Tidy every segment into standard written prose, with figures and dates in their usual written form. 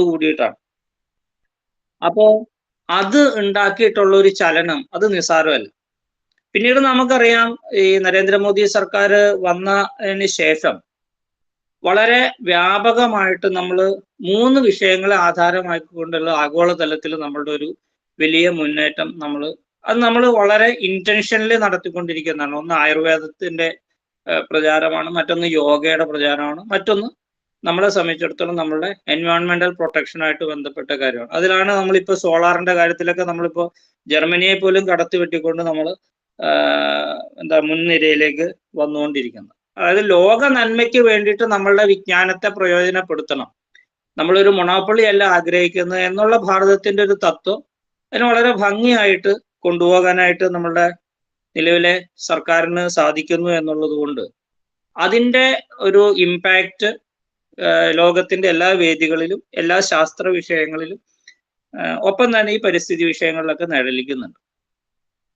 കൂടിയിട്ടാണ്. അപ്പോ അത് ഉണ്ടാക്കിയിട്ടുള്ള ഒരു ചലനം അത് നിസ്സാരമല്ല. പിന്നീട് നമുക്കറിയാം ഈ നരേന്ദ്രമോദി സർക്കാർ വന്നതിന് ശേഷം വളരെ വ്യാപകമായിട്ട് നമ്മൾ 3 വിഷയങ്ങളെ ആധാരമാക്കിക്കൊണ്ടുള്ള ആഗോളതലത്തിൽ നമ്മളുടെ ഒരു വലിയ മുന്നേറ്റം നമ്മൾ വളരെ ഇന്റൻഷനലി നടത്തിക്കൊണ്ടിരിക്കുന്നതാണ്. ഒന്ന് ആയുർവേദത്തിന്റെ പ്രചാരമാണ്, മറ്റൊന്ന് യോഗയുടെ പ്രചാരമാണ്, മറ്റൊന്ന് നമ്മളെ സംബന്ധിച്ചിടത്തോളം നമ്മളുടെ എൻവയോൺമെന്റൽ പ്രൊട്ടക്ഷനായിട്ട് ബന്ധപ്പെട്ട കാര്യമാണ്. അതിലാണ് നമ്മളിപ്പോൾ സോളാറിന്റെ കാര്യത്തിലൊക്കെ നമ്മളിപ്പോൾ ജർമ്മനിയെ പോലും കടത്തി വെട്ടിക്കൊണ്ട് നമ്മൾ മുൻനിരയിലേക്ക് വന്നുകൊണ്ടിരിക്കുന്നത്. അതായത് ലോക നന്മയ്ക്ക് വേണ്ടിയിട്ട് നമ്മളുടെ വിജ്ഞാനത്തെ പ്രയോജനപ്പെടുത്തണം, നമ്മളൊരു മൊണോപ്പൊളി അല്ല ആഗ്രഹിക്കുന്നത് എന്നുള്ള ഭാരതത്തിന്റെ ഒരു തത്വം അതിന് വളരെ ഭംഗിയായിട്ട് കൊണ്ടുപോകാനായിട്ട് നമ്മളുടെ നിലവിലെ സർക്കാരിന് സാധിക്കുന്നു എന്നുള്ളത് കൊണ്ട് അതിൻ്റെ ഒരു ഇമ്പാക്റ്റ് ലോകത്തിന്റെ എല്ലാ വേദികളിലും എല്ലാ ശാസ്ത്ര വിഷയങ്ങളിലും ഒപ്പം തന്നെ ഈ പരിസ്ഥിതി വിഷയങ്ങളിലൊക്കെ നിഴലിക്കുന്നുണ്ട്.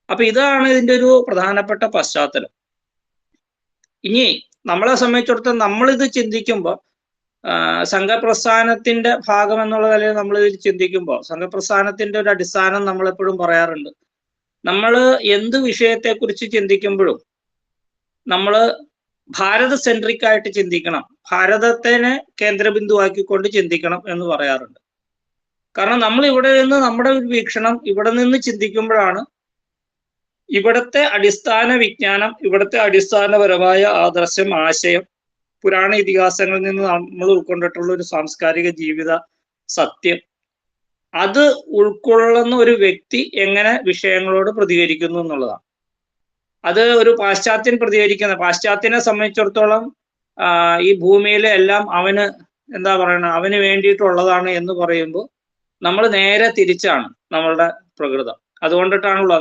അപ്പൊ ഇതാണ് ഇതിന്റെ ഒരു പ്രധാനപ്പെട്ട പശ്ചാത്തലം. ഇനി നമ്മളെ സംബന്ധിച്ചിടത്തോളം നമ്മളിത് ചിന്തിക്കുമ്പോൾ സംഘപ്രസ്ഥാനത്തിന്റെ ഭാഗം എന്നുള്ള നിലയിൽ നമ്മളിതിൽ ചിന്തിക്കുമ്പോൾ സംഘപ്രസ്ഥാനത്തിന്റെ ഒരു അടിസ്ഥാനം നമ്മളെപ്പോഴും പറയാറുണ്ട്. നമ്മൾ എന്ത് വിഷയത്തെക്കുറിച്ച് ചിന്തിക്കുമ്പോഴും നമ്മൾ ഭാരത സെൻട്രിക് ആയിട്ട് ചിന്തിക്കണം, ഭാരതത്തിനെ കേന്ദ്രബിന്ദുവാക്കിക്കൊണ്ട് ചിന്തിക്കണം എന്ന് പറയാറുണ്ട്. കാരണം നമ്മൾ ഇവിടെ നിന്ന് നമ്മുടെ ഒരു വീക്ഷണം ഇവിടെ നിന്ന് ചിന്തിക്കുമ്പോഴാണ് ഇവിടുത്തെ അടിസ്ഥാന വിജ്ഞാനം, ഇവിടുത്തെ അടിസ്ഥാനപരമായ ആദർശം, ആശയം, പുരാണ ഇതിഹാസങ്ങളിൽ നിന്ന് നമ്മൾ ഉൾക്കൊണ്ടിട്ടുള്ള ഒരു സാംസ്കാരിക ജീവിത സത്യം, അത് ഉൾക്കൊള്ളുന്ന ഒരു വ്യക്തി എങ്ങനെ വിഷയങ്ങളോട് പ്രതികരിക്കുന്നു എന്നുള്ളതാണ്. അത് ഒരു പാശ്ചാത്യൻ പാശ്ചാത്യനെ സംബന്ധിച്ചിടത്തോളം ഈ ഭൂമിയിലെ എല്ലാം അവന് അവന് വേണ്ടിയിട്ടുള്ളതാണ് എന്ന് പറയുമ്പോൾ നമ്മൾ നേരെ തിരിച്ചാണ് നമ്മളുടെ പ്രകൃതം. അതുകൊണ്ടിട്ടാണല്ലോ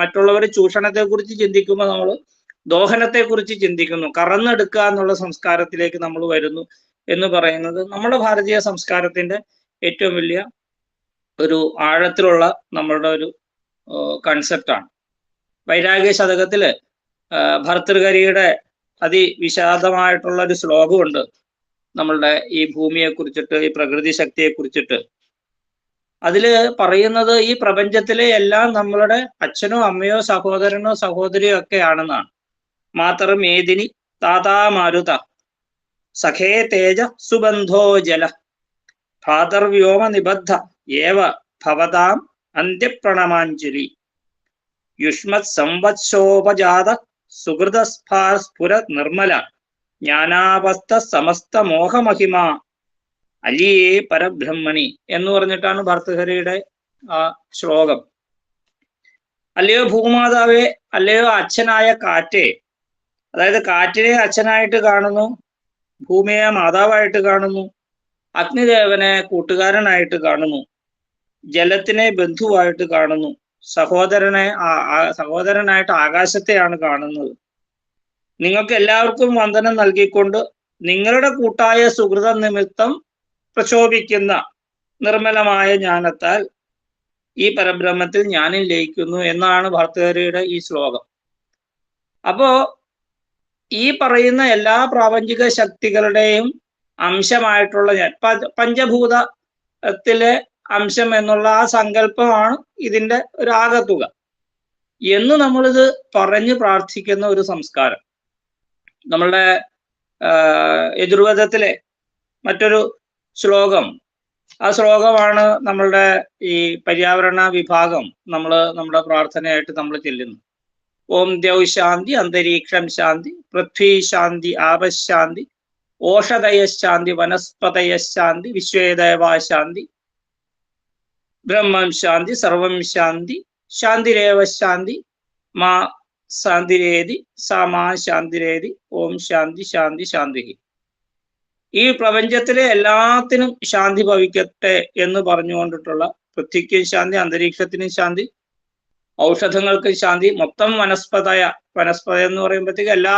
മറ്റുള്ളവർ ചൂഷണത്തെക്കുറിച്ച് ചിന്തിക്കുമ്പോൾ നമ്മൾ ദോഹനത്തെക്കുറിച്ച് ചിന്തിക്കുന്നു, കറന്നെടുക്കുക എന്നുള്ള സംസ്കാരത്തിലേക്ക് നമ്മൾ വരുന്നു എന്ന് പറയുന്നത് നമ്മുടെ ഭാരതീയ സംസ്കാരത്തിന്റെ ഏറ്റവും വലിയ ഒരു ആഴത്തിലുള്ള നമ്മളുടെ ഒരു കൺസെപ്റ്റാണ്. വൈരാഗ്യ ശതകത്തില് ഭർതൃഹരിയുടെ അതിവിഷാദമായിട്ടുള്ള ഒരു ശ്ലോകമുണ്ട് നമ്മളുടെ ഈ ഭൂമിയെ കുറിച്ചിട്ട്, ഈ പ്രകൃതി ശക്തിയെ കുറിച്ചിട്ട്. അതില് പറയുന്നത് ഈ പ്രപഞ്ചത്തിലെ എല്ലാം നമ്മളുടെ അച്ഛനോ അമ്മയോ സഹോദരനോ സഹോദരിയോ ഒക്കെ ആണെന്നാണ്. മാതരം ഏതിനി താതാ മാരുത സഖേ തേജ സുബന്ധോ ജല ഭ്രാതർവ്യോമ നിബദ്ധ ഏവ ഭവതാം അന്ത്യപ്രണമാഞ്ജലി യുഷ്മത് സംവത്സോപജാത സുഹൃതസ്ഫുര നിർമ്മല ജ്ഞാനാവസ്ഥ സമസ്ത മോഹമഹിമ അലിയേ പരബ്രഹ്മണി എന്ന് പറഞ്ഞിട്ടാണ് ഭർതൃഹരിയുടെ ആ ശ്ലോകം. അല്ലയോ ഭൂമാതാവേ, അല്ലയോ അച്ഛനായ കാറ്റേ, അതായത് കാറ്റിനെ അച്ഛനായിട്ട് കാണുന്നു, ഭൂമിയെ മാതാവായിട്ട് കാണുന്നു, അഗ്നിദേവനെ കൂട്ടുകാരനായിട്ട് കാണുന്നു, ജലത്തിനെ ബന്ധുവായിട്ട് കാണുന്നു, സഹോദരനായിട്ട് ആകാശത്തെയാണ് കാണുന്നത്. നിങ്ങൾക്ക് എല്ലാവർക്കും വന്ദനം നൽകിക്കൊണ്ട് നിങ്ങളുടെ കൂട്ടായ സുഹൃത നിമിത്തം പ്രക്ഷോഭിക്കുന്ന നിർമ്മലമായ ജ്ഞാനത്താൽ ഈ പരബ്രഹ്മത്തിൽ ഞാനും ലയിക്കുന്നു എന്നാണ് ഭർതൃഹരിയുടെ ഈ ശ്ലോകം. അപ്പോ ഈ പറയുന്ന എല്ലാ പ്രാപഞ്ചിക ശക്തികളുടെയും അംശമായിട്ടുള്ള ഞാൻ, പഞ്ചഭൂതത്തിലെ അംശം എന്നുള്ള ആ സങ്കല്പമാണ് ഇതിൻ്റെ ഒരു ആകത്തുക എന്ന് നമ്മളിത് പറഞ്ഞ് പ്രാർത്ഥിക്കുന്ന ഒരു സംസ്കാരം. നമ്മളുടെ യജുർവേദത്തിലെ മറ്റൊരു ശ്ലോകം, ആ ശ്ലോകമാണ് നമ്മളുടെ ഈ പര്യാവരണ വിഭാഗം നമ്മുടെ പ്രാർത്ഥനയായിട്ട് നമ്മൾ ചെല്ലുന്നു. ഓം ദ്യൗ ശാന്തി അന്തരീക്ഷം ശാന്തി പൃഥ്വി ശാന്തി ആപശാന്തി ഓഷധയ ശാന്തി വനസ്പതയ ശാന്തി വിശ്വേദേവാ ശാന്തി ബ്രഹ്മം ശാന്തി സർവം ശാന്തി ശാന്തിരേവ ശാന്തി മാ ശാന്തിരേതി സാമാ ശാന്തിരേതി ഓം ശാന്തി ശാന്തി ശാന്തി. ഈ പ്രപഞ്ചത്തിലെ എല്ലാത്തിനും ശാന്തി ഭവിക്കട്ടെ എന്ന് പറഞ്ഞുകൊണ്ടിട്ടുള്ള പൃഥ്വിക്കും ശാന്തി, അന്തരീക്ഷത്തിനും ശാന്തി, ഔഷധങ്ങൾക്കും ശാന്തി, മൊത്തം വനസ്പത എന്ന് പറയുമ്പോഴത്തേക്ക് എല്ലാ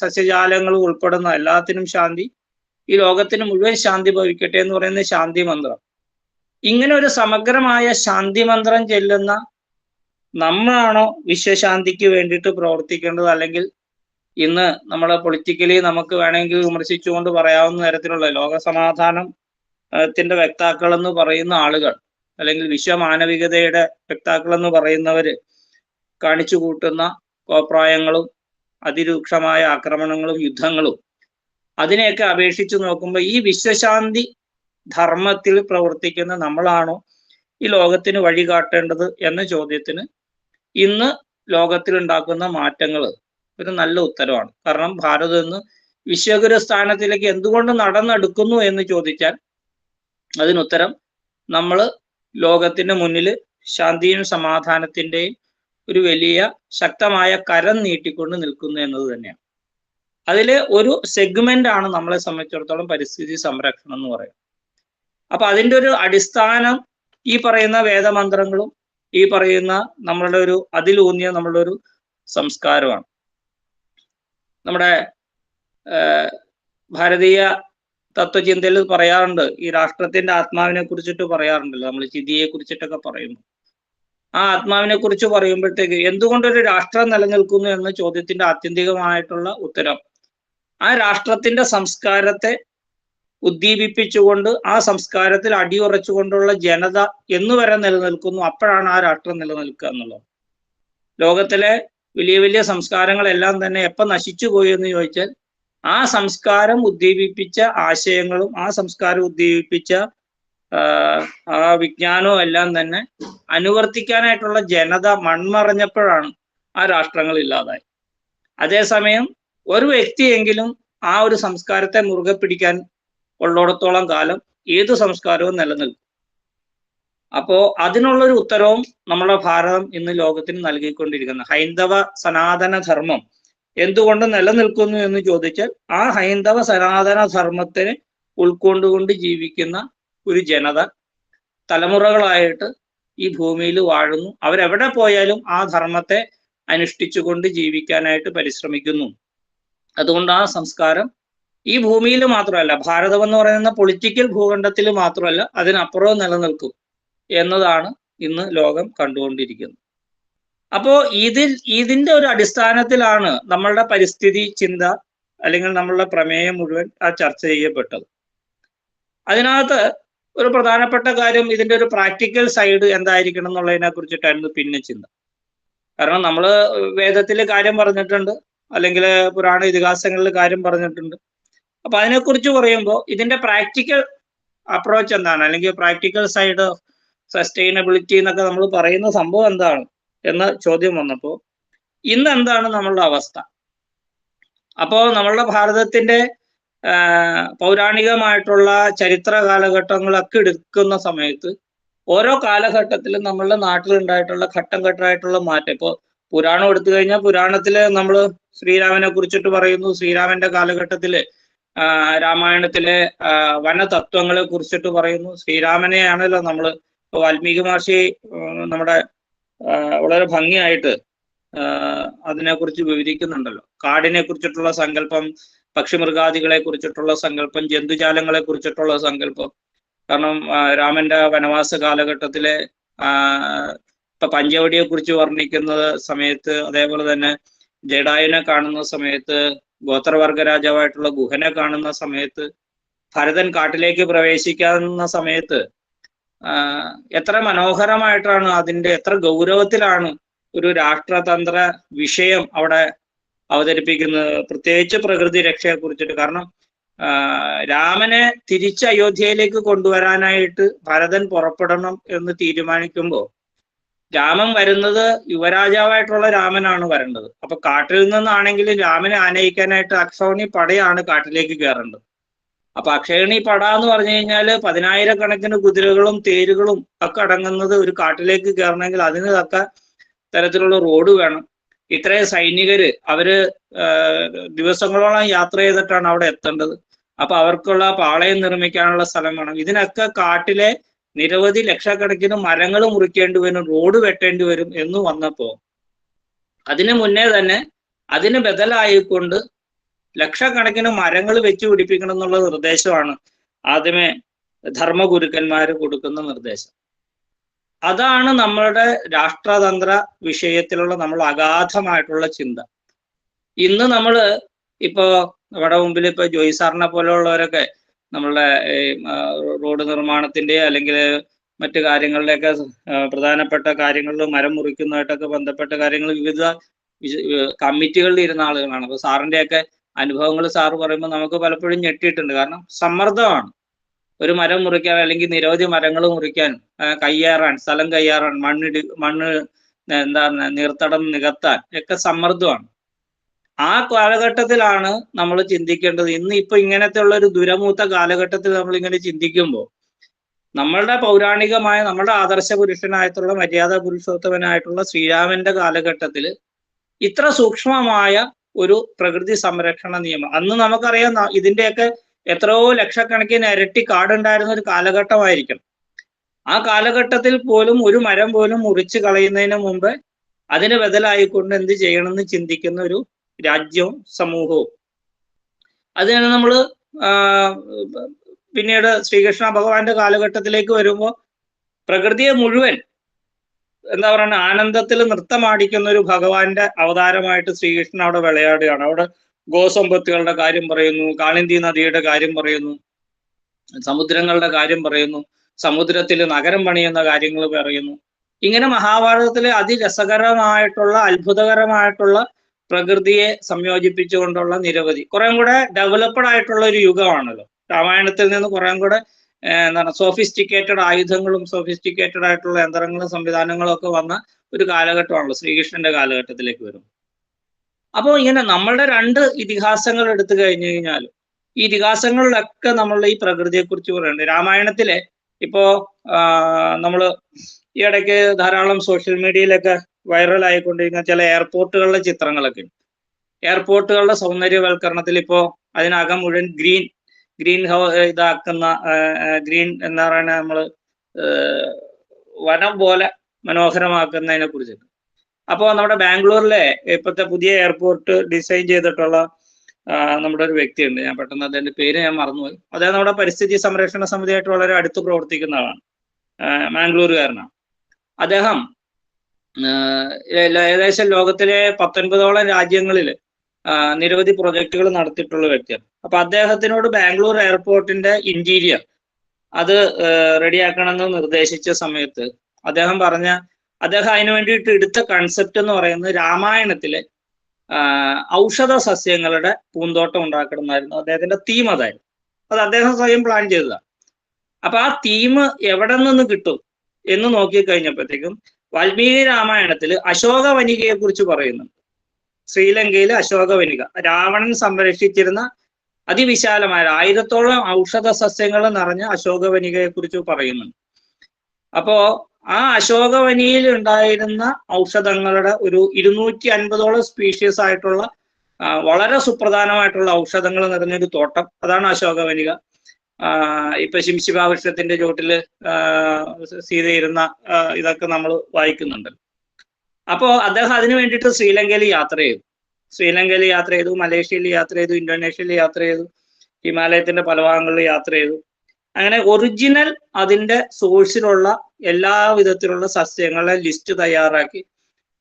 സസ്യജാലങ്ങളും ഉൾപ്പെടുന്ന എല്ലാത്തിനും ശാന്തി, ഈ ലോകത്തിന് മുഴുവൻ ശാന്തി ഭവിക്കട്ടെ എന്ന് പറയുന്നത് ശാന്തി മന്ത്രം. ഇങ്ങനെ ഒരു സമഗ്രമായ ശാന്തി മന്ത്രം ചെല്ലുന്ന നമ്മളാണോ വിശ്വശാന്തിക്ക് വേണ്ടിയിട്ട് പ്രവർത്തിക്കേണ്ടത്? അല്ലെങ്കിൽ ഇന്ന് നമ്മളെ പൊളിറ്റിക്കലി നമുക്ക് വേണമെങ്കിൽ വിമർശിച്ചുകൊണ്ട് പറയാവുന്ന തരത്തിലുള്ള ലോകസമാധാനം ത്തിന്റെ വക്താക്കൾ എന്ന് പറയുന്ന ആളുകൾ, അല്ലെങ്കിൽ വിശ്വമാനവികതയുടെ വക്താക്കൾ എന്ന് പറയുന്നവര് കാണിച്ചു കൂട്ടുന്ന കോപ്രായങ്ങളും അതിരൂക്ഷമായ ആക്രമണങ്ങളും യുദ്ധങ്ങളും അതിനെയൊക്കെ അപേക്ഷിച്ച് നോക്കുമ്പോൾ ഈ വിശ്വശാന്തി ധർമ്മത്തിൽ പ്രവർത്തിക്കുന്ന നമ്മളാണോ ഈ ലോകത്തിന് വഴി കാട്ടേണ്ടത് എന്ന ചോദ്യത്തിന് ഇന്ന് ലോകത്തിൽ ഉണ്ടാക്കുന്ന മാറ്റങ്ങൾ ഒരു നല്ല ഉത്തരവാണ്. കാരണം ഭാരതം ഇന്ന് വിശ്വഗുരു സ്ഥാനത്തിലേക്ക് എന്തുകൊണ്ട് നടന്നെടുക്കുന്നു എന്ന് ചോദിച്ചാൽ അതിനുത്തരം നമ്മൾ ലോകത്തിന്റെ മുന്നിൽ ശാന്തിയും സമാധാനത്തിന്റെയും ഒരു വലിയ ശക്തമായ കരം നീട്ടിക്കൊണ്ട് നിൽക്കുന്നു എന്നത് തന്നെയാണ്. അതില് ഒരു സെഗ്മെന്റ് ആണ് നമ്മളെ സംബന്ധിച്ചിടത്തോളം പരിസ്ഥിതി സംരക്ഷണം എന്ന് പറയുന്നത്. അപ്പൊ അതിൻ്റെ ഒരു അടിസ്ഥാനം ഈ പറയുന്ന വേദമന്ത്രങ്ങളും ഈ പറയുന്ന നമ്മളുടെ ഒരു അതിലൂന്നിയ നമ്മളുടെ ഒരു സംസ്കാരമാണ്. നമ്മുടെ ഭാരതീയ തത്വചിന്തയിൽ പറയാറുണ്ട്, ഈ രാഷ്ട്രത്തിന്റെ ആത്മാവിനെ കുറിച്ചിട്ട് പറയാറുണ്ടല്ലോ, നമ്മൾ ചിതിയെ കുറിച്ചിട്ടൊക്കെ പറയുമ്പോൾ ആ ആത്മാവിനെ കുറിച്ച് പറയുമ്പോഴത്തേക്ക് എന്തുകൊണ്ടൊരു രാഷ്ട്രം നിലനിൽക്കുന്നു എന്ന ചോദ്യത്തിന്റെ ആത്യന്തികമായിട്ടുള്ള ഉത്തരം ആ രാഷ്ട്രത്തിന്റെ സംസ്കാരത്തെ ഉദ്ദീപിപ്പിച്ചുകൊണ്ട് ആ സംസ്കാരത്തിൽ അടിയുറച്ചുകൊണ്ടുള്ള ജനത എന്നുവരെ നിലനിൽക്കുന്നു, അപ്പോഴാണ് ആ രാഷ്ട്രം നിലനിൽക്കുക എന്നുള്ളത്. ലോകത്തിലെ വലിയ വലിയ സംസ്കാരങ്ങളെല്ലാം തന്നെ എപ്പോൾ നശിച്ചു പോയി എന്ന് ചോദിച്ചാൽ ആ സംസ്കാരം ഉദ്ദീപിപ്പിച്ച ആശയങ്ങളും ആ സംസ്കാരം ഉദ്ദീപിപ്പിച്ച ആ വിജ്ഞാനവും എല്ലാം തന്നെ അനുവർത്തിക്കാനായിട്ടുള്ള ജനത മൺമറഞ്ഞപ്പോഴാണ് ആ രാഷ്ട്രങ്ങൾ ഇല്ലാതായി. അതേസമയം ഒരു വ്യക്തിയെങ്കിലും ആ ഒരു സംസ്കാരത്തെ മുറുകെ പിടിക്കാൻ ഉള്ളിടത്തോളം കാലം ഏത് സംസ്കാരവും നിലനിൽക്കും. അപ്പോ അതിനുള്ളൊരു ഉത്തരവും നമ്മുടെ ഭാരതം ഇന്ന് ലോകത്തിന് നൽകിക്കൊണ്ടിരിക്കുന്ന ഹൈന്ദവ സനാതന ധർമ്മം എന്തുകൊണ്ട് നിലനിൽക്കുന്നു എന്ന് ചോദിച്ചാൽ ആ ഹൈന്ദവ സനാതന ധർമ്മത്തിനെ ഉൾക്കൊണ്ടുകൊണ്ട് ജീവിക്കുന്ന ഒരു ജനത തലമുറകളായിട്ട് ഈ ഭൂമിയിൽ വാഴുന്നു. അവരെവിടെ പോയാലും ആ ധർമ്മത്തെ അനുഷ്ഠിച്ചുകൊണ്ട് ജീവിക്കാനായിട്ട് പരിശ്രമിക്കുന്നു. അതുകൊണ്ട് ആ സംസ്കാരം ഈ ഭൂമിയിൽ മാത്രമല്ല, ഭാരതം എന്ന് പറയുന്ന പൊളിറ്റിക്കൽ ഭൂഖണ്ഡത്തിൽ മാത്രമല്ല, അതിനപ്പുറവും നിലനിൽക്കും എന്നതാണ് ഇന്ന് ലോകം കണ്ടുകൊണ്ടിരിക്കുന്നത്. അപ്പോ ഇതിന്റെ ഒരു അടിസ്ഥാനത്തിലാണ് നമ്മളുടെ പരിസ്ഥിതി ചിന്ത അല്ലെങ്കിൽ നമ്മളുടെ പ്രമേയം മുഴുവൻ ആ ചർച്ച ചെയ്യപ്പെട്ടത്. അതിനകത്ത് ഒരു പ്രധാനപ്പെട്ട കാര്യം ഇതിന്റെ ഒരു പ്രാക്ടിക്കൽ സൈഡ് എന്തായിരിക്കണം എന്നുള്ളതിനെ കുറിച്ചിട്ടായിരുന്നു പിന്നെ ചിന്ത. കാരണം നമ്മൾ വേദത്തിൽ കാര്യം പറഞ്ഞിട്ടുണ്ട്, അല്ലെങ്കിൽ പുരാണ ഇതിഹാസങ്ങളിൽ കാര്യം പറഞ്ഞിട്ടുണ്ട്. അപ്പൊ അതിനെക്കുറിച്ച് പറയുമ്പോൾ ഇതിന്റെ പ്രാക്ടിക്കൽ അപ്രോച്ച് എന്താണ്, അല്ലെങ്കിൽ പ്രാക്ടിക്കൽ സൈഡ് ഓഫ് സസ്റ്റൈനബിലിറ്റി എന്നൊക്കെ നമ്മൾ പറയുന്ന സംഭവം എന്താണ് എന്ന ചോദ്യം വന്നപ്പോൾ ഇന്ന് എന്താണ് നമ്മളുടെ അവസ്ഥ? അപ്പോൾ നമ്മളുടെ ഭാരതത്തിന്റെ പൗരാണികമായിട്ടുള്ള ചരിത്ര കാലഘട്ടങ്ങളൊക്കെ എടുക്കുന്ന സമയത്ത് ഓരോ കാലഘട്ടത്തിലും നമ്മളുടെ നാട്ടിലുണ്ടായിട്ടുള്ള ഘട്ടം ഘട്ടമായിട്ടുള്ള മാറ്റം. ഇപ്പോൾ പുരാണം എടുത്തു കഴിഞ്ഞാൽ പുരാണത്തില് നമ്മൾ ശ്രീരാമനെ കുറിച്ചിട്ട് പറയുന്നു. ശ്രീരാമന്റെ കാലഘട്ടത്തില് രാമായണത്തിലെ വനതത്വങ്ങളെ കുറിച്ചിട്ട് പറയുന്നു. ശ്രീരാമനെയാണല്ലോ നമ്മൾ വാൽമീകി മഹർഷി നമ്മുടെ വളരെ ഭംഗിയായിട്ട് അതിനെക്കുറിച്ച് വിവരിക്കുന്നുണ്ടല്ലോ. കാടിനെ കുറിച്ചിട്ടുള്ള സങ്കല്പം, പക്ഷിമൃഗാദികളെ കുറിച്ചിട്ടുള്ള സങ്കല്പം, ജന്തുജാലങ്ങളെ കുറിച്ചിട്ടുള്ള സങ്കല്പം. കാരണം രാമന്റെ വനവാസ കാലഘട്ടത്തിലെ ഇപ്പൊ പഞ്ചവടിയെ കുറിച്ച് വർണ്ണിക്കുന്ന സമയത്ത്, അതേപോലെ തന്നെ ജഡായുവിനെ കാണുന്ന സമയത്ത്, ഗോത്രവർഗ രാജാവായിട്ടുള്ള ഗുഹനെ കാണുന്ന സമയത്ത്, ഭരതൻ കാട്ടിലേക്ക് പ്രവേശിക്കാവുന്ന സമയത്ത് എത്ര മനോഹരമായിട്ടാണ് അതിൻ്റെ എത്ര ഗൗരവത്തിലാണ് ഒരു രാഷ്ട്രതന്ത്ര വിഷയം അവിടെ അവതരിപ്പിക്കുന്നത്, പ്രത്യേകിച്ച് പ്രകൃതി രക്ഷയെ കുറിച്ചിട്ട്. കാരണം രാമനെ തിരിച്ച് അയോധ്യയിലേക്ക് കൊണ്ടുവരാനായിട്ട് ഭരതൻ പുറപ്പെടണം എന്ന് തീരുമാനിക്കുമ്പോൾ രാമൻ വരുന്നത് യുവരാജാവായിട്ടുള്ള രാമനാണ് വരേണ്ടത്. അപ്പൊ കാട്ടിൽ നിന്നാണെങ്കിലും രാമനെ ആനയിക്കാനായിട്ട് അക്ഷൗണി പടയാണ് കാട്ടിലേക്ക് കയറേണ്ടത്. അപ്പൊ അക്ഷൗണി പട എന്ന് പറഞ്ഞു കഴിഞ്ഞാൽ 10,000-കണക്കിന് കുതിരകളും തേരുകളും ഒക്കെ അടങ്ങുന്നത് ഒരു കാട്ടിലേക്ക് കയറണമെങ്കിൽ അതിന് തക്ക തരത്തിലുള്ള റോഡ് വേണം. ഇത്രയും സൈനികര് അവര് ദിവസങ്ങളോളം യാത്ര ചെയ്തിട്ടാണ് അവിടെ എത്തേണ്ടത്. അപ്പൊ അവർക്കുള്ള പാളയം നിർമ്മിക്കാനുള്ള സ്ഥലം വേണം. ഇതിനൊക്കെ കാട്ടിലെ നിരവധി ലക്ഷക്കണക്കിന് മരങ്ങൾ മുറിക്കേണ്ടി വരും, റോഡ് വെട്ടേണ്ടി വരും എന്ന് വന്നപ്പോ അതിന് മുന്നേ തന്നെ അതിന് ബദലായിക്കൊണ്ട് ലക്ഷക്കണക്കിന് മരങ്ങൾ വെച്ച് പിടിപ്പിക്കണം എന്നുള്ള നിർദ്ദേശമാണ് ആദ്യമേ ധർമ്മഗുരുക്കന്മാര് കൊടുക്കുന്ന നിർദ്ദേശം. അതാണ് നമ്മളുടെ രാഷ്ട്രതന്ത്ര വിഷയത്തിലുള്ള നമ്മൾ അഗാധമായിട്ടുള്ള ചിന്ത. ഇന്ന് നമ്മൾ ഇപ്പോ നമ്മുടെ മുമ്പിൽ ഇപ്പൊ ജോയി സാറിനെ പോലെയുള്ളവരൊക്കെ നമ്മളുടെ റോഡ് നിർമ്മാണത്തിന്റെ അല്ലെങ്കിൽ മറ്റു കാര്യങ്ങളുടെയൊക്കെ പ്രധാനപ്പെട്ട കാര്യങ്ങളിൽ മരം മുറിക്കുന്നതായിട്ടൊക്കെ ബന്ധപ്പെട്ട കാര്യങ്ങൾ വിവിധ കമ്മിറ്റികളിൽ ഇരുന്ന ആളുകളാണ്. അപ്പൊ സാറിന്റെയൊക്കെ അനുഭവങ്ങൾ സാറ് പറയുമ്പോൾ നമുക്ക് പലപ്പോഴും ഞെട്ടിയിട്ടുണ്ട്. കാരണം സമ്മർദ്ദമാണ്. ഒരു മരം മുറിക്കാൻ അല്ലെങ്കിൽ നിരവധി മരങ്ങൾ മുറിക്കാൻ കയ്യേറാൻ, സ്ഥലം കയ്യേറാൻ, മണ്ണ് എന്താണ് നീർത്തടം നികത്താൻ ഒക്കെ സമ്മർദ്ദമാണ്. ആ കാലഘട്ടത്തിലാണ് നമ്മൾ ചിന്തിക്കേണ്ടത്. ഇന്ന് ഇപ്പൊ ഇങ്ങനത്തെ ഉള്ള ഒരു ദുരമൂത്ത കാലഘട്ടത്തിൽ നമ്മൾ ഇങ്ങനെ ചിന്തിക്കുമ്പോൾ നമ്മളുടെ പൗരാണികമായ നമ്മുടെ ആദർശ പുരുഷനായിട്ടുള്ള മര്യാദ പുരുഷോത്തമനായിട്ടുള്ള ശ്രീരാമന്റെ കാലഘട്ടത്തിൽ ഇത്ര സൂക്ഷ്മമായ ഒരു പ്രകൃതി സംരക്ഷണ നിയമം അന്ന് നമുക്കറിയാം. ഇതിന്റെയൊക്കെ എത്രയോ ലക്ഷക്കണക്കിന് ഇരട്ടി കാടുണ്ടായിരുന്ന ഒരു കാലഘട്ടമായിരിക്കണം. ആ കാലഘട്ടത്തിൽ പോലും ഒരു മരം പോലും മുറിച്ച് കളയുന്നതിന് മുമ്പ് അതിന് ബദലായിക്കൊണ്ട് എന്ത് ചെയ്യണമെന്ന് ചിന്തിക്കുന്ന ഒരു രാജ്യവും സമൂഹവും. അതിനാണ് നമ്മൾ പിന്നീട് ശ്രീകൃഷ്ണ ഭഗവാന്റെ കാലഘട്ടത്തിലേക്ക് വരുമ്പോൾ പ്രകൃതിയെ മുഴുവൻ എന്താ പറയുക ആനന്ദത്തിൽ നൃത്തമാടിക്കുന്ന ഒരു ഭഗവാന്റെ അവതാരമായിട്ട് ശ്രീകൃഷ്ണൻ അവിടെ വിളയാടുകയാണ്. അവിടെ ഗോസമ്പത്തുകളുടെ കാര്യം പറയുന്നു, കാളിന്തി നദിയുടെ കാര്യം പറയുന്നു, സമുദ്രങ്ങളുടെ കാര്യം പറയുന്നു, സമുദ്രത്തിൽ നഗരം പണിയുന്ന കാര്യങ്ങൾ പറയുന്നു. ഇങ്ങനെ മഹാഭാരതത്തിലെ അതിരസകരമായിട്ടുള്ള അത്ഭുതകരമായിട്ടുള്ള പ്രകൃതിയെ സംയോജിപ്പിച്ചുകൊണ്ടുള്ള നിരവധി കുറെ കൂടെ ഡെവലപ്ഡ് ആയിട്ടുള്ള ഒരു യുഗമാണല്ലോ. രാമായണത്തിൽ നിന്ന് കുറെ കൂടെ എന്താണ് സോഫിസ്റ്റിക്കേറ്റഡ് ആയുധങ്ങളും സോഫിസ്റ്റിക്കേറ്റഡ് ആയിട്ടുള്ള യന്ത്രങ്ങളും സംവിധാനങ്ങളും ഒക്കെ വന്ന ഒരു കാലഘട്ടമാണല്ലോ ശ്രീകൃഷ്ണന്റെ കാലഘട്ടത്തിലേക്ക് വരും. അപ്പോൾ ഇങ്ങനെ നമ്മളുടെ രണ്ട് ഇതിഹാസങ്ങൾ എടുത്തു കഴിഞ്ഞു കഴിഞ്ഞാൽ ഈ ഇതിഹാസങ്ങളിലൊക്കെ നമ്മളുടെ ഈ പ്രകൃതിയെ കുറിച്ച് പറയുന്നുണ്ട്. രാമായണത്തിലെ ഇപ്പോ നമ്മൾ ഈ ഇടയ്ക്ക് ധാരാളം സോഷ്യൽ മീഡിയയിലൊക്കെ വൈറൽ ആയിക്കൊണ്ടിരിക്കുന്ന ചില എയർപോർട്ടുകളുടെ ചിത്രങ്ങളൊക്കെ ഉണ്ട്. എയർപോർട്ടുകളുടെ സൗന്ദര്യവൽക്കരണത്തിൽ ഇപ്പോ അതിനകം മുഴുവൻ ഗ്രീൻ ഇതാക്കുന്ന ഗ്രീൻ എന്താ പറയുക നമ്മള് വനം പോലെ മനോഹരമാക്കുന്നതിനെ കുറിച്ചിട്ട്. അപ്പോൾ നമ്മുടെ ബാംഗ്ലൂരിലെ ഇപ്പോഴത്തെ പുതിയ എയർപോർട്ട് ഡിസൈൻ ചെയ്തിട്ടുള്ള നമ്മുടെ ഒരു വ്യക്തിയുണ്ട്. ഞാൻ പെട്ടെന്ന് അതിന്റെ പേര് ഞാൻ മറന്നുപോയി. അദ്ദേഹം നമ്മുടെ പരിസ്ഥിതി സംരക്ഷണ സമിതിയായിട്ട് വളരെ അടുത്ത് പ്രവർത്തിക്കുന്ന ആളാണ്. മാംഗ്ലൂരുകാരനാണ് അദ്ദേഹം. ഏകദേശം ലോകത്തിലെ 19ഓളം രാജ്യങ്ങളിൽ നിരവധി പ്രൊജക്ടുകൾ നടത്തിയിട്ടുള്ള വ്യക്തിയാണ്. അപ്പൊ അദ്ദേഹത്തിനോട് ബാംഗ്ലൂർ എയർപോർട്ടിന്റെ ഇന്റീരിയർ അത് റെഡിയാക്കണമെന്ന് നിർദ്ദേശിച്ച സമയത്ത് അദ്ദേഹം അതിനു വേണ്ടിയിട്ട് എടുത്ത കൺസെപ്റ്റ് എന്ന് പറയുന്നത് രാമായണത്തിലെ ഔഷധ സസ്യങ്ങളുടെ പൂന്തോട്ടം ഉണ്ടാക്കണം എന്നായിരുന്നു അദ്ദേഹത്തിന്റെ തീം. അതായിരുന്നു അത് അദ്ദേഹം സ്വയം പ്ലാൻ ചെയ്തതാണ്. അപ്പൊ ആ തീം എവിടെ നിന്ന് കിട്ടും എന്ന് നോക്കിക്കഴിഞ്ഞപ്പോഴത്തേക്കും വാൽമീകി രാമായണത്തിൽ അശോകവനികയെ കുറിച്ച് പറയുന്നുണ്ട്. ശ്രീലങ്കയിലെ അശോകവനിക രാവണൻ സംരക്ഷിച്ചിരുന്ന അതിവിശാലമായ 1000ഓളം ഔഷധ സസ്യങ്ങൾ നിറഞ്ഞ അശോകവനികയെ കുറിച്ച് പറയുന്നുണ്ട്. അപ്പോ ആ അശോകവനിയിൽ ഉണ്ടായിരുന്ന ഔഷധങ്ങളുടെ ഒരു 250ഓളം സ്പീഷീസ് ആയിട്ടുള്ള വളരെ സുപ്രധാനമായിട്ടുള്ള ഔഷധങ്ങൾ നിറഞ്ഞൊരു തോട്ടം, അതാണ് അശോകവനിക. ഇപ്പൊ ശിംശിഭാവൃക്ഷത്തിന്റെ ചോട്ടില് സീതയിരുന്ന ഇതൊക്കെ നമ്മൾ വായിക്കുന്നുണ്ട്. അപ്പോ അദ്ദേഹം അതിനു വേണ്ടിയിട്ട് ശ്രീലങ്കയിൽ യാത്ര ചെയ്തു, മലേഷ്യയിൽ യാത്ര ചെയ്തു, ഇന്തോനേഷ്യയിൽ യാത്ര ചെയ്തു, ഹിമാലയത്തിന്റെ പല ഭാഗങ്ങളിൽ യാത്ര ചെയ്തു. അങ്ങനെ ഒറിജിനൽ അതിന്റെ സോഴ്സിലുള്ള എല്ലാ വിധത്തിലുള്ള സസ്യങ്ങളുടെ ലിസ്റ്റ് തയ്യാറാക്കി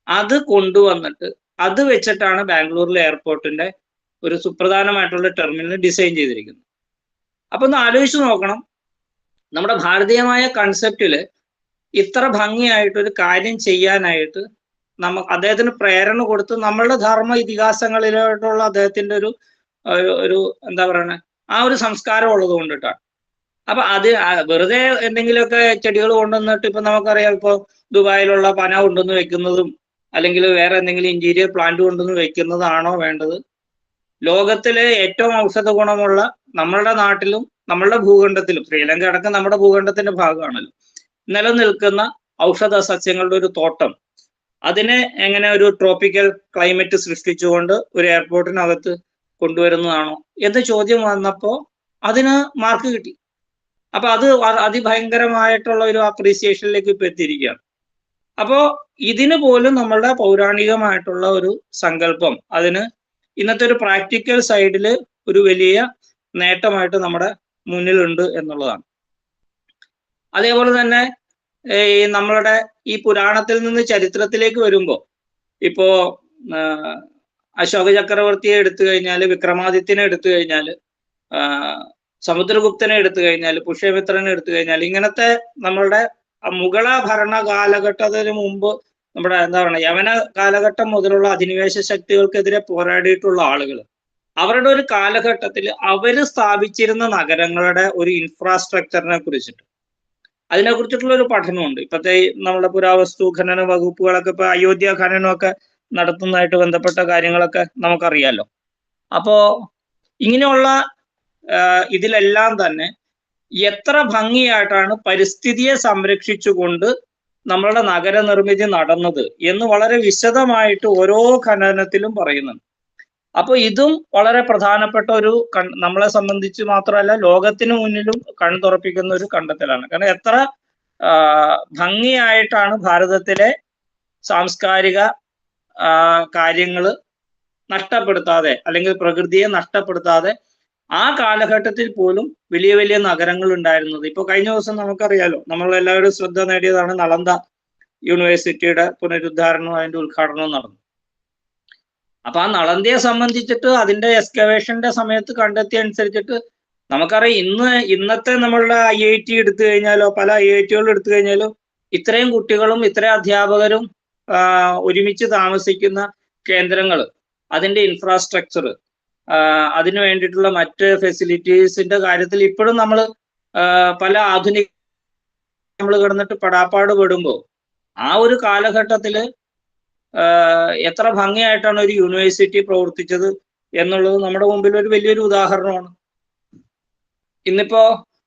അത് കൊണ്ടുവന്നിട്ട് അത് വെച്ചിട്ടാണ് ബാംഗ്ലൂരിലെ എയർപോർട്ടിന്റെ ഒരു സുപ്രധാനമായിട്ടുള്ള ടെർമിനൽ ഡിസൈൻ ചെയ്തിരിക്കുന്നത്. അപ്പൊ ഒന്ന് ആലോചിച്ച് നോക്കണം, നമ്മുടെ ഭാരതീയമായ കൺസെപ്റ്റില് ഇത്ര ഭംഗിയായിട്ടൊരു കാര്യം ചെയ്യാനായിട്ട് അദ്ദേഹത്തിന് പ്രേരണ കൊടുത്ത് നമ്മളുടെ ധർമ്മ ഇതിഹാസങ്ങളിലോട്ടുള്ള അദ്ദേഹത്തിന്റെ ഒരു എന്താ പറയണേ ആ ഒരു സംസ്കാരം ഉള്ളത് കൊണ്ടിട്ടാണ്. അപ്പൊ അത് വെറുതെ എന്തെങ്കിലുമൊക്കെ ചെടികൾ കൊണ്ടുവന്നിട്ട് ഇപ്പൊ നമുക്കറിയാം, ഇപ്പൊ ദുബായിലുള്ള പന കൊണ്ടുവന്ന് വെക്കുന്നതും അല്ലെങ്കിൽ വേറെ എന്തെങ്കിലും ഇന്റീരിയർ പ്ലാന്റ് കൊണ്ടുവന്ന് വെക്കുന്നതാണോ വേണ്ടത്? ലോകത്തിലെ ഏറ്റവും ഔഷധ ഗുണമുള്ള നമ്മളുടെ നാട്ടിലും നമ്മളുടെ ഭൂഖണ്ഡത്തിലും, ശ്രീലങ്ക അടക്കം നമ്മുടെ ഭൂഖണ്ഡത്തിന്റെ ഭാഗമാണല്ലോ, നിലനിൽക്കുന്ന ഔഷധ സസ്യങ്ങളുടെ ഒരു തോട്ടം അതിനെ എങ്ങനെ ഒരു ട്രോപ്പിക്കൽ ക്ലൈമറ്റ് സൃഷ്ടിച്ചുകൊണ്ട് ഒരു എയർപോർട്ടിനകത്ത് കൊണ്ടുവരുന്നതാണോ എന്ന ചോദ്യം വന്നപ്പോൾ അതിന് മാർക്ക് കിട്ടി. അപ്പൊ അത് അതിഭയങ്കരമായിട്ടുള്ള ഒരു അപ്രീസിയേഷനിലേക്ക് ഇപ്പൊ എത്തിയിരിക്കുകയാണ്. അപ്പോ ഇതിന് പോലും നമ്മളുടെ പൗരാണികമായിട്ടുള്ള ഒരു സങ്കല്പം അതിന് ഇന്നത്തെ ഒരു പ്രാക്ടിക്കൽ സൈഡില് ഒരു വലിയ നേട്ടമായിട്ട് നമ്മുടെ മുന്നിലുണ്ട് എന്നുള്ളതാണ്. അതേപോലെ തന്നെ നമ്മളുടെ ഈ പുരാണത്തിൽ നിന്ന് ചരിത്രത്തിലേക്ക് വരുമ്പോൾ ഇപ്പോ അശോക ചക്രവർത്തിയെ എടുത്തു കഴിഞ്ഞാൽ, വിക്രമാദിത്യനെ എടുത്തു കഴിഞ്ഞാൽ സമുദ്രഗുപ്തനെ എടുത്തു കഴിഞ്ഞാൽ, പുഷ്യമിത്രനെ എടുത്തു കഴിഞ്ഞാൽ, ഇങ്ങനത്തെ നമ്മളുടെ മുഗള ഭരണ കാലഘട്ടത്തിന് മുമ്പ് നമ്മുടെ എന്താ പറയുക യവന കാലഘട്ടം മുതലുള്ള അധിനിവേശ ശക്തികൾക്കെതിരെ പോരാടിയിട്ടുള്ള ആളുകൾ, അവരുടെ ഒരു കാലഘട്ടത്തിൽ അവര് സ്ഥാപിച്ചിരുന്ന നഗരങ്ങളുടെ ഒരു ഇൻഫ്രാസ്ട്രക്ചറിനെ കുറിച്ചിട്ട് അതിനെക്കുറിച്ചിട്ടുള്ള ഒരു പഠനമുണ്ട്. ഇപ്പോഴത്തെ നമ്മുടെ പുരാവസ്തു ഖനന വകുപ്പുകളൊക്കെ ഇപ്പൊ അയോധ്യ ഖനനമൊക്കെ നടത്തുന്നതായിട്ട് ബന്ധപ്പെട്ട കാര്യങ്ങളൊക്കെ നമുക്കറിയാലോ. അപ്പോ ഇങ്ങനെയുള്ള ഇതിലെല്ലാം തന്നെ എത്ര ഭംഗിയായിട്ടാണ് പരിസ്ഥിതിയെ സംരക്ഷിച്ചുകൊണ്ട് നമ്മളുടെ നഗര നിർമ്മിതി നടന്നത് എന്ന് വളരെ വിശദമായിട്ട് ഓരോ ഖനനത്തിലും പറയുന്നുണ്ട്. അപ്പോൾ ഇതും വളരെ പ്രധാനപ്പെട്ട ഒരു നമ്മളെ സംബന്ധിച്ച് മാത്രമല്ല ലോകത്തിന് മുന്നിലും കൺ തുറപ്പിക്കുന്ന ഒരു കണ്ടെത്തലാണ്. കാരണം എത്ര ഭംഗിയായിട്ടാണ് ഭാരതത്തിലെ സാംസ്കാരിക കാര്യങ്ങൾ നഷ്ടപ്പെടുത്താതെ അല്ലെങ്കിൽ പ്രകൃതിയെ നഷ്ടപ്പെടുത്താതെ ആ കാലഘട്ടത്തിൽ പോലും വലിയ വലിയ നഗരങ്ങൾ ഉണ്ടായിരുന്നത്. ഇപ്പൊ കഴിഞ്ഞ ദിവസം നമുക്കറിയാലോ, നമ്മളെല്ലാവരും ശ്രദ്ധ നേടിയതാണ് നളന്ദ യൂണിവേഴ്സിറ്റിയുടെ പുനരുദ്ധാരണവും അതിന്റെ ഉദ്ഘാടനവും നടന്നു. അപ്പൊ ആ നളന്ദയെ സംബന്ധിച്ചിട്ട് അതിന്റെ എക്സ്കവേഷന്റെ സമയത്ത് കണ്ടെത്തിയ അനുസരിച്ചിട്ട് നമുക്കറിയാം ഇന്നത്തെ നമ്മളുടെ IIT എടുത്തു കഴിഞ്ഞാലോ പല IIT-കളും എടുത്തു കഴിഞ്ഞാലോ ഇത്രയും കുട്ടികളും ഇത്രയും അധ്യാപകരും ഒരുമിച്ച് താമസിക്കുന്ന കേന്ദ്രങ്ങൾ, അതിന്റെ ഇൻഫ്രാസ്ട്രക്ചർ, അതിനു വേണ്ടിയിട്ടുള്ള മറ്റ് ഫെസിലിറ്റീസിന്റെ കാര്യത്തിൽ ഇപ്പോഴും നമ്മൾ പല ആധുനിക നമ്മൾ കിടന്നിട്ട് പെടാപ്പാട് പെടുമ്പോൾ ആ ഒരു കാലഘട്ടത്തില് എത്ര ഭംഗിയായിട്ടാണ് ഒരു യൂണിവേഴ്സിറ്റി പ്രവർത്തിച്ചത് എന്നുള്ളത് നമ്മുടെ മുമ്പിൽ ഒരു വലിയൊരു ഉദാഹരണമാണ്. ഇന്നിപ്പോ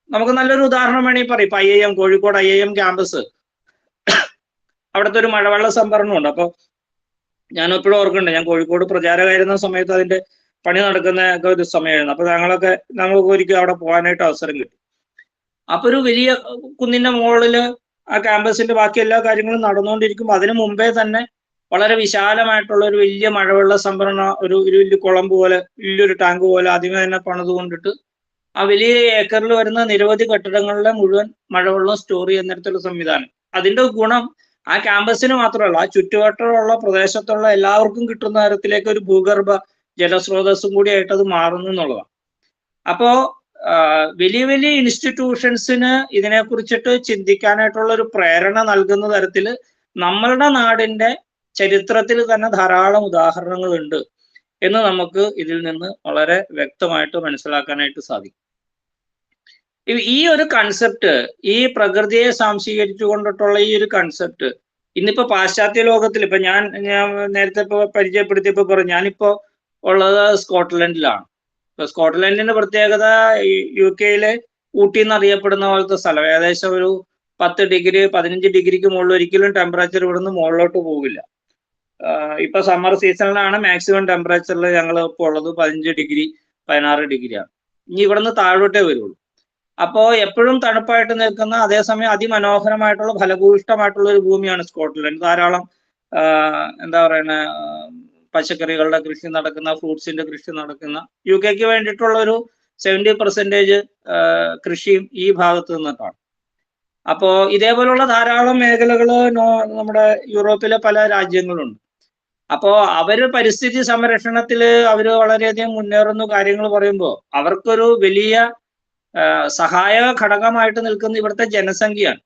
നമുക്ക് നല്ലൊരു ഉദാഹരണം വേണമെങ്കിൽ പറയും. ഇപ്പൊ IIM കോഴിക്കോട് IIM ക്യാമ്പസ്, അവിടുത്തെ ഒരു മഴവെള്ള സംഭരണമുണ്ട്. അപ്പൊ ഞാൻ എപ്പോഴും ഓർക്കുന്നുണ്ട്, ഞാൻ കോഴിക്കോട് പ്രചാരകമായിരുന്ന സമയത്ത് അതിന്റെ പണി നടക്കുന്ന ഒക്കെ ഒരു സമയമായിരുന്നു. അപ്പൊ ഞങ്ങൾക്ക് ഒരിക്കലും അവിടെ പോകാനായിട്ട് അവസരം കിട്ടി. അപ്പൊ ഒരു വലിയ കുന്നിന്റെ മുകളില് ആ ക്യാമ്പസിന്റെ ബാക്കി എല്ലാ കാര്യങ്ങളും നടന്നുകൊണ്ടിരിക്കുമ്പോൾ അതിനു മുമ്പേ തന്നെ വളരെ വിശാലമായിട്ടുള്ള ഒരു വലിയ മഴവെള്ള സംഭരണ ഒരു വലിയ കുളം പോലെ, വലിയൊരു ടാങ്ക് പോലെ ആദ്യമേ തന്നെ പണിതുകൊണ്ടിട്ട് ആ വലിയ ഏക്കറിൽ വരുന്ന നിരവധി കെട്ടിടങ്ങളിലെ മുഴുവൻ മഴവെള്ളം സ്റ്റോർ ചെയ്യുന്നിടത്തുള്ള സംവിധാനം. അതിന്റെ ഗുണം ആ ക്യാമ്പസിന് മാത്രമല്ല, ആ ചുറ്റുവട്ടമുള്ള പ്രദേശത്തുള്ള എല്ലാവർക്കും കിട്ടുന്ന തരത്തിലേക്ക് ഒരു ഭൂഗർഭ ജലസ്രോതസ്സും കൂടി ആയിട്ട് അത് മാറുന്നു എന്നുള്ളതാണ്. അപ്പോ വലിയ വലിയ ഇൻസ്റ്റിറ്റ്യൂഷൻസിന് ഇതിനെക്കുറിച്ചിട്ട് ചിന്തിക്കാനായിട്ടുള്ള ഒരു പ്രേരണ നൽകുന്ന തരത്തിൽ നമ്മളുടെ നാടിന്റെ ചരിത്രത്തിൽ തന്നെ ധാരാളം ഉദാഹരണങ്ങളുണ്ട് എന്ന് നമുക്ക് ഇതിൽ നിന്ന് വളരെ വ്യക്തമായിട്ട് മനസ്സിലാക്കാനായിട്ട് സാധിക്കും. ഈ ഒരു കൺസെപ്റ്റ്, ഈ പ്രകൃതിയെ സ്വാംശീകരിച്ചു കൊണ്ടിട്ടുള്ള ഈ ഒരു കൺസെപ്റ്റ് ഇന്നിപ്പോ പാശ്ചാത്യ ലോകത്തിൽ, ഇപ്പൊ ഞാൻ നേരത്തെ ഇപ്പൊ പരിചയപ്പെടുത്തിയപ്പോ പറഞ്ഞു, ഞാനിപ്പോ ഉള്ളത് സ്കോട്ട്ലൻഡിലാണ്. ഇപ്പൊ സ്കോട്ട്ലൻഡിന്റെ പ്രത്യേകത UK-യിലെ ഊട്ടി എന്നറിയപ്പെടുന്ന പോലത്തെ സ്ഥലം. ഏകദേശം ഒരു 10 ഡിഗ്രി 15 ഡിഗ്രിക്ക് മുകളിൽ ഒരിക്കലും ടെമ്പറേച്ചർ ഇവിടുന്ന് മുകളിലോട്ട് പോകില്ല. ഇപ്പൊ സമ്മർ സീസണിലാണ് മാക്സിമം ടെമ്പറേച്ചറിൽ ഞങ്ങൾ ഇപ്പോൾ ഉള്ളത് 15 ഡിഗ്രി 16 ഡിഗ്രിയാണ്. ഇനി ഇവിടുന്ന് താഴോട്ടേ വരുള്ളൂ. അപ്പോ എപ്പോഴും തണുപ്പായിട്ട് നിൽക്കുന്ന, അതേസമയം അതിമനോഹരമായിട്ടുള്ള ഫലഭൂയിഷ്ടമായിട്ടുള്ള ഒരു ഭൂമിയാണ് സ്കോട്ട്ലൻഡ്. ധാരാളം എന്താ പറയുന്ന പച്ചക്കറികളുടെ കൃഷി നടക്കുന്ന, ഫ്രൂട്ട്സിന്റെ കൃഷി നടക്കുന്ന, UK-ക്ക് വേണ്ടിയിട്ടുള്ള ഒരു 70% കൃഷിയും ഈ ഭാഗത്ത് നിന്നിട്ടാണ്. അപ്പോ ഇതേപോലുള്ള ധാരാളം മേഖലകള് നമ്മുടെ യൂറോപ്പിലെ പല രാജ്യങ്ങളുണ്ട്. അപ്പോ അവര് പരിസ്ഥിതി സംരക്ഷണത്തില് അവര് വളരെയധികം മുന്നേറുന്ന കാര്യങ്ങൾ പറയുമ്പോൾ അവർക്കൊരു വലിയ സഹായ ഘടകമായിട്ട് നിൽക്കുന്ന ഇവിടുത്തെ ജനസംഖ്യയാണ്.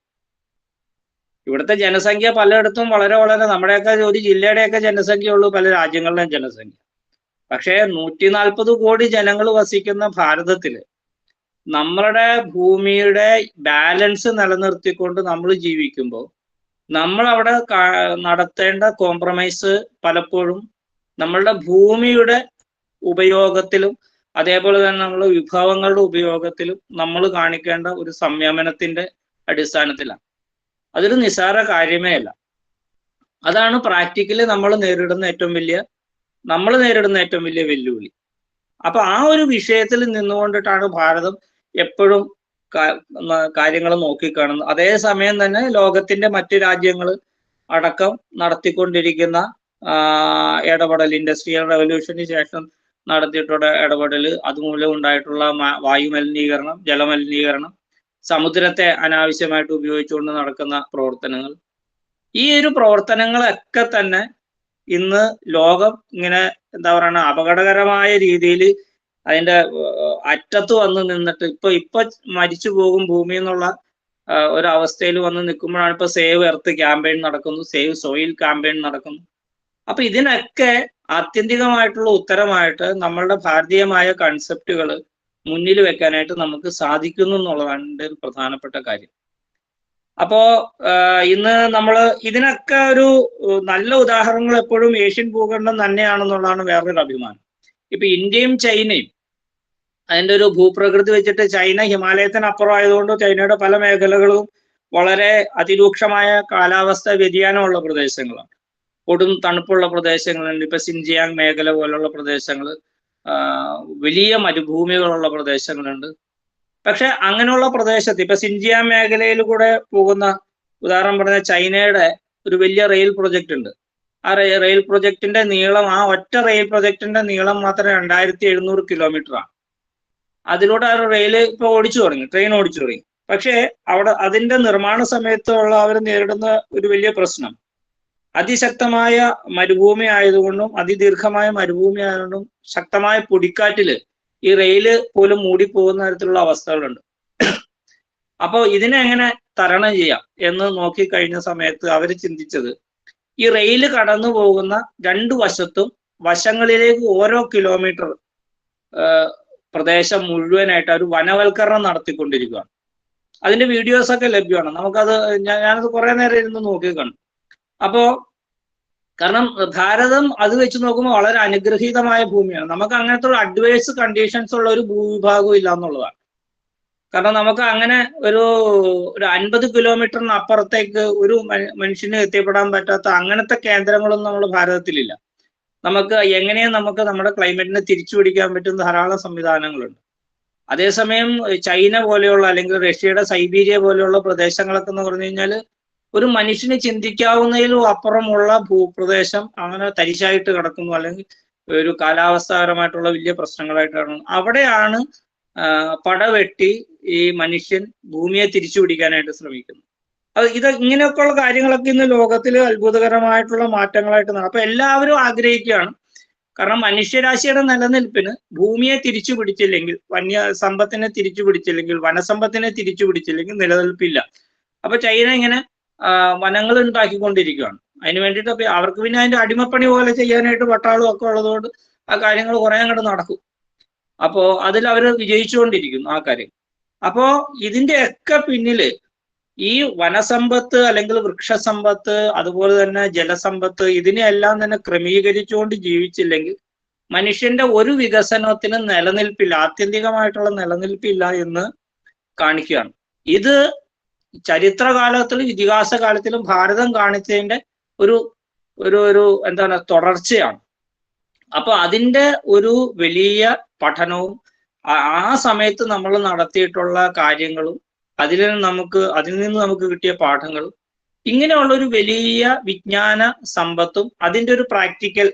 ഇവിടുത്തെ ജനസംഖ്യ പലയിടത്തും വളരെ നമ്മുടെയൊക്കെ ഒരു ജില്ലയുടെയൊക്കെ ജനസംഖ്യ ഉള്ളൂ പല രാജ്യങ്ങളുടെയും ജനസംഖ്യ. പക്ഷേ 140 കോടി ജനങ്ങൾ വസിക്കുന്ന ഭാരതത്തില് നമ്മളുടെ ഭൂമിയുടെ ബാലൻസ് നിലനിർത്തിക്കൊണ്ട് നമ്മൾ ജീവിക്കുമ്പോൾ നമ്മൾ അവിടെ നടത്തേണ്ട കോംപ്രമൈസ് പലപ്പോഴും നമ്മളുടെ ഭൂമിയുടെ ഉപയോഗത്തിലും അതേപോലെ തന്നെ നമ്മൾ വിഭവങ്ങളുടെ ഉപയോഗത്തിലും നമ്മൾ കാണിക്കേണ്ട ഒരു സംയമനത്തിന്റെ അടിസ്ഥാനത്തിലാണ്. അതൊരു നിസ്സാര കാര്യമേ അല്ല. അതാണ് പ്രാക്ടിക്കലി നമ്മൾ നേരിടുന്ന ഏറ്റവും വലിയ വെല്ലുവിളി. അപ്പൊ ആ ഒരു വിഷയത്തിൽ നിന്നുകൊണ്ടിട്ടാണ് ഭാരതം എപ്പോഴും കാര്യങ്ങൾ നോക്കിക്കാണുന്നത്. അതേസമയം തന്നെ ലോകത്തിന്റെ മറ്റു രാജ്യങ്ങൾ അടക്കം നടത്തിക്കൊണ്ടിരിക്കുന്ന ഇടപെടൽ, ഇൻഡസ്ട്രിയൽ റവല്യൂഷന് ശേഷം നടത്തിയിട്ടുള്ള ഇടപെടൽ, അതുമൂലം ഉണ്ടായിട്ടുള്ള വായുമലിനീകരണം, ജലമലിനീകരണം, സമുദ്രത്തെ അനാവശ്യമായിട്ട് ഉപയോഗിച്ചുകൊണ്ട് നടക്കുന്ന പ്രവർത്തനങ്ങൾ, ഈ ഒരു പ്രവർത്തനങ്ങളൊക്കെ തന്നെ ഇന്ന് ലോകം ഇങ്ങനെ എന്താ പറയുക അപകടകരമായ രീതിയിൽ അതിന്റെ അറ്റത്ത് വന്ന് നിന്നിട്ട് ഇപ്പൊ മരിച്ചു പോകും ഭൂമി എന്നുള്ള ഒരവസ്ഥയിൽ വന്ന് നിൽക്കുമ്പോഴാണ് ഇപ്പൊ സേവ് എർത്ത് ക്യാമ്പയിൻ നടക്കുന്നു, സേവ് സോയിൽ ക്യാമ്പയിൻ നടക്കുന്നു. അപ്പൊ ഇതിനൊക്കെ ആത്യന്തികമായിട്ടുള്ള ഉത്തരമായിട്ട് നമ്മളുടെ ഭാരതീയമായ കൺസെപ്റ്റുകൾ മുന്നിൽ വെക്കാനായിട്ട് നമുക്ക് സാധിക്കുന്നു എന്നുള്ളതാണ് എൻ്റെ ഒരു പ്രധാനപ്പെട്ട കാര്യം. അപ്പോ ഇന്ന് നമ്മൾ ഇതിനൊക്കെ ഒരു നല്ല ഉദാഹരണങ്ങൾ എപ്പോഴും ഏഷ്യൻ ഭൂഖണ്ഡം തന്നെയാണെന്നുള്ളതാണ് വേറൊരു അഭിമാനം. ഇപ്പൊ ഇന്ത്യയും ചൈനയും അതിൻ്റെ ഒരു ഭൂപ്രകൃതി വെച്ചിട്ട് ചൈന ഹിമാലയത്തിനപ്പുറം ആയതുകൊണ്ട് ചൈനയുടെ പല മേഖലകളും വളരെ അതിരൂക്ഷമായ കാലാവസ്ഥ വ്യതിയാനമുള്ള പ്രദേശങ്ങളാണ്. കൊടും തണുപ്പുള്ള പ്രദേശങ്ങളുണ്ട്. ഇപ്പൊ സിൻജിയാങ് മേഖല പോലുള്ള പ്രദേശങ്ങൾ, വലിയ മരുഭൂമികളുള്ള പ്രദേശങ്ങളുണ്ട്. പക്ഷെ അങ്ങനെയുള്ള പ്രദേശത്ത് ഇപ്പൊ സിൻജിയാങ് മേഖലയിൽ കൂടെ പോകുന്ന, ഉദാഹരണം പറഞ്ഞ ചൈനയുടെ ഒരു വലിയ റെയിൽ പ്രൊജക്ട് ഉണ്ട്. ആ റെയിൽ പ്രൊജക്ടിന്റെ നീളം, ആ ഒറ്റ റെയിൽ പ്രൊജക്ടിന്റെ നീളം മാത്രം 2700 കിലോമീറ്റർ ആണ്. അതിലൂടെ ആ റെയില് ഇപ്പൊ ഓടിച്ചു തുടങ്ങി, ട്രെയിൻ ഓടിച്ചു തുടങ്ങി. പക്ഷേ അവിടെ അതിന്റെ നിർമ്മാണ സമയത്തുള്ള അവർ നേരിടുന്ന ഒരു വലിയ പ്രശ്നം, അതിശക്തമായ മരുഭൂമി ആയതുകൊണ്ടും അതിദീർഘമായ മരുഭൂമി ആയതുകൊണ്ടും ശക്തമായ പൊടിക്കാറ്റില് ഈ റെയില് പോലും മൂടിപ്പോകുന്ന തരത്തിലുള്ള അവസ്ഥകളുണ്ട്. അപ്പോൾ ഇതിനെ എങ്ങനെ തരണം ചെയ്യാം എന്ന് നോക്കിക്കഴിഞ്ഞ സമയത്ത് അവർ ചിന്തിച്ചത്, ഈ റെയില് കടന്നു പോകുന്ന രണ്ടു വശങ്ങളിലേക്ക് ഓരോ കിലോമീറ്റർ പ്രദേശം മുഴുവനായിട്ട് ഒരു വനവൽക്കരണം നടത്തിക്കൊണ്ടിരിക്കുകയാണ്. അതിന്റെ വീഡിയോസ് ഒക്കെ ലഭ്യമാണ്. നമുക്കത് ഞാനത് കുറെ നേരം ഇരുന്ന് നോക്കി കണ്ടു. അപ്പോ കാരണം ഭാരതം അത് വെച്ച് നോക്കുമ്പോൾ വളരെ അനുഗ്രഹീതമായ ഭൂമിയാണ്. നമുക്ക് അങ്ങനത്തെ ഒരു അഡ്വേഴ്സ് കണ്ടീഷൻസ് ഉള്ള ഒരു ഭൂവിഭാഗം ഇല്ല എന്നുള്ളതാണ്. കാരണം നമുക്ക് അങ്ങനെ ഒരു 50 കിലോമീറ്ററിന് അപ്പുറത്തേക്ക് ഒരു മനുഷ്യന് എത്തിപ്പെടാൻ പറ്റാത്ത അങ്ങനത്തെ കേന്ദ്രങ്ങളൊന്നും നമ്മുടെ ഭാരതത്തിലില്ല. നമുക്ക് എങ്ങനെയും നമുക്ക് നമ്മുടെ ക്ലൈമറ്റിനെ തിരിച്ചു പിടിക്കാൻ പറ്റുന്ന ധാരാളം സംവിധാനങ്ങളുണ്ട്. അതേസമയം ചൈന പോലെയുള്ള അല്ലെങ്കിൽ റഷ്യയുടെ സൈബീരിയ പോലെയുള്ള പ്രദേശങ്ങളൊക്കെ എന്ന് പറഞ്ഞു കഴിഞ്ഞാൽ ഒരു മനുഷ്യന് ചിന്തിക്കാവുന്നതിലും അപ്പുറമുള്ള ഭൂപ്രദേശം അങ്ങനെ തരിശായിട്ട് കിടക്കുന്നു, അല്ലെങ്കിൽ ഒരു കാലാവസ്ഥാപരമായിട്ടുള്ള വലിയ പ്രശ്നങ്ങളായിട്ടാണ്. അവിടെയാണ് പടവെട്ടി ഈ മനുഷ്യൻ ഭൂമിയെ തിരിച്ചു പിടിക്കാനായിട്ട് ശ്രമിക്കുന്നത്. അത് ഇങ്ങനെയൊക്കെയുള്ള കാര്യങ്ങളൊക്കെ ഇന്ന് ലോകത്തിൽ അത്ഭുതകരമായിട്ടുള്ള മാറ്റങ്ങളായിട്ട് നടക്കും. അപ്പൊ എല്ലാവരും ആഗ്രഹിക്കുകയാണ്, കാരണം മനുഷ്യരാശിയുടെ നിലനിൽപ്പിന് ഭൂമിയെ തിരിച്ചു പിടിച്ചില്ലെങ്കിൽ, സമ്പത്തിനെ തിരിച്ചു പിടിച്ചില്ലെങ്കിൽ, വനസമ്പത്തിനെ തിരിച്ചു പിടിച്ചില്ലെങ്കിൽ നിലനിൽപ്പില്ല. അപ്പൊ ചൈന ഇങ്ങനെ വനങ്ങൾ ഉണ്ടാക്കിക്കൊണ്ടിരിക്കുകയാണ്. അതിന് വേണ്ടിയിട്ട് അവർക്ക് പിന്നെ അതിന്റെ അടിമപ്പണി പോലെ ചെയ്യാനായിട്ട് പട്ടാളും ഒക്കെ ഉള്ളതുകൊണ്ട് ആ കാര്യങ്ങൾ കുറെ അങ്ങോട്ട് നടക്കും. അപ്പോ അതിൽ അവർ വിജയിച്ചുകൊണ്ടിരിക്കുന്നു ആ കാര്യം. അപ്പോ ഇതിന്റെയൊക്കെ പിന്നില് ഈ വനസമ്പത്ത് അല്ലെങ്കിൽ വൃക്ഷസമ്പത്ത്, അതുപോലെ തന്നെ ജലസമ്പത്ത്, ഇതിനെല്ലാം തന്നെ ക്രമീകരിച്ചുകൊണ്ട് ജീവിച്ചില്ലെങ്കിൽ മനുഷ്യന്റെ ഒരു വികസനത്തിന് നിലനിൽപ്പില്ല, ആത്യന്തികമായിട്ടുള്ള നിലനിൽപ്പില്ല എന്ന് കാണിക്കുകയാണ്. ഇത് ചരിത്രകാലത്തിലും ഇതിഹാസ കാലത്തിലും ഭാരതം കാണിച്ചതിന്റെ ഒരു എന്താണ് തുടർച്ചയാണ്. അപ്പൊ അതിന്റെ ഒരു വലിയ പഠനവും ആ സമയത്ത് നമ്മൾ നടത്തിയിട്ടുള്ള കാര്യങ്ങളും അതിൽ നിന്ന് നമുക്ക് കിട്ടിയ പാഠങ്ങളും, ഇങ്ങനെയുള്ള ഒരു വലിയ വിജ്ഞാന സമ്പത്തും അതിന്റെ ഒരു പ്രാക്ടിക്കൽ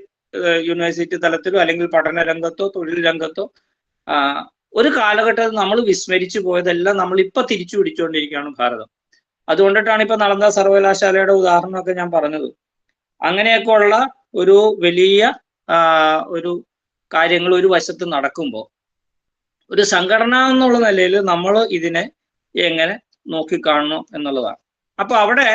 യൂണിവേഴ്സിറ്റി തലത്തിലോ അല്ലെങ്കിൽ പഠന രംഗത്തോ തൊഴിൽ രംഗത്തോ ഒരു കാലഘട്ടത്തിൽ നമ്മൾ വിസ്മരിച്ചു പോയതെല്ലാം നമ്മൾ ഇപ്പൊ തിരിച്ചു പിടിച്ചുകൊണ്ടിരിക്കുകയാണ് ഭാരതം. അതുകൊണ്ടിട്ടാണ് ഇപ്പൊ നളന്ദ സർവകലാശാലയുടെ ഉദാഹരണമൊക്കെ ഞാൻ പറഞ്ഞത്. അങ്ങനെയൊക്കെ ഉള്ള ഒരു വലിയ ഒരു കാര്യങ്ങൾ ഒരു വശത്ത് നടക്കുമ്പോൾ ഒരു സംഘടന എന്നുള്ള നിലയിൽ നമ്മൾ ഇതിനെ എങ്ങനെ നോക്കിക്കാണണം എന്നുള്ളതാണ്. അപ്പൊ അവിടെ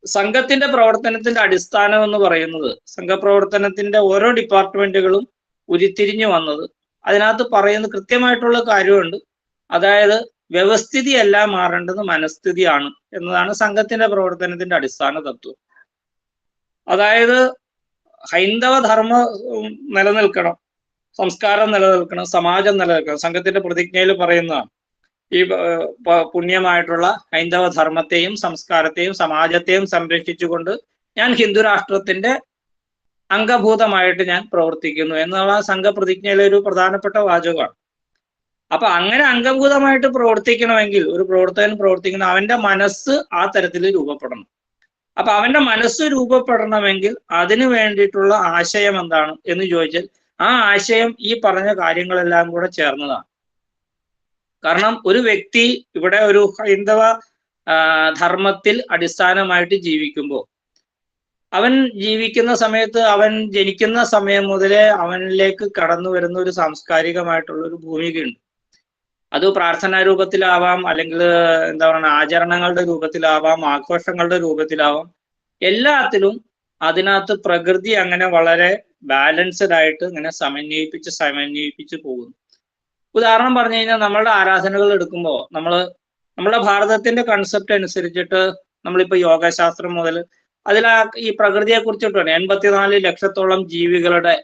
സംഘത്തിന്റെ പ്രവർത്തനത്തിന്റെ അടിസ്ഥാനം എന്ന് പറയുന്നത്, സംഘപ്രവർത്തനത്തിന്റെ ഓരോ ഡിപ്പാർട്ട്മെന്റുകളും ഉരുത്തിരിഞ്ഞു വന്നത്, അതിനകത്ത് പറയുന്ന കൃത്യമായിട്ടുള്ള കാര്യമുണ്ട്. അതായത് വ്യവസ്ഥിതിയല്ല മാറേണ്ടത് മനസ്ഥിതിയാണ് എന്നതാണ് സംഘത്തിന്റെ പ്രവർത്തനത്തിന്റെ അടിസ്ഥാന തത്വം. അതായത് ഹൈന്ദവ ധർമ്മം നിലനിൽക്കണം, സംസ്കാരം നിലനിൽക്കണം, സമാജം നിലനിൽക്കണം. സംഘത്തിന്റെ പ്രതിജ്ഞയിൽ പറയുന്നതാണ്. ഈ പുണ്യമായിട്ടുള്ള ഹൈന്ദവ ധർമ്മത്തെയും സംസ്കാരത്തെയും സമാജത്തെയും സംരക്ഷിച്ചുകൊണ്ട് ഞാൻ ഹിന്ദു രാഷ്ട്രത്തിന്റെ അംഗഭൂതമായിട്ട് ഞാൻ പ്രവർത്തിക്കുന്നു എന്നുള്ള സംഘപ്രതിജ്ഞയിലെ ഒരു പ്രധാനപ്പെട്ട വാചകമാണ്. അപ്പൊ അങ്ങനെ അംഗഭൂതമായിട്ട് പ്രവർത്തിക്കണമെങ്കിൽ ഒരു പ്രവർത്തകൻ പ്രവർത്തിക്കണം, അവന്റെ മനസ്സ് ആ തരത്തിൽ രൂപപ്പെടണം. അപ്പൊ അവന്റെ മനസ്സ് രൂപപ്പെടണമെങ്കിൽ അതിനു വേണ്ടിയിട്ടുള്ള ആശയം എന്താണ് എന്ന് ചോദിച്ചാൽ ആ ആശയം ഈ പറഞ്ഞ കാര്യങ്ങളെല്ലാം കൂടെ ചേർന്നതാണ്. കാരണം ഒരു വ്യക്തി ഇവിടെ ഒരു ഹൈന്ദവ ധർമ്മത്തിൽ അടിസ്ഥാനമായിട്ട് ജീവിക്കുമ്പോൾ അവൻ ജീവിക്കുന്ന സമയത്ത്, അവൻ ജനിക്കുന്ന സമയം മുതലേ അവനിലേക്ക് കടന്നു വരുന്ന ഒരു സാംസ്കാരികമായിട്ടുള്ള ഒരു ഭൂമികയുണ്ട്. അത് പ്രാർത്ഥനാ രൂപത്തിലാവാം, അല്ലെങ്കിൽ എന്താ പറയുക ആചരണങ്ങളുടെ രൂപത്തിലാവാം, ആഘോഷങ്ങളുടെ രൂപത്തിലാവാം. എല്ലാത്തിലും അതിനകത്ത് പ്രകൃതി അങ്ങനെ വളരെ ബാലൻസ്ഡ് ആയിട്ട് ഇങ്ങനെ സമന്വയിപ്പിച്ച് പോകുന്നു. ഉദാഹരണം പറഞ്ഞു കഴിഞ്ഞാൽ, നമ്മളുടെ ആരാധനകൾ എടുക്കുമ്പോൾ നമ്മുടെ ഭാരതത്തിന്റെ കൺസെപ്റ്റ് അനുസരിച്ചിട്ട് നമ്മളിപ്പോ യോഗശാസ്ത്രം മുതൽ ഈ പ്രകൃതിയെ കുറിച്ചിട്ടാണ് 84 ലക്ഷത്തോളം ജീവികളുടെ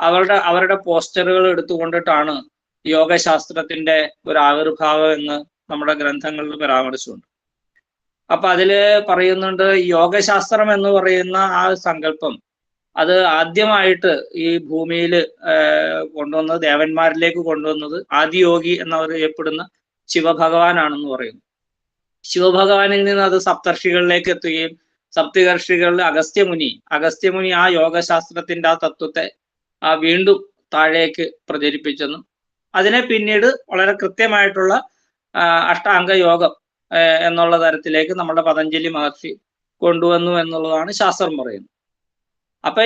അവരുടെ പോസ്റ്ററുകൾ എടുത്തുകൊണ്ടിട്ടാണ് യോഗശാസ്ത്രത്തിന്റെ ഒരു ആവിർഭാവം എന്ന് നമ്മുടെ ഗ്രന്ഥങ്ങളിൽ പരാമർശിച്ചുണ്ട്. അപ്പൊ അതില് പറയുന്നുണ്ട്, യോഗശാസ്ത്രം എന്ന് പറയുന്ന ആ സങ്കല്പം അത് ആദ്യമായിട്ട് ഈ ഭൂമിയിൽ കൊണ്ടുവന്നത്, ദേവന്മാരിലേക്ക് കൊണ്ടുവന്നത് ആദിയോഗി എന്നറിയപ്പെടുന്ന ശിവഭഗവാനാണെന്ന് പറയുന്നു. ശിവഭഗവാനിൽ നിന്ന് അത് സപ്തർഷികളിലേക്ക് എത്തുകയും സപ്തർഷികളിൽ അഗസ്ത്യമുനി ആ യോഗശാസ്ത്രത്തിന്റെ ആ തത്വത്തെ വീണ്ടും താഴേക്ക് പ്രചരിപ്പിച്ചെന്നും അതിനെ പിന്നീട് വളരെ കൃത്യമായിട്ടുള്ള അഷ്ടാംഗ യോഗം എന്നുള്ള തരത്തിലേക്ക് നമ്മുടെ പതഞ്ജലി മഹർഷി കൊണ്ടുവന്നു എന്നുള്ളതാണ് ശാസ്ത്രം പറയുന്നത്. അപ്പൊ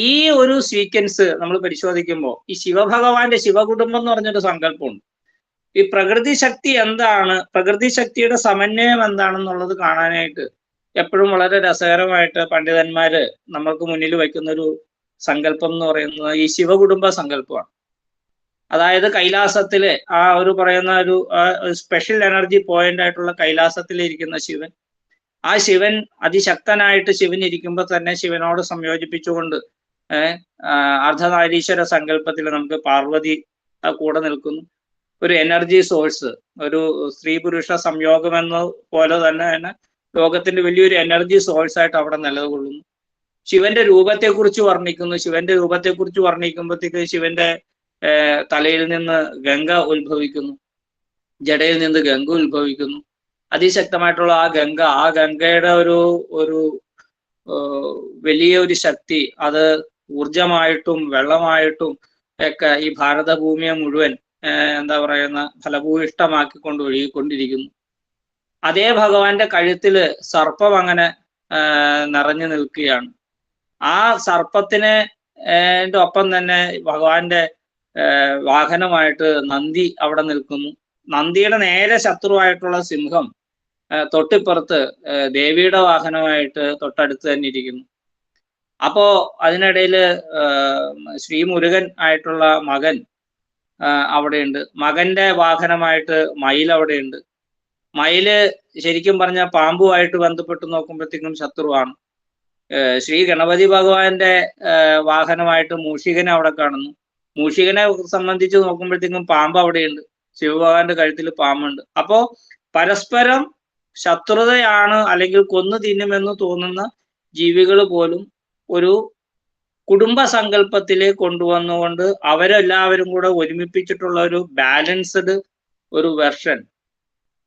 ഈ ഒരു സീക്വൻസ് നമ്മൾ പരിശോധിക്കുമ്പോൾ ഈ ശിവഭഗവാന്റെ ശിവകുടുംബം എന്ന് പറഞ്ഞൊരു സങ്കല്പമുണ്ട്. ഈ പ്രകൃതി ശക്തി എന്താണ്, പ്രകൃതി ശക്തിയുടെ സമന്വയം എന്താണെന്നുള്ളത് കാണാനായിട്ട് എപ്പോഴും വളരെ രസകരമായിട്ട് പണ്ഡിതന്മാര് നമ്മൾക്ക് മുന്നിൽ വയ്ക്കുന്ന ഒരു സങ്കല്പം എന്ന് പറയുന്നത് ഈ ശിവകുടുംബ സങ്കല്പമാണ്. അതായത് കൈലാസത്തിലെ ആ ഒരു പറയുന്ന ഒരു സ്പെഷ്യൽ എനർജി പോയിന്റ് ആയിട്ടുള്ള കൈലാസത്തിലിരിക്കുന്ന ശിവൻ, ആ ശിവൻ അതിശക്തനായിട്ട് ശിവൻ ഇരിക്കുമ്പോൾ തന്നെ ശിവനോട് സംയോജിപ്പിച്ചുകൊണ്ട് അർദ്ധനാരീശ്വര സങ്കല്പത്തിൽ നമുക്ക് പാർവതി കൂടെ നിൽക്കുന്നു. ഒരു എനർജി സോഴ്സ്, ഒരു സ്ത്രീ പുരുഷ സംയോഗം എന്ന പോലെ തന്നെ ലോകത്തിന്റെ വലിയൊരു എനർജി സോഴ്സ് ആയിട്ട് അവിടെ നിലകൊള്ളുന്നു. ശിവന്റെ രൂപത്തെക്കുറിച്ച് വർണ്ണിക്കുന്നു. ശിവന്റെ രൂപത്തെക്കുറിച്ച് വർണ്ണിക്കുമ്പോഴത്തേക്ക് ശിവന്റെ തലയിൽ നിന്ന് ഗംഗ ഉത്ഭവിക്കുന്നു, ജടയിൽ നിന്ന് ഗംഗ ഉത്ഭവിക്കുന്നു. അതിശക്തമായിട്ടുള്ള ആ ഗംഗയുടെ ഒരു വലിയ ഒരു ശക്തി, അത് ഊർജമായിട്ടും വെള്ളമായിട്ടും ഒക്കെ ഈ ഭാരതഭൂമിയെ മുഴുവൻ എന്താ പറയുന്ന ഫലഭൂയിഷ്ടമാക്കിക്കൊണ്ട് ഒഴുകിക്കൊണ്ടിരിക്കുന്നു. അതേ ഭഗവാന്റെ കഴുത്തില് സർപ്പം അങ്ങനെ നിറഞ്ഞു നിൽക്കുകയാണ്. ആ സർപ്പത്തിന് ഒപ്പം തന്നെ ഭഗവാന്റെ വാഹനമായിട്ട് നന്ദി അവിടെ നിൽക്കുന്നു. നന്ദിയുടെ നേരെ ശത്രുവായിട്ടുള്ള സിംഹം തൊട്ടിപ്പുറത്ത് ദേവിയുടെ വാഹനമായിട്ട് തൊട്ടടുത്ത് തന്നെ ഇരിക്കുന്നു. അപ്പോ അതിനിടയില് ശ്രീ മുരുകൻ ആയിട്ടുള്ള മകൻ അവിടെയുണ്ട്. മകന്റെ വാഹനമായിട്ട് മയിൽ അവിടെയുണ്ട്. മയില് ശരിക്കും പറഞ്ഞ പാമ്പുമായിട്ട് ബന്ധപ്പെട്ട് നോക്കുമ്പോഴത്തേക്കും ശത്രുവാണ്. ശ്രീ ഗണപതി ഭഗവാന്റെ വാഹനമായിട്ട് മൂഷികനെ അവിടെ കാണുന്നു. മൂഷികനെ സംബന്ധിച്ച് നോക്കുമ്പോഴത്തേക്കും പാമ്പ് അവിടെയുണ്ട്. ശിവഭഗവാന്റെ കഴുത്തിൽ പാമ്പുണ്ട്. അപ്പോ പരസ്പരം ശത്രുതയാണ് അല്ലെങ്കിൽ കൊന്നു തിന്നുമെന്ന് തോന്നുന്ന ജീവികൾ പോലും ഒരു കുടുംബ സങ്കല്പത്തിലേക്ക് കൊണ്ടുവന്നുകൊണ്ട് അവരെല്ലാവരും കൂടെ ഒരുമിപ്പിച്ചിട്ടുള്ള ഒരു ബാലൻസ്ഡ് ഒരു വെർഷൻ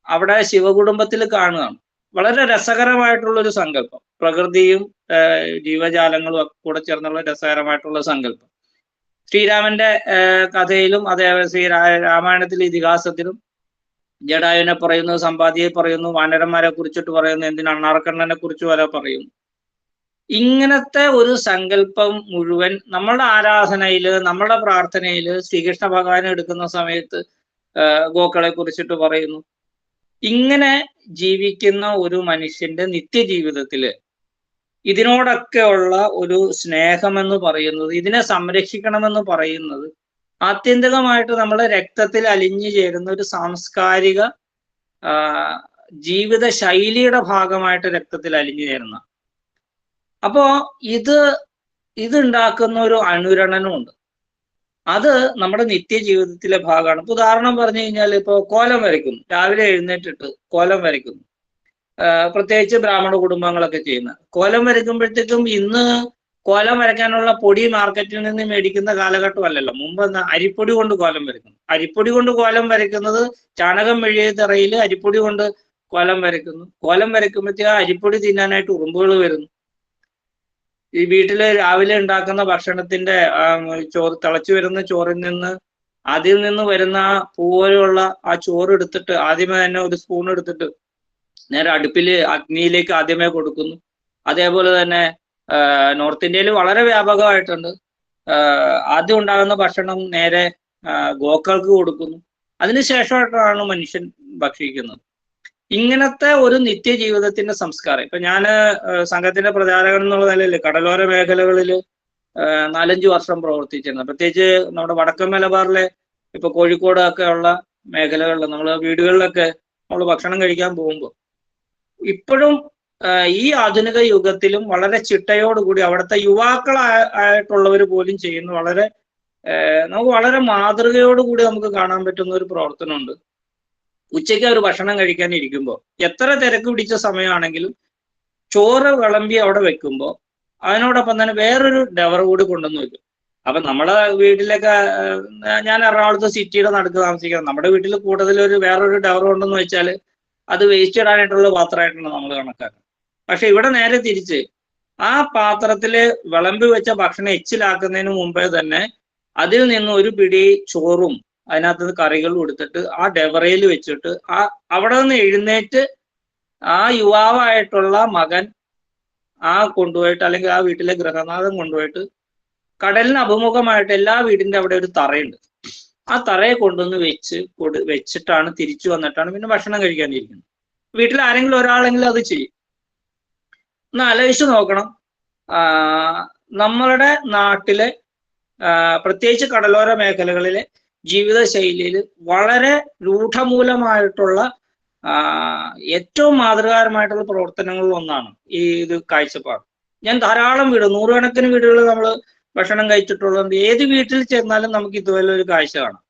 അവിടെ ശിവകുടുംബത്തിൽ കാണുകയാണ്. വളരെ രസകരമായിട്ടുള്ള ഒരു സങ്കല്പം, പ്രകൃതിയും ജീവജാലങ്ങളും ഒക്കെ കൂടെ ചേർന്നുള്ള രസകരമായിട്ടുള്ള സങ്കല്പം. ശ്രീരാമന്റെ കഥയിലും അതേപോലെ രാമായണത്തിലെ ഇതിഹാസത്തിലും ജടായുവിനെ പറയുന്നു, സമ്പാദിയെ പറയുന്നു, വാനരന്മാരെ കുറിച്ചിട്ട് പറയുന്നു, എന്തിന് അണ്ണാർക്കണ്ണനെ കുറിച്ച് വരെ പറയുന്നു. ഇങ്ങനത്തെ ഒരു സങ്കല്പം മുഴുവൻ നമ്മളുടെ ആരാധനയില്, നമ്മളുടെ പ്രാർത്ഥനയില് ശ്രീകൃഷ്ണ ഭഗവാനെ എടുക്കുന്ന സമയത്ത് ഗോക്കളെ കുറിച്ചിട്ട് പറയുന്നു. ഇങ്ങനെ ജീവിക്കുന്ന ഒരു മനുഷ്യന്റെ നിത്യജീവിതത്തില് ഇതിനോടൊക്കെയുള്ള ഒരു സ്നേഹമെന്ന് പറയുന്നത്, ഇതിനെ സംരക്ഷിക്കണമെന്ന് പറയുന്നത് ആത്യന്തികമായിട്ട് നമ്മുടെ രക്തത്തിൽ അലിഞ്ഞു ചേരുന്ന ഒരു സാംസ്കാരിക ജീവിത ശൈലിയുടെ ഭാഗമായിട്ട് രക്തത്തിൽ അലിഞ്ഞു ചേരുന്ന. അപ്പോ ഇത് ഉണ്ടാക്കുന്ന ഒരു അനുരണനമുണ്ട്. അത് നമ്മുടെ നിത്യജീവിതത്തിലെ ഭാഗമാണ്. ഇപ്പൊ ഉദാഹരണം പറഞ്ഞു കഴിഞ്ഞാൽ, ഇപ്പൊ കോലം വരയ്ക്കുന്നു, രാവിലെ എഴുന്നേറ്റിട്ട് കോലം വരയ്ക്കുന്നു. പ്രത്യേകിച്ച് ബ്രാഹ്മണ കുടുംബങ്ങളൊക്കെ ചെയ്യുന്ന കോലം വരയ്ക്കുമ്പോഴത്തേക്കും ഇന്ന് കോലം വരയ്ക്കാനുള്ള പൊടി മാർക്കറ്റിൽ നിന്ന് മേടിക്കുന്ന കാലഘട്ടമല്ലല്ലോ. മുമ്പ് അരിപ്പൊടി കൊണ്ട് കോലം വരയ്ക്കുന്നു. അരിപ്പൊടി കൊണ്ട് കോലം വരയ്ക്കുന്നത് ചാണകം മെഴുകിയ തറയിൽ അരിപ്പൊടി കൊണ്ട് കോലം വരയ്ക്കുന്നു. കോലം വരയ്ക്കുമ്പോഴത്തേക്ക് അരിപ്പൊടി തിന്നാനായിട്ട് ഉറുമ്പുകൾ വരുന്നു. ഈ വീട്ടില് രാവിലെ ഉണ്ടാക്കുന്ന ഭക്ഷണത്തിന്റെ തിളച്ചു വരുന്ന ചോറിൽ നിന്ന് അതിൽ നിന്ന് വരുന്ന പൂപോലെയുള്ള ആ ചോറ് എടുത്തിട്ട് ആദ്യമേ തന്നെ ഒരു സ്പൂൺ എടുത്തിട്ട് നേരെ അടുപ്പില് അഗ്നിയിലേക്ക് ആദ്യമേ കൊടുക്കുന്നു. അതേപോലെ തന്നെ നോർത്ത് ഇന്ത്യയിൽ വളരെ വ്യാപകമായിട്ടുണ്ട്. ആദ്യം ഉണ്ടാകുന്ന ഭക്ഷണം നേരെ ഗോക്കൾക്ക് കൊടുക്കുന്നു, അതിനുശേഷമായിട്ടാണ് മനുഷ്യൻ ഭക്ഷിക്കുന്നത്. ഇങ്ങനത്തെ ഒരു നിത്യജീവിതത്തിന്റെ സംസ്കാരം. ഇപ്പൊ ഞാൻ സംഘത്തിന്റെ പ്രചാരകൻ എന്നുള്ള നിലയിൽ കടലോര മേഖലകളിൽ 4-5 വർഷം പ്രവർത്തിച്ചിരുന്നു. പ്രത്യേകിച്ച് നമ്മുടെ വടക്കൻ മലബാറിലെ ഇപ്പൊ കോഴിക്കോട് ഒക്കെ ഉള്ള മേഖലകളിൽ നമ്മൾ വീടുകളിലൊക്കെ നമ്മൾ ഭക്ഷണം കഴിക്കാൻ പോകുമ്പോൾ ഇപ്പോഴും ഈ ആധുനിക യുഗത്തിലും വളരെ ചിട്ടയോടുകൂടി അവിടുത്തെ യുവാക്കളായിട്ടുള്ളവർ പോലും ചെയ്യുന്ന വളരെ നമുക്ക് വളരെ മാതൃകയോടുകൂടി നമുക്ക് കാണാൻ പറ്റുന്ന ഒരു പ്രവർത്തനമുണ്ട്. ഉച്ചയ്ക്ക് ഒരു ഭക്ഷണം കഴിക്കാൻ ഇരിക്കുമ്പോൾ എത്ര തിരക്ക് പിടിച്ച സമയമാണെങ്കിലും ചോറ് വിളമ്പി അവിടെ വെക്കുമ്പോൾ അതിനോടൊപ്പം തന്നെ വേറൊരു ഡവർ കൂടി കൊണ്ടുവന്ന് വെക്കും. അപ്പൊ നമ്മുടെ വീട്ടിലൊക്കെ ഞാൻ എറണാകുളത്ത് സിറ്റിയുടെ നടുക്ക് താമസിക്കുന്നത്, നമ്മുടെ വീട്ടിൽ കൂടുതൽ വേറൊരു ഡവർ കൊണ്ടെന്ന് വെച്ചാൽ അത് വേസ്റ്റ് ഇടാനായിട്ടുള്ള പാത്രമായിട്ടാണ് നമ്മൾ കണക്കാക്കുന്നത്. പക്ഷെ ഇവിടെ നേരെ തിരിച്ച് ആ പാത്രത്തില് വിളമ്പി വെച്ച ഭക്ഷണം എച്ചിലാക്കുന്നതിന് മുമ്പേ തന്നെ അതിൽ നിന്ന് ഒരു പിടി ചോറും അതിനകത്ത് കറികളും എടുത്തിട്ട് ആ ഡെവറയിൽ വെച്ചിട്ട് അവിടെ നിന്ന് എഴുന്നേറ്റ് ആ യുവാവായിട്ടുള്ള മകൻ കൊണ്ടുപോയിട്ട്, അല്ലെങ്കിൽ ആ വീട്ടിലെ ഗൃഹനാഥൻ കൊണ്ടുപോയിട്ട് കടലിന് അഭിമുഖമായിട്ട് എല്ലാ വീടിന്റെ അവിടെ ഒരു തറയുണ്ട്, ആ തറയെ കൊണ്ടുവന്ന് വെച്ചിട്ടാണ് തിരിച്ചു വന്നിട്ടാണ് പിന്നെ ഭക്ഷണം കഴിക്കാനിരിക്കുന്നത്. വീട്ടിൽ ആരെങ്കിലും ഒരാളെങ്കിലും അത് ചെയ്യും. ഒന്ന് ആലോചിച്ച് നോക്കണം. നമ്മളുടെ നാട്ടിലെ പ്രത്യേകിച്ച് കടലോര മേഖലകളിലെ ജീവിതശൈലിയിൽ വളരെ രൂഢമൂലമായിട്ടുള്ള ഏറ്റവും മാതൃകാപരമായിട്ടുള്ള പ്രവർത്തനങ്ങളിൽ ഒന്നാണ് ഇത് കാഴ്ചപ്പാട്. ഞാൻ ധാരാളം നൂറുകണക്കിന് വീടുകൾ നമ്മൾ ഭക്ഷണം കഴിച്ചിട്ടുള്ളത്, ഏത് വീട്ടിൽ ചെന്നാലും നമുക്ക് ഇതുപോലെ ഒരു കാഴ്ച കാണാം.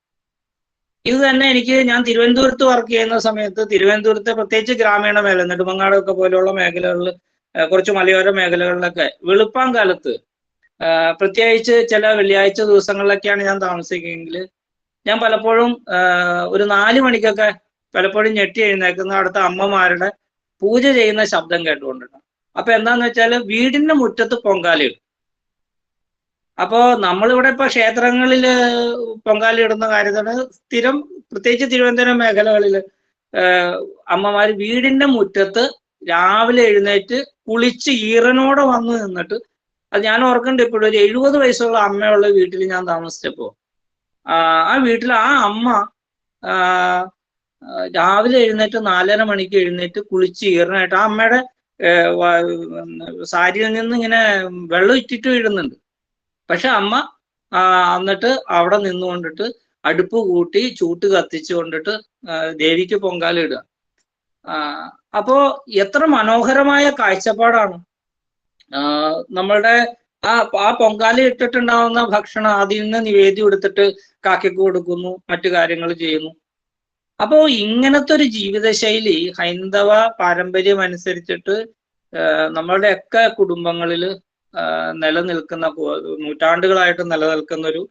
ഇത് തന്നെ ഞാൻ തിരുവനന്തപുരത്ത് വർക്ക് ചെയ്യുന്ന സമയത്ത് തിരുവനന്തപുരത്തെ പ്രത്യേകിച്ച് ഗ്രാമീണ മേഖല നെടുമങ്ങാടൊക്കെ പോലെയുള്ള മേഖലകളിൽ, കുറച്ച് മലയോര മേഖലകളിലൊക്കെ വെളുപ്പാൻ കാലത്ത്, പ്രത്യേകിച്ച് ചില വെള്ളിയാഴ്ച ദിവസങ്ങളിലൊക്കെയാണ് ഞാൻ താമസിക്കുമെങ്കിൽ ഞാൻ പലപ്പോഴും ഒരു 4 മണിക്കൊക്കെ പലപ്പോഴും ഞെട്ടി എഴുന്നേക്കുന്ന അടുത്ത അമ്മമാരുടെ പൂജ ചെയ്യുന്ന ശബ്ദം കേട്ടുകൊണ്ടിട്ടാണ്. അപ്പൊ എന്താന്ന് വെച്ചാൽ വീടിന്റെ മുറ്റത്ത് പൊങ്കാലയിടും. അപ്പോ നമ്മളിവിടെ ഇപ്പൊ ക്ഷേത്രങ്ങളിൽ പൊങ്കാലയിടുന്ന കാര്യത്തിന് സ്ഥിരം, പ്രത്യേകിച്ച് തിരുവനന്തപുരം മേഖലകളിൽ അമ്മമാര് വീടിന്റെ മുറ്റത്ത് രാവിലെ എഴുന്നേറ്റ് കുളിച്ച് ഈറനോടെ വന്ന് നിന്നിട്ട്, അത് ഞാൻ ഓർക്കുന്നുണ്ട് ഇപ്പോഴും, ഒരു 70 വയസ്സുള്ള അമ്മയുള്ള വീട്ടിൽ ഞാൻ താമസിച്ചപ്പോ ആ വീട്ടിൽ ആ അമ്മ രാവിലെ എഴുന്നേറ്റ് 4:30 മണിക്ക് എഴുന്നേറ്റ് കുളിച്ച് ഈറനായിട്ട് ആ അമ്മയുടെ സാരിയിൽ നിന്ന് ഇങ്ങനെ വെള്ളം ഇറ്റിട്ട് വീഴുന്നുണ്ട്. പക്ഷെ അമ്മ എന്നിട്ട് അവിടെ നിന്നുകൊണ്ടിട്ട് അടുപ്പ് കൂട്ടി ചൂട്ട് കത്തിച്ചു കൊണ്ടിട്ട് ദേവിക്ക് പൊങ്കാല ഇടുക. അപ്പോ എത്ര മനോഹരമായ കാഴ്ചപ്പാടാണ്. നമ്മളുടെ ആ പൊങ്കാല ഇട്ടിട്ടുണ്ടാവുന്ന ഭക്ഷണം അതിൽ നിന്ന് നിവേദ്യം എടുത്തിട്ട് കാക്കയ്ക്ക് കൊടുക്കുന്നു, മറ്റു കാര്യങ്ങൾ ചെയ്യുന്നു. അപ്പോ ഇങ്ങനത്തെ ഒരു ജീവിതശൈലി ഹൈന്ദവ പാരമ്പര്യം അനുസരിച്ചിട്ട് നമ്മളുടെയൊക്കെ കുടുംബങ്ങളിൽ നിലനിൽക്കുന്ന, നൂറ്റാണ്ടുകളായിട്ട് നിലനിൽക്കുന്ന ഒരു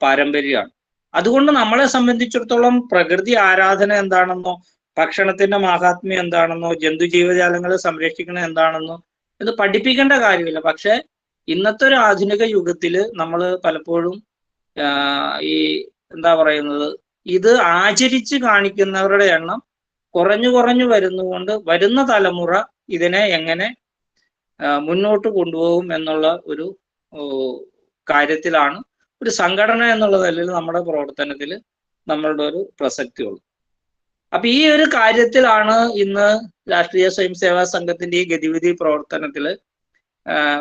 പാരമ്പര്യമാണ്. അതുകൊണ്ട് നമ്മളെ സംബന്ധിച്ചിടത്തോളം പ്രകൃതി ആരാധന എന്താണെന്നോ, ഭക്ഷണത്തിന്റെ മഹാത്മ്യം എന്താണെന്നോ, ജന്തുജീവജാലങ്ങളെ സംരക്ഷിക്കണം എന്താണെന്നോ ഇത് പഠിപ്പിക്കേണ്ട കാര്യമില്ല. പക്ഷെ ഇന്നത്തെ ഒരു ആധുനിക യുഗത്തിൽ നമ്മൾ പലപ്പോഴും എന്താ പറയുന്നത്, ഇത് ആചരിച്ച് കാണിക്കുന്നവരുടെ എണ്ണം കുറഞ്ഞു വരുന്നതുകൊണ്ട് വരുന്ന തലമുറ ഇതിനെ എങ്ങനെ മുന്നോട്ട് കൊണ്ടുപോകും എന്നുള്ള ഒരു കാര്യത്തിലാണ് ഒരു സംഘടന എന്നുള്ള നിലയിൽ നമ്മുടെ പ്രവർത്തനത്തിൽ നമ്മളുടെ ഒരു പ്രസക്തിയുള്ളൂ. അപ്പൊ ഈ ഒരു കാര്യത്തിലാണ് ഇന്ന് രാഷ്ട്രീയ സ്വയംസേവാ സംഘത്തിന്റെ ഈ ഗതിവിധി പ്രവർത്തനത്തിൽ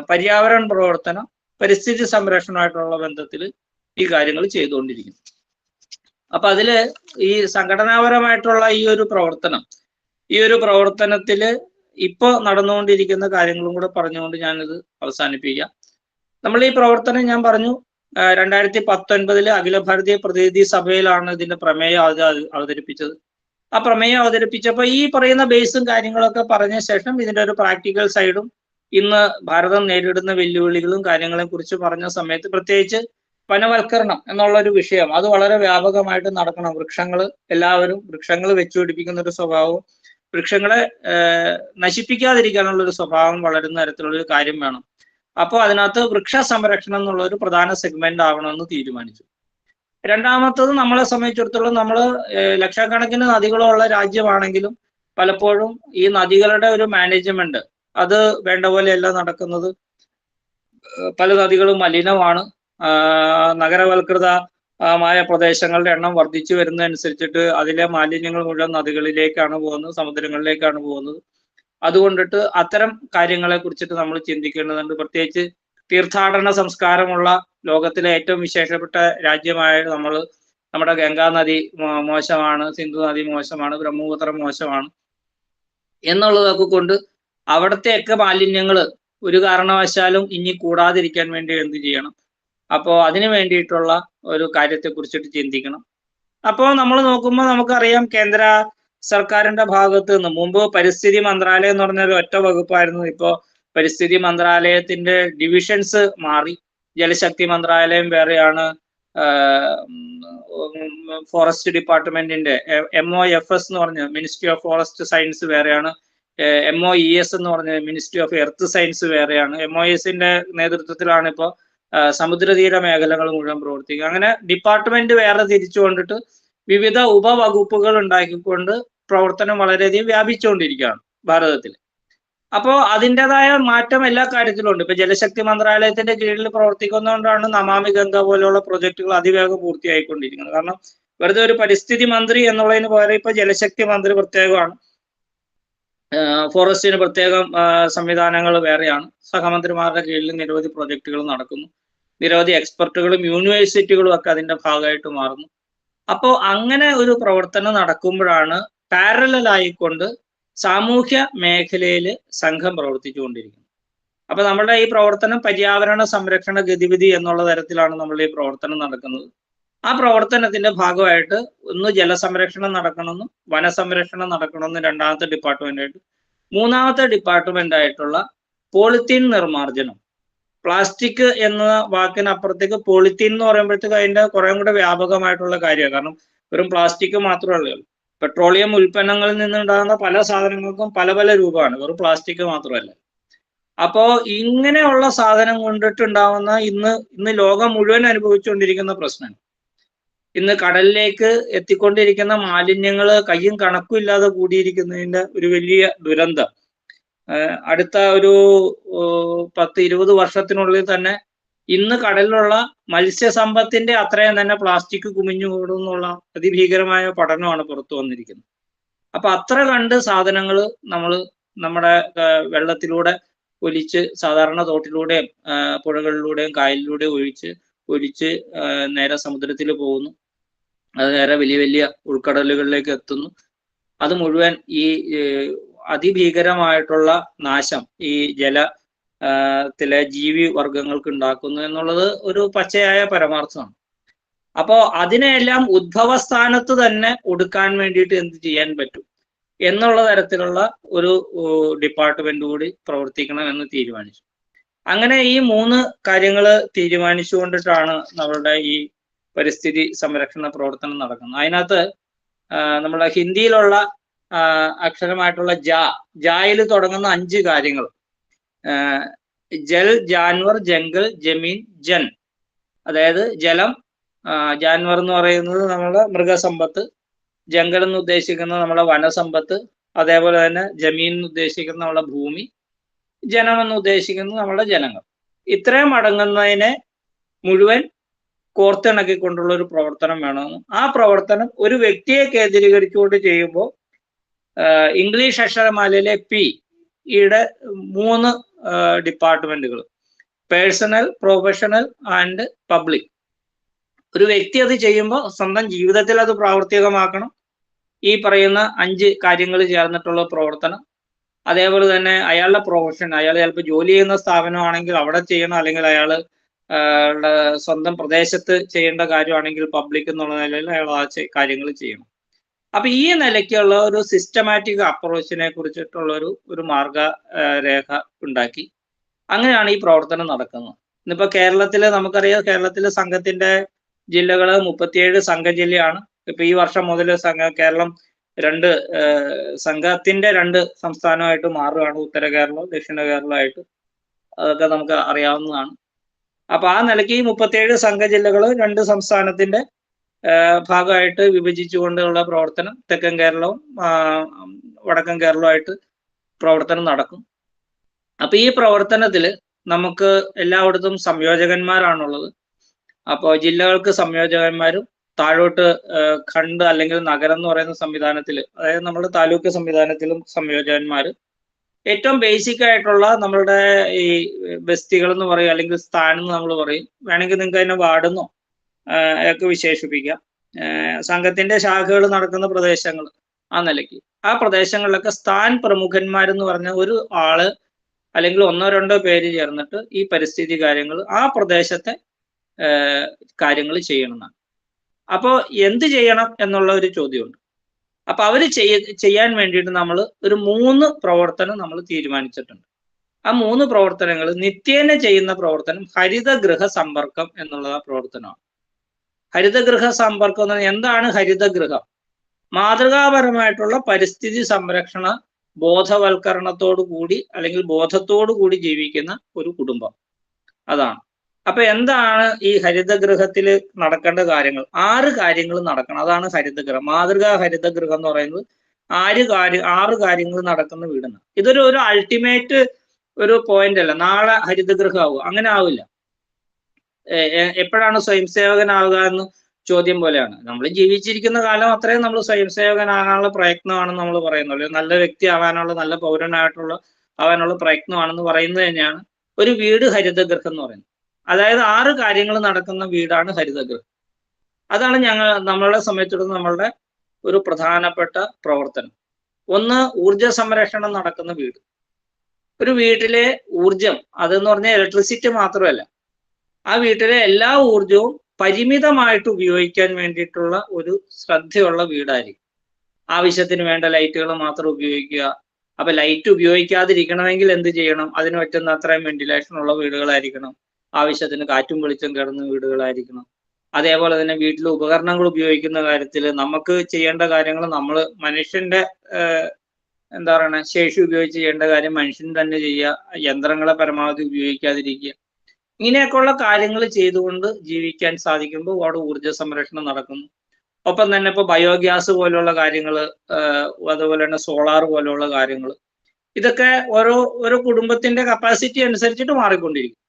പര്യാവരണ പ്രവർത്തനം, പരിസ്ഥിതി സംരക്ഷണമായിട്ടുള്ള ബന്ധത്തിൽ ഈ കാര്യങ്ങൾ ചെയ്തുകൊണ്ടിരിക്കുന്നു. അപ്പൊ അതില് ഈ സംഘടനാപരമായിട്ടുള്ള ഈ ഒരു പ്രവർത്തനത്തില് ഇപ്പൊ നടന്നുകൊണ്ടിരിക്കുന്ന കാര്യങ്ങളും കൂടെ പറഞ്ഞുകൊണ്ട് ഞാനിത് അവസാനിപ്പിക്കാം. നമ്മൾ ഈ പ്രവർത്തനം ഞാൻ പറഞ്ഞു 2019 അഖില ഭാരതീയ പ്രതിനിധി സഭയിലാണ് ഇതിന്റെ പ്രമേയം അവതരിപ്പിച്ചത്. ആ പ്രമേയം അവതരിപ്പിച്ചപ്പോൾ ഈ പറയുന്ന ബേസും കാര്യങ്ങളൊക്കെ പറഞ്ഞ ശേഷം ഇതിന്റെ ഒരു പ്രാക്ടിക്കൽ സൈഡും ഇന്ന് ഭാരതം നേരിടുന്ന വെല്ലുവിളികളും കാര്യങ്ങളെ കുറിച്ച് പറഞ്ഞ സമയത്ത്, പ്രത്യേകിച്ച് വനവൽക്കരണം എന്നുള്ള ഒരു വിഷയം അത് വളരെ വ്യാപകമായിട്ട് നടക്കണം. എല്ലാവരും വൃക്ഷങ്ങൾ വെച്ചുപിടിപ്പിക്കുന്ന ഒരു സ്വഭാവവും വൃക്ഷങ്ങളെ നശിപ്പിക്കാതിരിക്കാനുള്ള ഒരു സ്വഭാവം വളരുന്ന തരത്തിലുള്ള ഒരു കാര്യം വേണം. അപ്പോൾ അതിനകത്ത് വൃക്ഷ സംരക്ഷണം എന്നുള്ള ഒരു പ്രധാന സെഗ്മെന്റ് ആവണമെന്ന് തീരുമാനിച്ചു. രണ്ടാമത്തത്, നമ്മളെ സംബന്ധിച്ചിടത്തോളം നമ്മൾ ലക്ഷക്കണക്കിന് നദികളുള്ള രാജ്യമാണെങ്കിലും പലപ്പോഴും ഈ നദികളുടെ ഒരു മാനേജ്മെന്റ് അത് വേണ്ട പോലെയല്ല നടക്കുന്നത്. പല നദികളും മലിനമാണ്. നഗരവൽകൃതമായ പ്രദേശങ്ങളുടെ എണ്ണം വർദ്ധിച്ചു വരുന്നതനുസരിച്ചിട്ട് അതിലെ മാലിന്യങ്ങൾ മുഴുവൻ നദികളിലേക്കാണ് പോകുന്നത്, സമുദ്രങ്ങളിലേക്കാണ് പോകുന്നത്. അതുകൊണ്ടിട്ട് അത്തരം കാര്യങ്ങളെ കുറിച്ചിട്ട് നമ്മൾ ചിന്തിക്കേണ്ടതുണ്ട്. പ്രത്യേകിച്ച് തീർത്ഥാടന സംസ്കാരമുള്ള ലോകത്തിലെ ഏറ്റവും വിശേഷപ്പെട്ട രാജ്യമായ നമ്മുടെ ഗംഗാ നദി മോശമാണ്, സിന്ധു നദി മോശമാണ്, ബ്രഹ്മപുത്ര മോശമാണ് എന്നുള്ളതൊക്കെ കൊണ്ട് അവിടത്തെയൊക്കെ മാലിന്യങ്ങൾ ഒരു കാരണവശാലും ഇനി കൂടാതിരിക്കാൻ വേണ്ടി എന്ത് ചെയ്യണം? അപ്പോൾ അതിനു വേണ്ടിയിട്ടുള്ള ഒരു കാര്യത്തെ കുറിച്ചിട്ട് ചിന്തിക്കണം. അപ്പോൾ നമ്മൾ നോക്കുമ്പോൾ നമുക്കറിയാം, കേന്ദ്ര സർക്കാരിന്റെ ഭാഗത്ത് നിന്ന് മുമ്പ് പരിസ്ഥിതി മന്ത്രാലയം എന്ന് പറഞ്ഞ ഒരു ഒറ്റ വകുപ്പായിരുന്നു. ഇപ്പോൾ പരിസ്ഥിതി മന്ത്രാലയത്തിന്റെ ഡിവിഷൻസ് മാറി. ജലശക്തി മന്ത്രാലയം വേറെയാണ്, ഫോറസ്റ്റ് ഡിപ്പാർട്ട്മെന്റിന്റെ MOFS എന്ന് പറഞ്ഞ മിനിസ്ട്രി ഓഫ് ഫോറസ്റ്റ് സയൻസ് വേറെയാണ്, MOES എന്ന് പറഞ്ഞ മിനിസ്ട്രി ഓഫ് എർത്ത് സയൻസ് വേറെയാണ്. MOESന്റെ നേതൃത്വത്തിലാണ് ഇപ്പോൾ സമുദ്രതീര മേഖലകൾ മുഴുവൻ പ്രവർത്തിക്കുക. അങ്ങനെ ഡിപ്പാർട്ട്മെന്റ് വേറെ തിരിച്ചുകൊണ്ടിട്ട് വിവിധ ഉപവകുപ്പുകൾ ഉണ്ടാക്കിക്കൊണ്ട് പ്രവർത്തനം വളരെയധികം വ്യാപിച്ചുകൊണ്ടിരിക്കുകയാണ് ഭാരതത്തിൽ. അപ്പോൾ അതിൻ്റെതായ മാറ്റം എല്ലാ കാര്യത്തിലും ഉണ്ട്. ഇപ്പൊ ജലശക്തി മന്ത്രാലയത്തിന്റെ കീഴിൽ പ്രവർത്തിക്കുന്നതുകൊണ്ടാണ് നമാമി ഗംഗ പോലെയുള്ള പ്രൊജക്ടുകൾ അതിവേഗം പൂർത്തിയായിക്കൊണ്ടിരിക്കുന്നത്. കാരണം വെറുതെ ഒരു പരിസ്ഥിതി മന്ത്രി എന്നുള്ളതിന് പകരം ഇപ്പൊ ജലശക്തി മന്ത്രി പ്രത്യേകമാണ്, ഫോറസ്റ്റിന് പ്രത്യേകം സംവിധാനങ്ങൾ വേറെയാണ്, സഹമന്ത്രിമാരുടെ കീഴിൽ നിരവധി പ്രൊജക്ടുകൾ നടക്കുന്നു, നിരവധി എക്സ്പെർട്ടുകളും യൂണിവേഴ്സിറ്റികളും ഒക്കെ അതിന്റെ ഭാഗമായിട്ട് മാറുന്നു. അപ്പോൾ അങ്ങനെ ഒരു പ്രവർത്തനം നടക്കുമ്പോഴാണ് പാരലലായിക്കൊണ്ട് സാമൂഹ്യ മേഖലയിൽ സംഘം പ്രവർത്തിച്ചുകൊണ്ടിരിക്കുന്നത്. അപ്പൊ നമ്മുടെ ഈ പ്രവർത്തനം പര്യാവരണ സംരക്ഷണ ഗതിവിധി എന്നുള്ള തരത്തിലാണ് നമ്മളുടെ ഈ പ്രവർത്തനം നടക്കുന്നത്. ആ പ്രവർത്തനത്തിന്റെ ഭാഗമായിട്ട് ഒന്ന് ജലസംരക്ഷണം നടക്കണമെന്നും വനസംരക്ഷണം നടക്കണമെന്നും രണ്ടാമത്തെ ഡിപ്പാർട്ട്മെന്റായിട്ട്, മൂന്നാമത്തെ ഡിപ്പാർട്ട്മെന്റ് ആയിട്ടുള്ള പോളിത്തീൻ നിർമ്മാർജ്ജനം. പ്ലാസ്റ്റിക് എന്ന വാക്കിനപ്പുറത്തേക്ക് പോളിത്തീൻ എന്ന് പറയുമ്പോഴത്തേക്ക് അതിന്റെ കുറെ കൂടെ വ്യാപകമായിട്ടുള്ള കാര്യമാണ്. കാരണം വെറും പ്ലാസ്റ്റിക് മാത്രമല്ല, പെട്രോളിയം ഉൽപ്പന്നങ്ങളിൽ നിന്നുണ്ടാകുന്ന പല സാധനങ്ങൾക്കും പല പല രൂപമാണ്, വെറും പ്ലാസ്റ്റിക് മാത്രമല്ല. അപ്പോ ഇങ്ങനെയുള്ള സാധനം കൊണ്ടിട്ടുണ്ടാവുന്ന ഇന്ന് ലോകം മുഴുവൻ അനുഭവിച്ചുകൊണ്ടിരിക്കുന്ന പ്രശ്നം, ഇന്ന് കടലിലേക്ക് എത്തിക്കൊണ്ടിരിക്കുന്ന മാലിന്യങ്ങൾ കയ്യും കണക്കും ഇല്ലാതെ കൂടിയിരിക്കുന്നതിന്റെ ഒരു വലിയ ദുരന്തം അടുത്ത ഒരു 10-20 വർഷത്തിനുള്ളിൽ തന്നെ ഇന്ന് കടലിലുള്ള മത്സ്യസമ്പത്തിന്റെ അത്രയും തന്നെ പ്ലാസ്റ്റിക് കുമിഞ്ഞു കൂടുന്നുള്ള അതിഭീകരമായ പഠനമാണ് പുറത്തു വന്നിരിക്കുന്നത്. അപ്പൊ അത്ര കണ്ട് സാധനങ്ങൾ നമ്മുടെ വെള്ളത്തിലൂടെ ഒലിച്ച് സാധാരണ തോട്ടിലൂടെയും പുഴകളിലൂടെയും കായലിലൂടെയും ഒലിച്ച് നേരെ സമുദ്രത്തിൽ പോകുന്നു. അത് നേരെ വലിയ വലിയ ഉൾക്കടലുകളിലേക്ക് എത്തുന്നു. അത് മുഴുവൻ ഈ അതിഭീകരമായിട്ടുള്ള നാശം ഈ ജലത്തിലെ ജീവി വർഗങ്ങൾക്ക് ഉണ്ടാക്കുന്നു എന്നുള്ളത് ഒരു പച്ചയായ പരമാർത്ഥമാണ്. അപ്പോൾ അതിനെല്ലാം ഉദ്ഭവസ്ഥാനത്ത് തന്നെ ഒടുക്കാൻ വേണ്ടിയിട്ട് എന്ത് ചെയ്യാൻ പറ്റും എന്നുള്ള തരത്തിലുള്ള ഒരു ഡിപ്പാർട്ട്മെന്റ് കൂടി പ്രവർത്തിക്കണം എന്ന് തീരുമാനിച്ചു. അങ്ങനെ ഈ 3 കാര്യങ്ങൾ തീരുമാനിച്ചുകൊണ്ടിട്ടാണ് നമ്മളുടെ ഈ പരിസ്ഥിതി സംരക്ഷണ പ്രവർത്തനം നടക്കുന്നത്. അതിനകത്ത് നമ്മുടെ ഹിന്ദിയിലുള്ള അക്ഷരമായിട്ടുള്ള ജായിൽ തുടങ്ങുന്ന 5 കാര്യങ്ങൾ, ജൽ, ജാൻവർ, ജംഗൽ, ജമീൻ, ജൻ. അതായത് ജലം, ജാൻവർ എന്ന് പറയുന്നത് നമ്മുടെ മൃഗസമ്പത്ത്, ജംഗൽ എന്ന് ഉദ്ദേശിക്കുന്നത് നമ്മുടെ വനസമ്പത്ത്, അതേപോലെ തന്നെ ജമീൻ എന്ന് ഉദ്ദേശിക്കുന്നത് നമ്മുടെ ഭൂമി, ജനം എന്ന് ഉദ്ദേശിക്കുന്നത് നമ്മുടെ ജനങ്ങൾ. ഇത്രയും അടങ്ങുന്നതിനെ മുഴുവൻ കോർത്തിണക്കിക്കൊണ്ടുള്ള ഒരു പ്രവർത്തനം വേണമെന്നും ആ പ്രവർത്തനം ഒരു വ്യക്തിയെ കേന്ദ്രീകരിച്ചുകൊണ്ട് ചെയ്യുമ്പോൾ ഇംഗ്ലീഷ് അക്ഷരമാലയിലെ യുടെ 3 ഡിപ്പാർട്ട്മെന്റുകൾ, പേഴ്സണൽ, പ്രൊഫഷണൽ ആൻഡ് പബ്ലിക്. ഒരു വ്യക്തി അത് ചെയ്യുമ്പോൾ സ്വന്തം ജീവിതത്തിൽ അത് പ്രാവർത്തികമാക്കണം. ഈ പറയുന്ന 5 കാര്യങ്ങൾ ചേർന്നിട്ടുള്ള പ്രവർത്തനം. അതേപോലെ തന്നെ അയാളുടെ പ്രൊഫഷൻ, അയാൾ ചിലപ്പോൾ ജോലി ചെയ്യുന്ന സ്ഥാപനമാണെങ്കിൽ അവിടെ ചെയ്യണം, അല്ലെങ്കിൽ അയാൾ സ്വന്തം പ്രദേശത്ത് ചെയ്യേണ്ട കാര്യമാണെങ്കിൽ പബ്ലിക് എന്നുള്ള നിലയിൽ അയാൾ ആ കാര്യങ്ങൾ ചെയ്യണം. അപ്പൊ ഈ നിലയ്ക്കുള്ള ഒരു സിസ്റ്റമാറ്റിക് അപ്രോച്ചിനെ കുറിച്ചിട്ടുള്ള ഒരു മാർഗരേഖ ഉണ്ടാക്കി അങ്ങനെയാണ് ഈ പ്രവർത്തനം നടക്കുന്നത്. ഇന്നിപ്പോ കേരളത്തില് നമുക്കറിയാം, കേരളത്തിലെ സംഘത്തിന്റെ ജില്ലകള് 37 സംഘ ജില്ലയാണ്. ഇപ്പൊ ഈ വർഷം മുതൽ കേരളം സംഘത്തിന്റെ 2 സംസ്ഥാനമായിട്ട് മാറുകയാണ്, ഉത്തര കേരളവും ദക്ഷിണ കേരളമായിട്ട്. അതൊക്കെ നമുക്ക് അറിയാവുന്നതാണ്. അപ്പൊ ആ നിലയ്ക്ക് ഈ 37 സംഘ ജില്ലകൾ 2 സംസ്ഥാനത്തിന്റെ ഭാഗമായിട്ട് വിഭജിച്ചുകൊണ്ടുള്ള പ്രവർത്തനം തെക്കൻ കേരളവും വടക്കൻ കേരളവുമായിട്ട് പ്രവർത്തനം നടക്കും. അപ്പൊ ഈ പ്രവർത്തനത്തിൽ നമുക്ക് എല്ലായിടത്തും സംയോജകന്മാരാണുള്ളത്. അപ്പോൾ ജില്ലകൾക്ക് സംയോജകന്മാരും താഴോട്ട് ഖണ്ഡ് അല്ലെങ്കിൽ നഗരം എന്ന് പറയുന്ന സംവിധാനത്തിൽ, അതായത് നമ്മുടെ താലൂക്ക് സംവിധാനത്തിലും സംയോജകന്മാർ. ഏറ്റവും ബേസിക് ആയിട്ടുള്ള നമ്മളുടെ ഈ ബസ്തികൾ എന്ന് പറയും, അല്ലെങ്കിൽ സ്ഥാനം എന്ന് നമ്മൾ പറയും. വേണമെങ്കിൽ നിങ്ങൾക്ക് അതിനെ വാർഡെന്നോ ഒക്കെ വിശേഷിപ്പിക്കാം. സംഘത്തിന്റെ ശാഖകൾ നടക്കുന്ന പ്രദേശങ്ങൾ ആ നിലയ്ക്ക്. ആ പ്രദേശങ്ങളിലൊക്കെ സ്ഥാൻ പ്രമുഖന്മാരെന്ന് പറഞ്ഞ ഒരു ആള് അല്ലെങ്കിൽ ഒന്നോ രണ്ടോ പേര് ചേർന്നിട്ട് ഈ പരിസ്ഥിതി കാര്യങ്ങൾ ആ പ്രദേശത്തെ കാര്യങ്ങൾ ചെയ്യണമെന്നാണ്. അപ്പോൾ എന്ത് ചെയ്യണം എന്നുള്ള ഒരു ചോദ്യമുണ്ട്. അപ്പൊ അവര് ചെയ്യാൻ വേണ്ടിയിട്ട് നമ്മൾ ഒരു 3 പ്രവർത്തനം നമ്മൾ തീരുമാനിച്ചിട്ടുണ്ട്. ആ 3 പ്രവർത്തനങ്ങൾ നിത്യേന ചെയ്യുന്ന പ്രവർത്തനം ഹരിതഗൃഹ സമ്പർക്കം എന്നുള്ള പ്രവർത്തനമാണ്. ഹരിതഗൃഹ സമ്പർക്കം എന്ന് പറഞ്ഞാൽ എന്താണ് ഹരിതഗൃഹം? മാതൃകാപരമായിട്ടുള്ള പരിസ്ഥിതി സംരക്ഷണ ബോധവൽക്കരണത്തോടു കൂടി അല്ലെങ്കിൽ ബോധത്തോടു കൂടി ജീവിക്കുന്ന ഒരു കുടുംബം, അതാണ്. അപ്പൊ എന്താണ് ഈ ഹരിതഗൃഹത്തിൽ നടക്കേണ്ട കാര്യങ്ങൾ? 6 കാര്യങ്ങൾ നടക്കണം. അതാണ് ഹരിതഗൃഹം. മാതൃകാ ഹരിതഗൃഹം എന്ന് പറയുന്നത് 6 കാര്യങ്ങൾ നടക്കുന്ന വീടാണ്. ഇതൊരു അൾട്ടിമേറ്റ് ഒരു പോയിന്റ് അല്ല. നാളെ ഹരിതഗൃഹം ആവുക, അങ്ങനെ ആവില്ല. എപ്പോഴാണ് സ്വയം സേവകനാവുക എന്ന് ചോദ്യം പോലെയാണ്. നമ്മൾ ജീവിച്ചിരിക്കുന്ന കാലം അത്രയും നമ്മൾ സ്വയം സേവകനാകാനുള്ള പ്രയത്നമാണെന്ന് നമ്മൾ പറയുന്നുള്ളൂ. നല്ല വ്യക്തി ആവാനുള്ള, നല്ല ആവാനുള്ള പ്രയത്നമാണെന്ന് പറയുന്നത് തന്നെയാണ് ഒരു വീട് ഹരിതഗൃഹം എന്ന് പറയുന്നത്. അതായത് 6 കാര്യങ്ങൾ നടക്കുന്ന വീടാണ് ഹരിതഗൃഹം. അതാണ് നമ്മളെ സംബന്ധിച്ചിടത്തോളം നമ്മളുടെ ഒരു പ്രധാനപ്പെട്ട പ്രവർത്തനം. ഒന്ന്, ഊർജ സംരക്ഷണം നടക്കുന്ന വീട്. ഒരു വീട്ടിലെ ഊർജം അതെന്ന് പറഞ്ഞാൽ ഇലക്ട്രിസിറ്റി മാത്രമല്ല, ആ വീട്ടിലെ എല്ലാ ഊർജവും പരിമിതമായിട്ട് ഉപയോഗിക്കാൻ വേണ്ടിയിട്ടുള്ള ഒരു ശ്രദ്ധയുള്ള വീടായിരിക്കും. ആവശ്യത്തിന് വേണ്ട ലൈറ്റുകൾ മാത്രം ഉപയോഗിക്കുക. അപ്പൊ ലൈറ്റ് ഉപയോഗിക്കാതിരിക്കണമെങ്കിൽ എന്ത് ചെയ്യണം? അതിന് പറ്റുന്ന അത്രയും വെന്റിലേഷൻ ഉള്ള വീടുകളായിരിക്കണം. ആവശ്യത്തിന് കാറ്റും വെളിച്ചം കയറുന്ന വീടുകളായിരിക്കണം. അതേപോലെ തന്നെ വീട്ടിലെ ഉപകരണങ്ങൾ ഉപയോഗിക്കുന്ന കാര്യത്തിൽ നമുക്ക് ചെയ്യേണ്ട കാര്യങ്ങൾ നമ്മൾ മനുഷ്യന്റെ എന്താ പറയണ ശേഷി ഉപയോഗിച്ച് ചെയ്യേണ്ട കാര്യം മനുഷ്യൻ തന്നെ ചെയ്യുക. യന്ത്രങ്ങളെ പരമാവധി ഉപയോഗിക്കാതിരിക്കുക. ഇങ്ങനെയൊക്കെയുള്ള കാര്യങ്ങൾ ചെയ്തുകൊണ്ട് ജീവിക്കാൻ സാധിക്കുമ്പോൾ അവിടെ ഊർജ്ജ സംരക്ഷണം നടക്കുന്നു. ഒപ്പം തന്നെ ഇപ്പൊ ബയോഗ്യാസ് പോലുള്ള കാര്യങ്ങൾ, അതുപോലെ തന്നെ സോളാർ പോലുള്ള കാര്യങ്ങൾ, ഇതൊക്കെ ഓരോ കുടുംബത്തിന്റെ കപ്പാസിറ്റി അനുസരിച്ചിട്ട് മാറിക്കൊണ്ടിരിക്കും.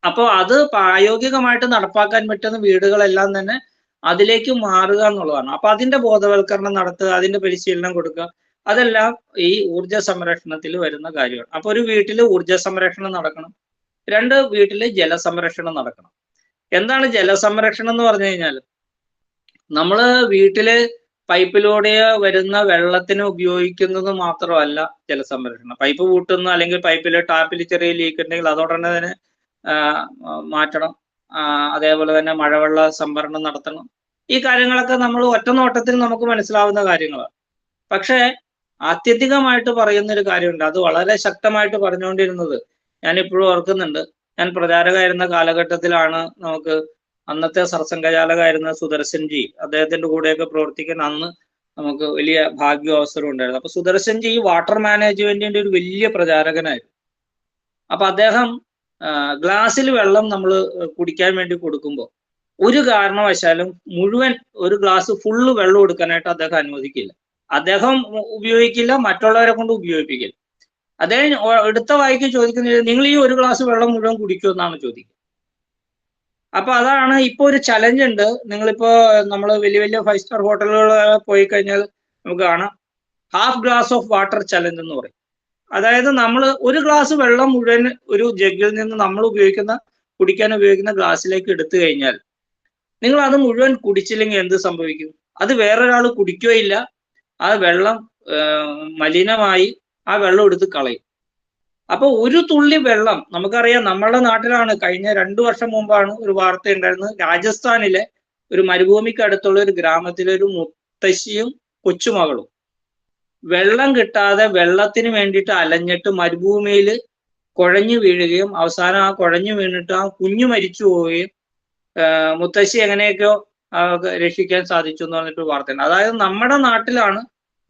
അപ്പോൾ അത് പ്രായോഗികമായിട്ട് നടപ്പാക്കാൻ പറ്റുന്ന വീടുകളെല്ലാം തന്നെ അതിലേക്ക് മാറുക എന്നുള്ളതാണ്. അപ്പൊ അതിന്റെ ബോധവൽക്കരണം നടത്തുക, അതിന്റെ പരിശീലനം കൊടുക്കുക, അതെല്ലാം ഈ ഊർജ സംരക്ഷണത്തിൽ വരുന്ന കാര്യമാണ്. അപ്പൊ ഒരു വീട്ടിൽ ഊർജ സംരക്ഷണം നടക്കണം. 2, വീട്ടില് ജലസംരക്ഷണം നടക്കണം. എന്താണ് ജലസംരക്ഷണം എന്ന് പറഞ്ഞു കഴിഞ്ഞാൽ, നമ്മള് വീട്ടില് പൈപ്പിലൂടെ വരുന്ന വെള്ളത്തിന് ഉപയോഗിക്കുന്നത് മാത്രമല്ല ജലസംരക്ഷണം. പൈപ്പ് പൂട്ടുന്ന അല്ലെങ്കിൽ പൈപ്പിലെ ടാപ്പിൽ ചെറിയ ലീക്ക് ഉണ്ടെങ്കിൽ അതോടനെ തന്നെ മാറ്റണം. അതേപോലെ തന്നെ മഴവെള്ള സംഭരണം നടത്തണം. ഈ കാര്യങ്ങളൊക്കെ നമ്മൾ ഒറ്റ നോട്ടത്തിൽ നമുക്ക് മനസ്സിലാവുന്ന കാര്യങ്ങളാണ്. പക്ഷേ ആത്യന്തികമായിട്ട് പറയുന്ന ഒരു കാര്യമുണ്ട്. അത് വളരെ ശക്തമായിട്ട് പറഞ്ഞുകൊണ്ടിരുന്നത് ഞാനിപ്പോഴും ഓർക്കുന്നുണ്ട്. ഞാൻ പ്രചാരകമായിരുന്ന കാലഘട്ടത്തിലാണ് നമുക്ക് അന്നത്തെ സർസംഘചാലകമായിരുന്ന സുദർശൻജി, അദ്ദേഹത്തിന്റെ കൂടെയൊക്കെ പ്രവർത്തിക്കാൻ അന്ന് നമുക്ക് വലിയ ഭാഗ്യ അവസരം ഉണ്ടായിരുന്നു. അപ്പൊ സുദർശൻജി വാട്ടർ മാനേജ്മെന്റിന്റെ ഒരു വലിയ പ്രചാരകനായിരുന്നു. അപ്പൊ അദ്ദേഹം ഗ്ലാസ്സിൽ വെള്ളം നമ്മൾ കുടിക്കാൻ വേണ്ടി കൊടുക്കുമ്പോൾ ഒരു കാരണവശാലും മുഴുവൻ ഒരു ഗ്ലാസ് ഫുള്ള് വെള്ളം എടുക്കാനായിട്ട് അദ്ദേഹം അനുവദിക്കില്ല. അദ്ദേഹം ഉപയോഗിക്കില്ല, മറ്റുള്ളവരെ കൊണ്ട് ഉപയോഗിപ്പിക്കില്ല. അദ്ദേഹം എടുത്ത വായിക്ക് ചോദിക്കുന്നത്, നിങ്ങൾ ഈ ഒരു ഗ്ലാസ് വെള്ളം മുഴുവൻ കുടിക്കുമെന്നാണ് ചോദിക്കുക. അപ്പൊ അതാണ് ഇപ്പൊ ഒരു ചലഞ്ച് ഉണ്ട്. നിങ്ങളിപ്പോ നമ്മൾ വലിയ വലിയ 5 സ്റ്റാർ ഹോട്ടലുകൾ പോയി കഴിഞ്ഞാൽ നമുക്ക് കാണാം half glass of water challenge എന്ന് പറയും. അതായത് നമ്മൾ ഒരു ഗ്ലാസ് വെള്ളം മുഴുവൻ ഒരു ജഗ്ഗിൽ നിന്ന് നമ്മൾ കുടിക്കാൻ ഉപയോഗിക്കുന്ന ഗ്ലാസ്സിലേക്ക് എടുത്തു കഴിഞ്ഞാൽ നിങ്ങൾ അത് മുഴുവൻ കുടിച്ചില്ലെങ്കിൽ എന്ത് സംഭവിക്കും? അത് വേറൊരാൾ കുടിക്കുകയില്ല. ആ വെള്ളം മലിനമായി ആ വെള്ളം എടുത്ത് കളയും. അപ്പൊ ഒരു തുള്ളി വെള്ളം, നമുക്കറിയാം നമ്മളുടെ നാട്ടിലാണ് കഴിഞ്ഞ 2 വർഷം മുമ്പാണ് ഒരു വാർത്ത ഉണ്ടായിരുന്നത്. രാജസ്ഥാനിലെ ഒരു മരുഭൂമിക്ക് അടുത്തുള്ള ഒരു ഗ്രാമത്തിലെ ഒരു മുത്തശ്ശിയും കൊച്ചുമകളും വെള്ളം കിട്ടാതെ വെള്ളത്തിന് വേണ്ടിയിട്ട് അലഞ്ഞിട്ട് മരുഭൂമിയിൽ കുഴഞ്ഞു വീഴുകയും അവസാനം ആ കുഴഞ്ഞു വീണിട്ട് ആ കുഞ്ഞു മരിച്ചു പോവുകയും മുത്തശ്ശി എങ്ങനെയൊക്കെയോ രക്ഷിക്കാൻ സാധിച്ചു എന്ന് പറഞ്ഞിട്ട് വാർത്തയുണ്ട്. അതായത് നമ്മുടെ നാട്ടിലാണ്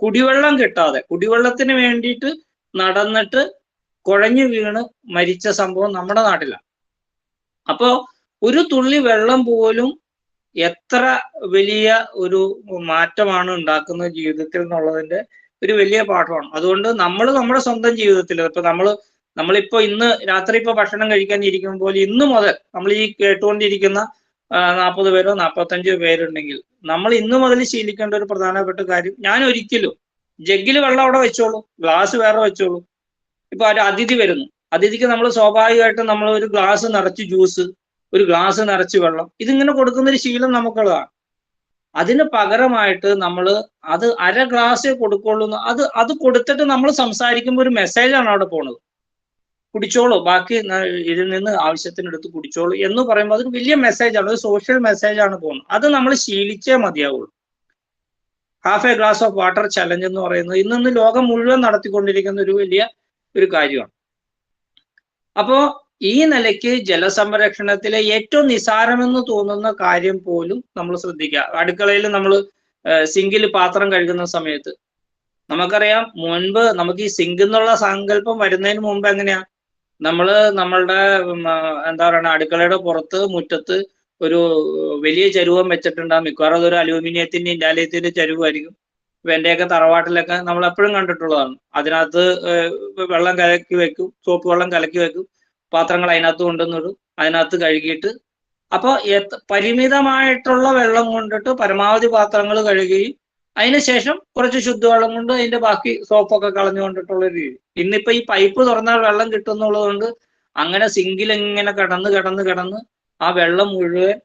കുടിവെള്ളം കിട്ടാതെ കുടിവെള്ളത്തിന് വേണ്ടിയിട്ട് നടന്നിട്ട് കുഴഞ്ഞു വീണ് മരിച്ച സംഭവം നമ്മുടെ നാട്ടിലാണ്. അപ്പോ ഒരു തുള്ളി വെള്ളം പോലും എത്ര വലിയ ഒരു മാറ്റമാണ് ഉണ്ടാക്കുന്നത് ജീവിതത്തിൽ എന്നുള്ളതിന്റെ ഒരു വലിയ പാഠമാണ്. അതുകൊണ്ട് നമ്മൾ നമ്മുടെ സ്വന്തം ജീവിതത്തിൽ ഇപ്പൊ നമ്മൾ നമ്മളിപ്പോ ഇന്ന് രാത്രി ഇപ്പൊ ഭക്ഷണം കഴിക്കാൻ ഇരിക്കുമ്പോൾ ഇന്ന് മുതൽ നമ്മൾ ഈ കേട്ടുകൊണ്ടിരിക്കുന്ന 40 പേരോ 45 പേരുണ്ടെങ്കിൽ നമ്മൾ ഇന്ന് മുതൽ ശീലിക്കേണ്ട ഒരു പ്രധാനപ്പെട്ട കാര്യം, ഞാൻ ഒരിക്കലും ജഗ്ഗിൽ വെള്ളം അവിടെ വെച്ചോളൂ, ഗ്ലാസ് വേറെ വെച്ചോളൂ. ഇപ്പൊ ഒരു അതിഥി വരുന്നു, അതിഥിക്ക് നമ്മൾ സ്വാഭാവികമായിട്ടും നമ്മൾ ഒരു ഗ്ലാസ് നിറച്ച് ജ്യൂസ്, ഒരു ഗ്ലാസ് നിറച്ച് വെള്ളം, ഇതിങ്ങനെ കൊടുക്കുന്ന ഒരു ശീലം നമുക്കുള്ളതാണ്. അതിന് പകരമായിട്ട് നമ്മൾ അത് അര ഗ്ലാസ്സേ കൊടുക്കുള്ളൂ. അത് കൊടുത്തിട്ട് നമ്മൾ സംസാരിക്കുമ്പോൾ ഒരു മെസ്സേജാണ് അവിടെ പോണത്. കുടിച്ചോളൂ, ബാക്കി ഇതിൽ നിന്ന് ആവശ്യത്തിനെടുത്ത് കുടിച്ചോളൂ എന്ന് പറയുമ്പോൾ അതൊരു വലിയ മെസ്സേജാണ്, ഒരു സോഷ്യൽ മെസ്സേജാണ് പോകുന്നത്. അത് നമ്മൾ ശീലിച്ചേ മതിയാവുള്ളൂ. Half a glass of water challenge എന്ന് പറയുന്നത് ഇന്ന് ലോകം മുഴുവൻ നടത്തിക്കൊണ്ടിരിക്കുന്ന ഒരു വലിയ ഒരു കാര്യമാണ്. അപ്പോ ഈ നിലയ്ക്ക് ജലസംരക്ഷണത്തിലെ ഏറ്റവും നിസാരമെന്ന് തോന്നുന്ന കാര്യം പോലും നമ്മൾ ശ്രദ്ധിക്കുക. അടുക്കളയിൽ നമ്മൾ സിങ്കിൽ പാത്രം കഴുകുന്ന സമയത്ത് നമുക്കറിയാം, മുൻപ് നമുക്ക് ഈ സിങ്ക് എന്നുള്ള സങ്കല്പം വരുന്നതിന് മുമ്പ് എങ്ങനെയാ, നമ്മളുടെ എന്താ പറയുക, അടുക്കളയുടെ പുറത്ത് മുറ്റത്ത് ഒരു വലിയ ചരുവം വെച്ചിട്ടുണ്ടാകും. മിക്കവാറും അതൊരു അലൂമിനിയത്തിന്റെ ഇൻഡാലിയത്തിന്റെ ചരുവായിരിക്കും. ഇപ്പൊ എന്റെയൊക്കെ തറവാട്ടിലൊക്കെ നമ്മൾ എപ്പോഴും കണ്ടിട്ടുള്ളതാണ്. അതിനകത്ത് വെള്ളം കലക്കി വെക്കും, സോപ്പ് വെള്ളം കലക്കി വെക്കും, പാത്രങ്ങൾ അതിനകത്ത് കൊണ്ടുവന്നിടും, അതിനകത്ത് കഴുകിയിട്ട് അപ്പൊ പരിമിതമായിട്ടുള്ള വെള്ളം കൊണ്ടിട്ട് പരമാവധി പാത്രങ്ങൾ കഴുകുകയും അതിനുശേഷം കുറച്ച് ശുദ്ധവെള്ളം കൊണ്ട് അതിന്റെ ബാക്കി സോപ്പൊക്കെ കളഞ്ഞുകൊണ്ടിട്ടുള്ള ഒരു രീതി. ഇന്നിപ്പോ ഈ പൈപ്പ് തുറന്നാൽ വെള്ളം കിട്ടുന്നുള്ളത് കൊണ്ട് അങ്ങനെ സിങ്കിൽ ഇങ്ങനെ കിടന്ന് ആ വെള്ളം മുഴുവൻ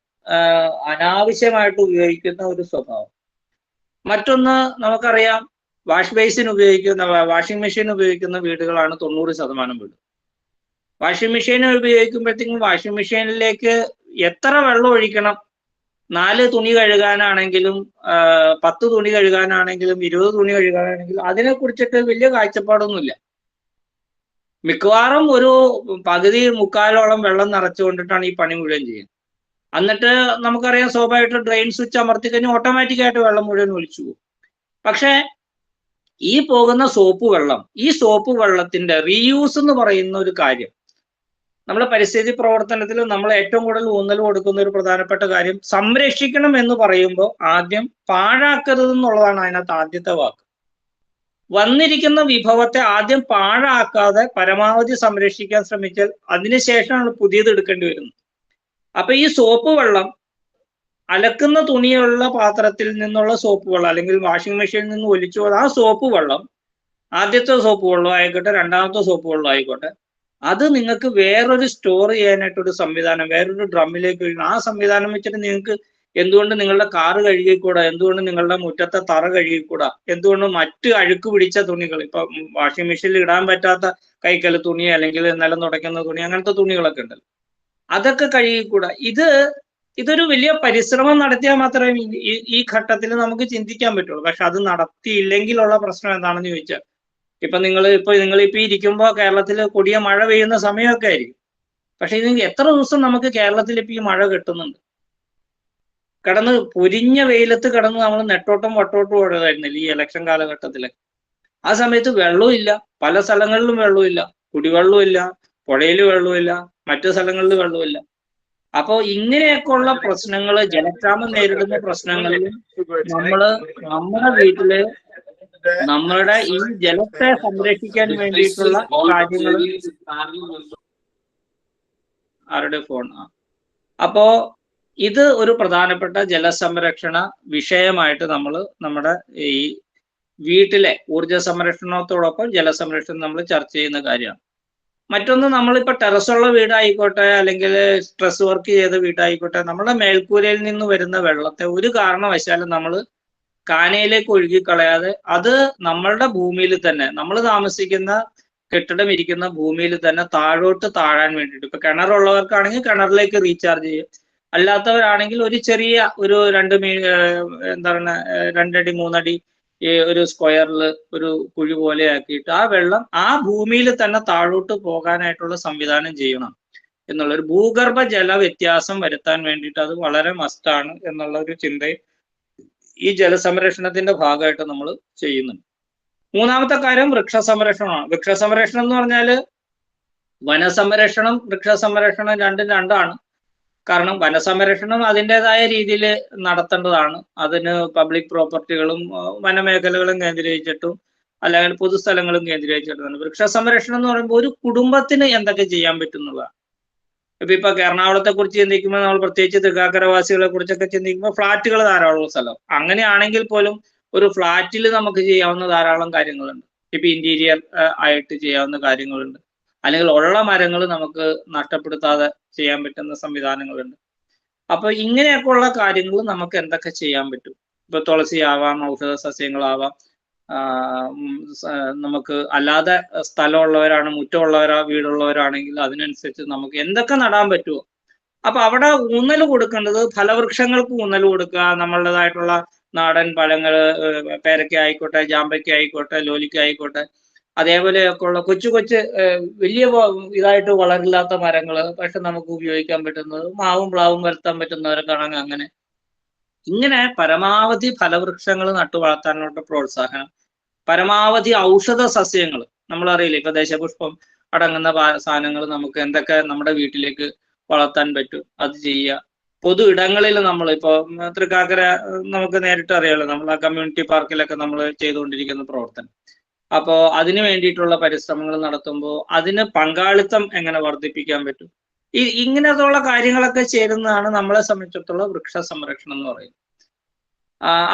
അനാവശ്യമായിട്ട് ഉപയോഗിക്കുന്ന ഒരു സ്വഭാവം. മറ്റൊന്ന് നമുക്കറിയാം, വാഷിംഗ് മെഷീൻ ഉപയോഗിക്കുന്ന വീടുകളാണ് 90% വീട്. വാഷിംഗ് മെഷീൻ ഉപയോഗിക്കുമ്പോഴത്തേക്കും വാഷിംഗ് മെഷീനിലേക്ക് എത്ര വെള്ളം ഒഴിക്കണം, 4 തുണി കഴുകാനാണെങ്കിലും 10 തുണി കഴുകാനാണെങ്കിലും 20 തുണി കഴുകാനാണെങ്കിലും അതിനെ കുറിച്ചിട്ട് വലിയ കാഴ്ചപ്പാടൊന്നുമില്ല. മിക്കവാറും ഒരു പകുതി മുക്കാലോളം വെള്ളം നിറച്ചുകൊണ്ടിട്ടാണ് ഈ പണി മുഴുവൻ ചെയ്യുന്നത്. എന്നിട്ട് നമുക്കറിയാം, സ്വാഭാവികമായിട്ട് ഡ്രെയിൻ സ്വിച്ച് അമർത്തി കഴിഞ്ഞാൽ ഓട്ടോമാറ്റിക്കായിട്ട് വെള്ളം മുഴുവൻ ഒലിച്ചു പോകും. പക്ഷേ ഈ പോകുന്ന സോപ്പ് വെള്ളം, ഈ സോപ്പ് വെള്ളത്തിന്റെ റീയൂസ് എന്ന് പറയുന്ന ഒരു കാര്യം, നമ്മുടെ പരിസ്ഥിതി പ്രവർത്തനത്തിൽ നമ്മൾ ഏറ്റവും കൂടുതൽ ഊന്നൽ കൊടുക്കുന്ന ഒരു പ്രധാനപ്പെട്ട കാര്യം, സംരക്ഷിക്കണം എന്ന് പറയുമ്പോൾ ആദ്യം പാഴാക്കരുത് എന്നുള്ളതാണ് അതിനകത്ത് ആദ്യത്തെ വാക്ക്. വന്നിരിക്കുന്ന വിഭവത്തെ ആദ്യം പാഴാക്കാതെ പരമാവധി സംരക്ഷിക്കാൻ ശ്രമിച്ചാൽ അതിനുശേഷമാണ് പുതിയത് എടുക്കേണ്ടി വരുന്നത്. അപ്പൊ ഈ സോപ്പ് വെള്ളം, അലക്കുന്ന തുണിയുള്ള പാത്രത്തിൽ നിന്നുള്ള സോപ്പ് വെള്ളം അല്ലെങ്കിൽ വാഷിംഗ് മെഷീനിൽ നിന്ന് ഒലിച്ചു പോയ ആ സോപ്പ് വെള്ളം, ആദ്യത്തെ സോപ്പ് വെള്ളം ആയിക്കോട്ടെ, രണ്ടാമത്തെ സോപ്പ് വെള്ളം ആയിക്കോട്ടെ, അത് നിങ്ങൾക്ക് വേറൊരു സ്റ്റോർ ചെയ്യാനായിട്ടൊരു സംവിധാനം, വേറൊരു ഡ്രമ്മിലേക്ക് ഒഴിക്കണം. ആ സംവിധാനം വെച്ചിട്ട് നിങ്ങൾക്ക് എന്തുകൊണ്ട് നിങ്ങളുടെ കാറ് കഴുകിക്കൂടാ, എന്തുകൊണ്ട് നിങ്ങളുടെ മുറ്റത്തെ തറ കഴുകിക്കൂടാ, എന്തുകൊണ്ട് മറ്റ് അഴുക്ക് പിടിച്ച തുണികൾ, ഇപ്പൊ വാഷിംഗ് മെഷീനിൽ ഇടാൻ പറ്റാത്ത കൈക്കല് തുണി അല്ലെങ്കിൽ നിലം തുടയ്ക്കുന്ന തുണി, അങ്ങനത്തെ തുണികളൊക്കെ ഉണ്ടല്ലോ, അതൊക്കെ കഴുകിക്കൂടാ. ഇതൊരു വലിയ പരിശ്രമം നടത്തിയാൽ മാത്രമേ ഈ ഘട്ടത്തിൽ നമുക്ക് ചിന്തിക്കാൻ പറ്റുള്ളൂ. പക്ഷെ അത് നടത്തിയില്ലെങ്കിലുള്ള പ്രശ്നം എന്താണെന്ന് ചോദിച്ചാൽ, നിങ്ങളിപ്പോ ഇരിക്കുമ്പോൾ കേരളത്തിൽ കൊടിയ മഴ പെയ്യുന്ന സമയമൊക്കെ ആയിരിക്കും. പക്ഷെ ഇത് എത്ര ദിവസം നമുക്ക് കേരളത്തിൽ ഇപ്പൊ ഈ മഴ കിട്ടുന്നുണ്ട്? കിടന്ന് പൊരിഞ്ഞ വെയിലത്ത് കിടന്ന് നമ്മൾ നെട്ടോട്ടം വട്ടോട്ടും ഓടുകയായിരുന്നില്ല ഈ ഇലക്ഷൻ കാലഘട്ടത്തില്. ആ സമയത്ത് വെള്ളവും ഇല്ല, പല സ്ഥലങ്ങളിലും വെള്ളമില്ല, കുടിവെള്ളവും ഇല്ല, പുഴയിൽ വെള്ളമില്ല, മറ്റു സ്ഥലങ്ങളിൽ വെള്ളമില്ല. അപ്പോ ഇങ്ങനെയൊക്കെയുള്ള പ്രശ്നങ്ങള്, ജലക്ഷാമം നേരിടുന്ന പ്രശ്നങ്ങളിൽ നമ്മുടെ വീട്ടില് നമ്മളുടെ ഈ ജലത്തെ സംരക്ഷിക്കാൻ വേണ്ടിയിട്ടുള്ള കാര്യങ്ങൾ, ആരുടെ ഫോൺ, അപ്പോ ഇത് ഒരു പ്രധാനപ്പെട്ട ജലസംരക്ഷണ വിഷയമായിട്ട് നമ്മൾ നമ്മുടെ ഈ വീട്ടിലെ ഊർജ സംരക്ഷണത്തോടൊപ്പം ജലസംരക്ഷണം നമ്മൾ ചർച്ച ചെയ്യുന്ന കാര്യമാണ്. മറ്റൊന്ന്, നമ്മളിപ്പോൾ ടെറസുള്ള വീടായിക്കോട്ടെ അല്ലെങ്കിൽ സ്ട്രെസ് വർക്ക് ചെയ്ത വീടായിക്കോട്ടെ, നമ്മുടെ മേൽക്കൂരയിൽ നിന്ന് വരുന്ന വെള്ളത്തെ ഒരു കാരണവശാലും നമ്മൾ കാനയിലേക്ക് ഒഴുകിക്കളയാതെ അത് നമ്മളുടെ ഭൂമിയിൽ തന്നെ, നമ്മൾ താമസിക്കുന്ന കെട്ടിടം ഇരിക്കുന്ന ഭൂമിയിൽ തന്നെ താഴോട്ട് താഴാൻ വേണ്ടിയിട്ട്, ഇപ്പൊ കിണറുള്ളവർക്കാണെങ്കിൽ കിണറിലേക്ക് റീചാർജ് ചെയ്യും, അല്ലാത്തവരാണെങ്കിൽ ഒരു ചെറിയ ഒരു 2 അടി 3 അടി ഒരു സ്ക്വയറിൽ ഒരു കുഴി പോലെ ആക്കിയിട്ട് ആ വെള്ളം ആ ഭൂമിയിൽ തന്നെ താഴോട്ട് പോകാനായിട്ടുള്ള സംവിധാനം ചെയ്യണം എന്നുള്ളൊരു ഭൂഗർഭ ജല വ്യത്യാസം വരുത്താൻ വേണ്ടിയിട്ട് അത് വളരെ മസ്റ്റാണ് എന്നുള്ള ഒരു ചിന്തയും ഈ ജലസംരക്ഷണത്തിന്റെ ഭാഗമായിട്ട് നമ്മൾ ചെയ്യുന്നുണ്ട്. മൂന്നാമത്തെ കാര്യം വൃക്ഷസംരക്ഷണമാണ്. വൃക്ഷസംരക്ഷണം എന്ന് പറഞ്ഞാൽ വനസംരക്ഷണം വൃക്ഷസംരക്ഷണം രണ്ടാണ്. കാരണം വനസംരക്ഷണം അതിൻ്റെതായ രീതിയിൽ നടത്തേണ്ടതാണ്. അതിന് പബ്ലിക് പ്രോപ്പർട്ടികളും വനമേഖലകളും കേന്ദ്രീകരിച്ചിട്ടും അല്ലെങ്കിൽ പൊതുസ്ഥലങ്ങളും കേന്ദ്രീകരിച്ചിട്ടാണ്. വൃക്ഷ സംരക്ഷണം എന്ന് പറയുമ്പോൾ ഒരു കുടുംബത്തിന് എന്തൊക്കെ ചെയ്യാൻ പറ്റുന്നതാണ്. ഇപ്പൊ എറണാകുളത്തെ കുറിച്ച് ചിന്തിക്കുമ്പോൾ നമ്മൾ പ്രത്യേകിച്ച് തൃക്കാക്കരവാസികളെ കുറിച്ചൊക്കെ ചിന്തിക്കുമ്പോൾ ഫ്ളാറ്റുകൾ ധാരാളം സ്ഥലം. അങ്ങനെയാണെങ്കിൽ പോലും ഒരു ഫ്ളാറ്റിൽ നമുക്ക് ചെയ്യാവുന്ന ധാരാളം കാര്യങ്ങളുണ്ട്. ഇപ്പൊ ഇന്റീരിയർ ആയിട്ട് ചെയ്യാവുന്ന കാര്യങ്ങളുണ്ട്. അല്ലെങ്കിൽ ഉള്ള മരങ്ങൾ നമുക്ക് നഷ്ടപ്പെടുത്താതെ ചെയ്യാൻ പറ്റുന്ന സംവിധാനങ്ങളുണ്ട്. അപ്പൊ ഇങ്ങനെയൊക്കെ ഉള്ള കാര്യങ്ങൾ നമുക്ക് എന്തൊക്കെ ചെയ്യാൻ പറ്റും? ഇപ്പൊ തുളസി ആവാം, ഔഷധ സസ്യങ്ങളാവാം, നമുക്ക് അല്ലാതെ സ്ഥലമുള്ളവരാണ്, മുറ്റമുള്ളവരാ, വീടുള്ളവരാണെങ്കിൽ അതിനനുസരിച്ച് നമുക്ക് എന്തൊക്കെ നടാൻ പറ്റുമോ. അപ്പൊ അവിടെ ഊന്നൽ കൊടുക്കേണ്ടത് ഫലവൃക്ഷങ്ങൾക്ക് ഊന്നൽ കൊടുക്കുക. നമ്മളുടേതായിട്ടുള്ള നാടൻ പഴങ്ങള്, പേരക്ക ആയിക്കോട്ടെ, ജാമ്പയ്ക്ക ആയിക്കോട്ടെ, ലോലിക്ക ആയിക്കോട്ടെ, അതേപോലെയൊക്കെ ഉള്ള കൊച്ചു കൊച്ചു വലിയ ഇതായിട്ട് വളരില്ലാത്ത മരങ്ങള്, പക്ഷെ നമുക്ക് ഉപയോഗിക്കാൻ പറ്റുന്നത് മാവും പ്ലാവും വരുത്താൻ പറ്റുന്നവരൊക്കെ ആണെങ്കിൽ അങ്ങനെ. ഇങ്ങനെ പരമാവധി ഫലവൃക്ഷങ്ങൾ നട്ടു വളർത്താനുള്ള പ്രോത്സാഹനം, പരമാവധി ഔഷധ സസ്യങ്ങൾ, നമ്മളറിയില്ലേ ഇപ്പൊ ദശപുഷ്പം അടങ്ങുന്ന സാധനങ്ങൾ നമുക്ക് എന്തൊക്കെ നമ്മുടെ വീട്ടിലേക്ക് വളർത്താൻ പറ്റും അത് ചെയ്യുക. പൊതു ഇടങ്ങളിൽ നമ്മളിപ്പോ തൃക്കാക്കര നമുക്ക് നേരിട്ട് അറിയാലോ, നമ്മൾ ആ കമ്മ്യൂണിറ്റി പാർക്കിലൊക്കെ നമ്മൾ ചെയ്തുകൊണ്ടിരിക്കുന്ന പ്രവർത്തനം. അപ്പോ അതിനു വേണ്ടിയിട്ടുള്ള പരിശ്രമങ്ങൾ നടത്തുമ്പോൾ അതിന് പങ്കാളിത്തം എങ്ങനെ വർദ്ധിപ്പിക്കാൻ പറ്റും, ഇങ്ങനത്തുള്ള കാര്യങ്ങളൊക്കെ ചേരുന്നതാണ് നമ്മളെ സംബന്ധിച്ചിടത്തോളം വൃക്ഷ സംരക്ഷണം എന്ന് പറയുന്നത്.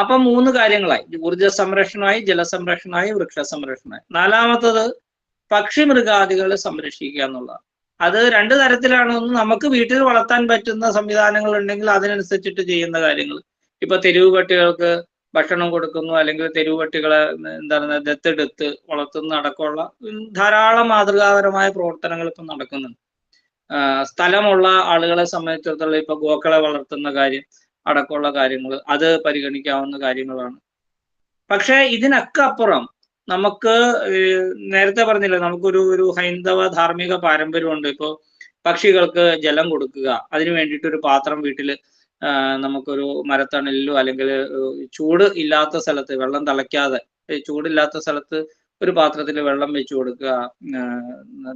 അപ്പൊ 3 കാര്യങ്ങളായി: ഊർജ സംരക്ഷണമായി, ജലസംരക്ഷണമായി, വൃക്ഷ സംരക്ഷണമായി. 4മത്തത് പക്ഷി മൃഗാദികളെ സംരക്ഷിക്കുക എന്നുള്ളതാണ്. അത് 2 തരത്തിലാണ്. ഒന്ന്, നമുക്ക് വീട്ടിൽ വളർത്താൻ പറ്റുന്ന സംവിധാനങ്ങൾ ഉണ്ടെങ്കിൽ അതിനനുസരിച്ചിട്ട് ചെയ്യുന്ന കാര്യങ്ങൾ. ഇപ്പൊ തെരുവ് പട്ടികൾക്ക് ഭക്ഷണം കൊടുക്കുന്നു, അല്ലെങ്കിൽ തെരുവ് പട്ടികളെ എന്താണ് ദത്തെടുത്ത് വളർത്തുന്ന അടക്കമുള്ള ധാരാളം മാതൃകാപരമായ പ്രവർത്തനങ്ങൾ ഇപ്പം നടക്കുന്നുണ്ട്. സ്ഥലമുള്ള ആളുകളെ സംബന്ധിച്ചിടത്തോളം ഇപ്പൊ ഗോക്കളെ വളർത്തുന്ന കാര്യം അടക്കമുള്ള കാര്യങ്ങൾ അത് പരിഗണിക്കാവുന്ന കാര്യങ്ങളാണ്. പക്ഷെ ഇതിനൊക്കെ അപ്പുറം നമുക്ക് നേരത്തെ പറഞ്ഞില്ല, നമുക്കൊരു ഹൈന്ദവ ധാർമ്മിക പാരമ്പര്യമുണ്ട്. ഇപ്പോൾ പക്ഷികൾക്ക് ജലം കൊടുക്കുക, അതിനു വേണ്ടിയിട്ട് ഒരു പാത്രം വീട്ടിൽ നമുക്കൊരു മരത്തണലിലോ അല്ലെങ്കിൽ ചൂട് ഇല്ലാത്ത സ്ഥലത്ത്, വെള്ളം തിളയ്ക്കാതെ ചൂടില്ലാത്ത സ്ഥലത്ത് ഒരു പാത്രത്തിൽ വെള്ളം വെച്ചു കൊടുക്കുക,